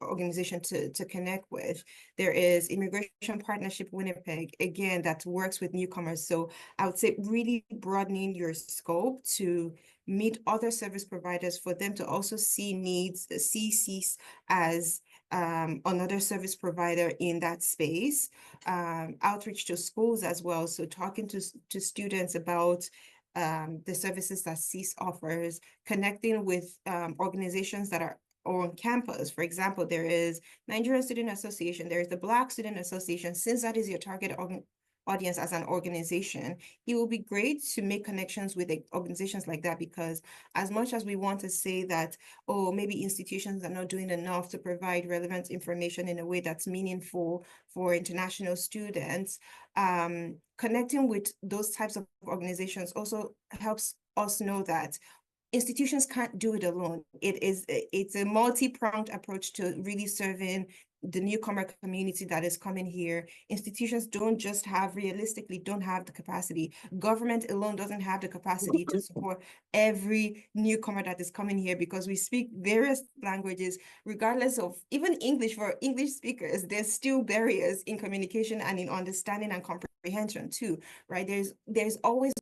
Speaker 3: organization to connect with. There is Immigration Partnership Winnipeg, again, that works with newcomers. So I would say really broadening your scope to meet other service providers, for them to also see needs, see CEAS as another service provider in that space. Outreach to schools as well. So talking to students about the services that CEAS offers, connecting with organizations that are on campus. For example, there is Nigerian Student Association, there is the Black Student Association. Since that is your target audience as an organization, it will be great to make connections with organizations like that, because as much as we want to say that, oh, maybe institutions are not doing enough to provide relevant information in a way that's meaningful for international students, connecting with those types of organizations also helps us know that institutions can't do it alone. It's a multi-pronged approach to really serving the newcomer community that is coming here. Institutions realistically don't have the capacity. Government alone doesn't have the capacity to support every newcomer that is coming here, because we speak various languages, regardless of even English. For English speakers, there's still barriers in communication and in understanding and comprehension too, right? There's always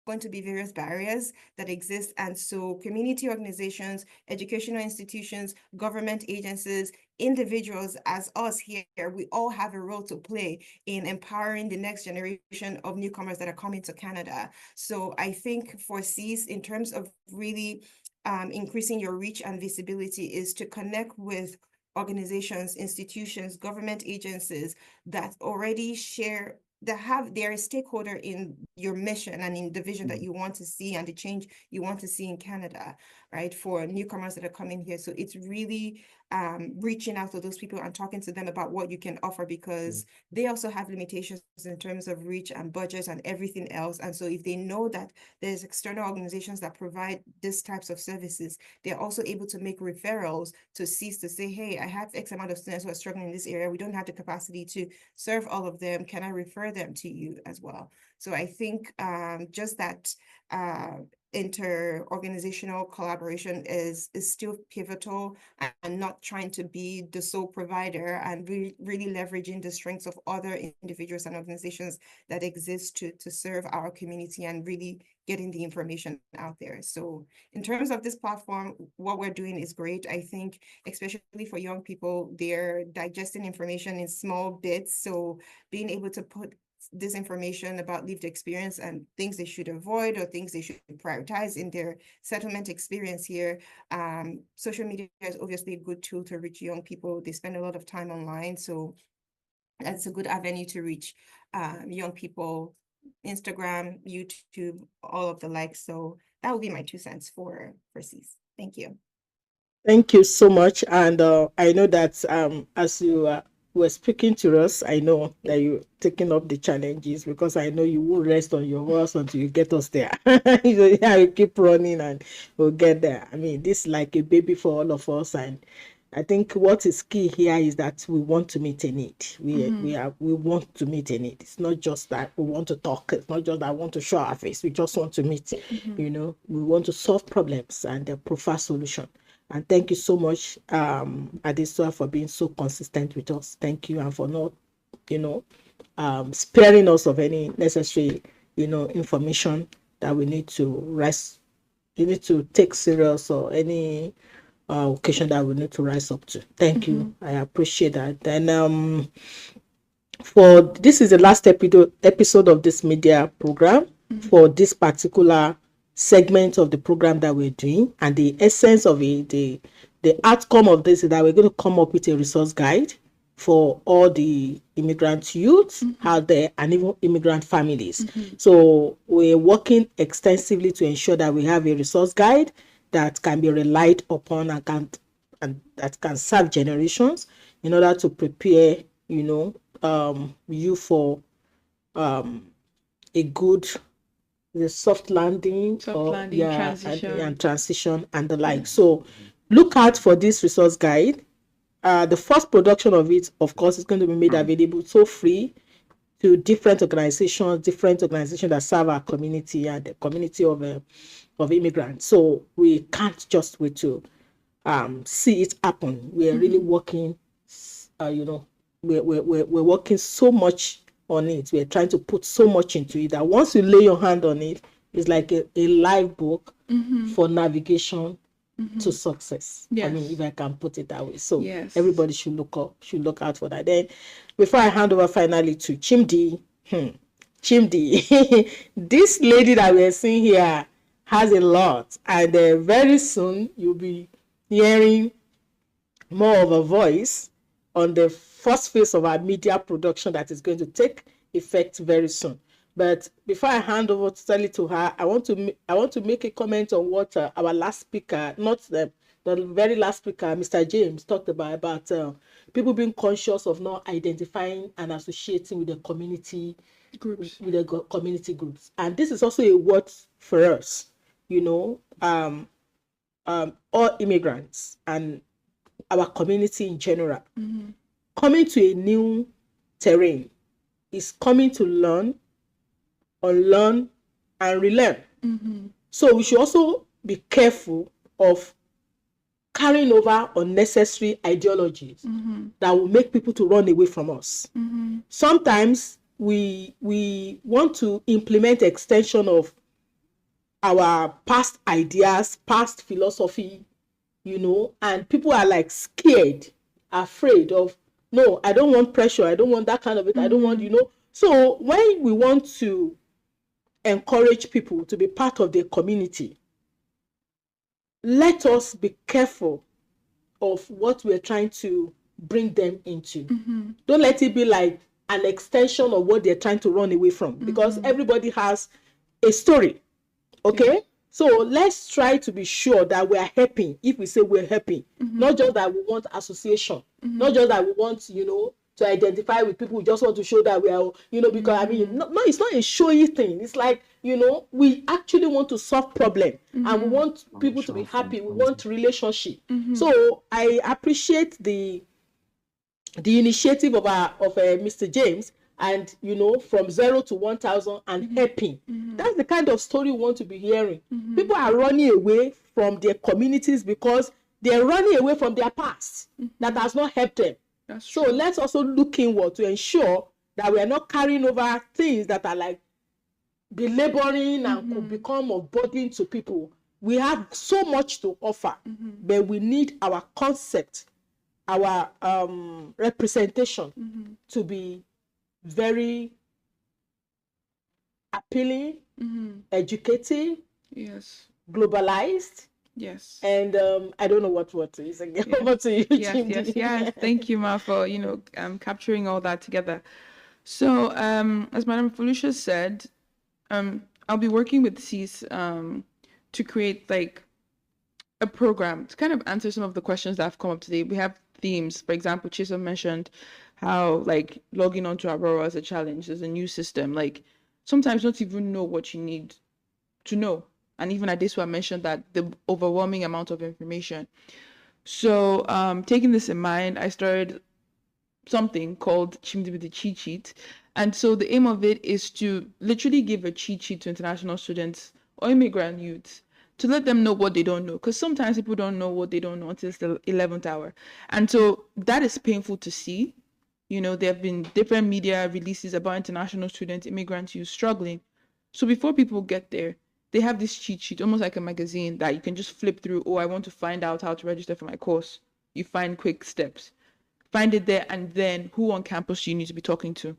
Speaker 3: going to be various barriers that exist. And so community organizations, educational institutions, government agencies, individuals as us here, we all have a role to play in empowering the next generation of newcomers that are coming to Canada. So I think for CEAS, in terms of really increasing your reach and visibility, is to connect with organizations, institutions, government agencies that already share, that have their stakeholder in your mission and in the vision that you want to see and the change you want to see in Canada, right? For newcomers that are coming here. So it's really reaching out to those people and talking to them about what you can offer, because they also have limitations in terms of reach and budget and everything else. And so if they know that there's external organizations that provide these types of services, they're also able to make referrals to CEAS to say, hey, I have X amount of students who are struggling in this area. We don't have the capacity to serve all of them. Can I refer them to you as well? So I think just that inter-organizational collaboration is still pivotal, and not trying to be the sole provider, and really leveraging the strengths of other individuals and organizations that exist to serve our community, and really getting the information out there. So in terms of this platform, what we're doing is great. I think especially for young people, they're digesting information in small bits. So being able to put this information about lived experience and things they should avoid or things they should prioritize in their settlement experience here. Social media is obviously a good tool to reach young people. They spend a lot of time online, so that's a good avenue to reach young people. Instagram, YouTube, all of the likes. So that would be my 2 cents for CEAS. Thank you.
Speaker 2: Thank you so much. And I know that as you were speaking to us, I know that you're taking up the challenges, because I know you won't rest on your horse until you get us there. So yeah, you keep running and we'll get there. I mean, this is like a baby for all of us. And I think what is key here is that we want to meet a need. We want to meet a need. It's not just that we want to talk. It's not just that I want to show our face. We just want to meet. You know, we want to solve problems and provide solution. And thank you so much, Adesua, for being so consistent with us. Thank you, and for not, sparing us of any necessary, information that we need to take serious, or any occasion that we need to rise up to. Thank you. I appreciate that. Then for this is the last episode of this media program for this particular segment of the program that we're doing, and the essence of it, the outcome of this is that we're going to come up with a resource guide for all the immigrant youth out there, and even immigrant families. So we're working extensively to ensure that we have a resource guide that can be relied upon and that can serve generations, in order to prepare you for a good soft landing, transition. And transition and the like. So look out for this resource guide. The first production of it, of course, is going to be made available so free to different organizations that serve our community and the community of immigrants. So we can't just wait to see it happen. We are really working, we're working so much on it. We're trying to put so much into it that once you lay your hand on it, it's like a live book for navigation to success. Yes. I mean, if I can put it that way. So everybody should look out for that. Then before I hand over finally to Chimdi, this lady that we're seeing here has a lot, and very soon you'll be hearing more of a voice on the first phase of our media production that is going to take effect very soon. But before I hand over totally to her, I want to make a comment on what our last speaker, not the very last speaker, Mr. James, talked about people being conscious of not identifying and associating with the community groups, and this is also a word for us, all immigrants and our community in general. Coming to a new terrain is coming to learn, unlearn, and relearn. So we should also be careful of carrying over unnecessary ideologies that will make people to run away from us. Sometimes we want to implement extension of our past ideas, past philosophy, and people are like scared, afraid of, no, I don't want pressure, I don't want that kind of it, I don't want, So when we want to encourage people to be part of the community, let us be careful of what we're trying to bring them into. Don't let it be like an extension of what they're trying to run away from, because everybody has a story. Okay, so let's try to be sure that we are helping. If we say we're helping, not just that we want association, not just that we want, you know, to identify with people. We just want to show that we are, you know, because I mean, no, it's not a showy thing. It's like, you know, we actually want to solve problem, and we want people to be happy. We want relationship. So I appreciate the initiative of Mr. James, and you know, from 0 to 1,000 and helping. That's the kind of story we want to be hearing. People are running away from their communities because they're running away from their past that has not helped them. So let's also look inward to ensure that we are not carrying over things that are like belaboring and could become a burden to people. We have so much to offer, but we need our concept, our representation to be very appealing, educative, globalized. And I don't know what is again. Over to you,
Speaker 1: yes. Thank you, Ma, for, you know, capturing all that together. So as Madam Felicia said, I'll be working with CIS to create like a program to kind of answer some of the questions that have come up today. We have themes. For example, Chisom mentioned how like logging onto Aurora is a challenge. There's a new system. Like sometimes not even know what you need to know. And even at this one, I mentioned that the overwhelming amount of information. So taking this in mind, I started something called Chimdi with the cheat sheet. And so the aim of it is to literally give a cheat sheet to international students or immigrant youths to let them know what they don't know. Because sometimes people don't know what they don't know until it's the 11th hour. And so that is painful to see. You know, there have been different media releases about international students, immigrant youth struggling. So before people get there, they have this cheat sheet, almost like a magazine that you can just flip through. Oh, I want to find out how to register for my course. You find quick steps. Find it there, and then who on campus do you need to be talking to?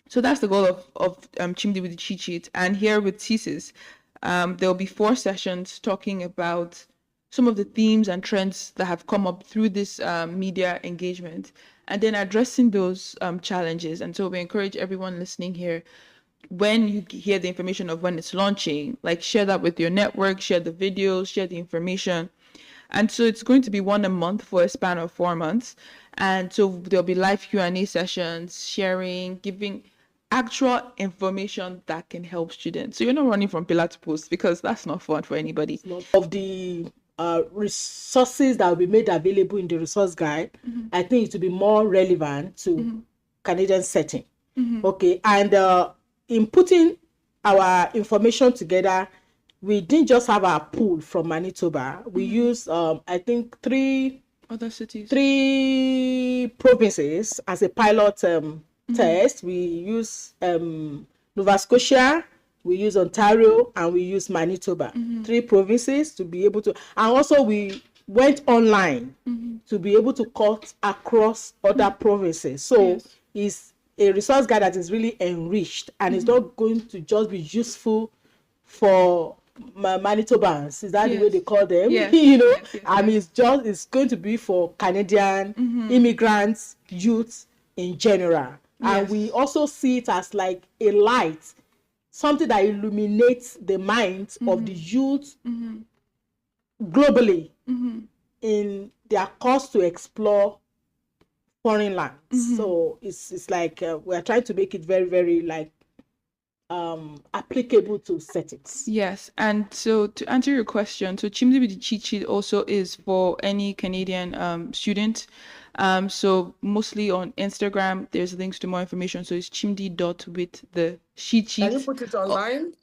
Speaker 1: So that's the goal of Chimdi with the cheat sheet. And here with thesis, there'll be 4 sessions talking about some of the themes and trends that have come up through this media engagement, and then addressing those challenges. And so we encourage everyone listening here, when you hear the information of when it's launching, like share that with your network, share the videos, share the information. And so it's going to be 1 a month for a span of 4 months. And so there'll be live Q&A sessions, sharing, giving actual information that can help students. So you're not running from pillar to post, because that's not fun for anybody.
Speaker 2: Of the resources that will be made available in the resource guide, I think it will be more relevant to Canadian setting. Okay, and in putting our information together, we didn't just have our pool from Manitoba. We used, I think, 3
Speaker 1: other cities,
Speaker 2: 3 provinces as a pilot test. We use Nova Scotia, we use Ontario, and we use Manitoba. 3 provinces to be able to, and also we went online to be able to cut across other provinces. So it's a resource guide that is really enriched, and it's not going to just be useful for Manitobans. Is that the way they call them? You know, I mean, it's going to be for Canadian immigrants, youths in general. And we also see it as like a light, something that illuminates the minds of the youth globally in their course to explore foreign lands. So it's like we are trying to make it very, very like applicable to settings.
Speaker 1: Yes, and so to answer your question, so Chimdi with the cheat sheet also is for any Canadian student. So mostly on Instagram, there's links to more information. So it's chimdi.with the cheat sheet.
Speaker 11: Can you put it online?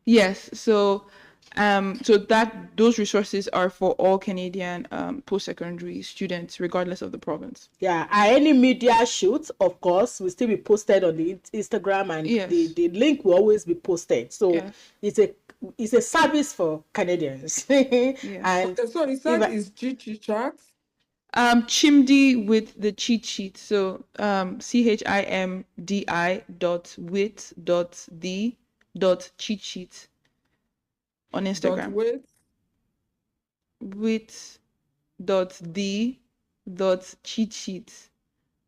Speaker 1: Yes, so that those resources are for all Canadian post-secondary students, regardless of the province.
Speaker 2: Yeah, any media shoots, of course, will still be posted on the Instagram, and the link will always be posted. So it's a service for Canadians. And
Speaker 11: so the site is GG Chat.
Speaker 1: Chimdi with the cheat sheet. So CHIMDI.with.the.cheat sheet on Instagram. With.the.cheat sheet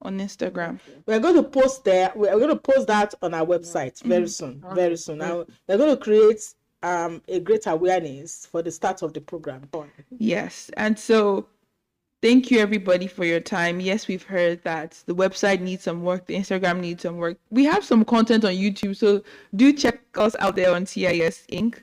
Speaker 1: on Instagram.
Speaker 2: We're going to post there. We're going to post that on our website very soon. Very soon. Now we're going to create a great awareness for the start of the program.
Speaker 1: Yes, and so thank you everybody for your time. Yes, we've heard that the website needs some work, the Instagram needs some work. We have some content on YouTube, so do check us out there on CIS Inc.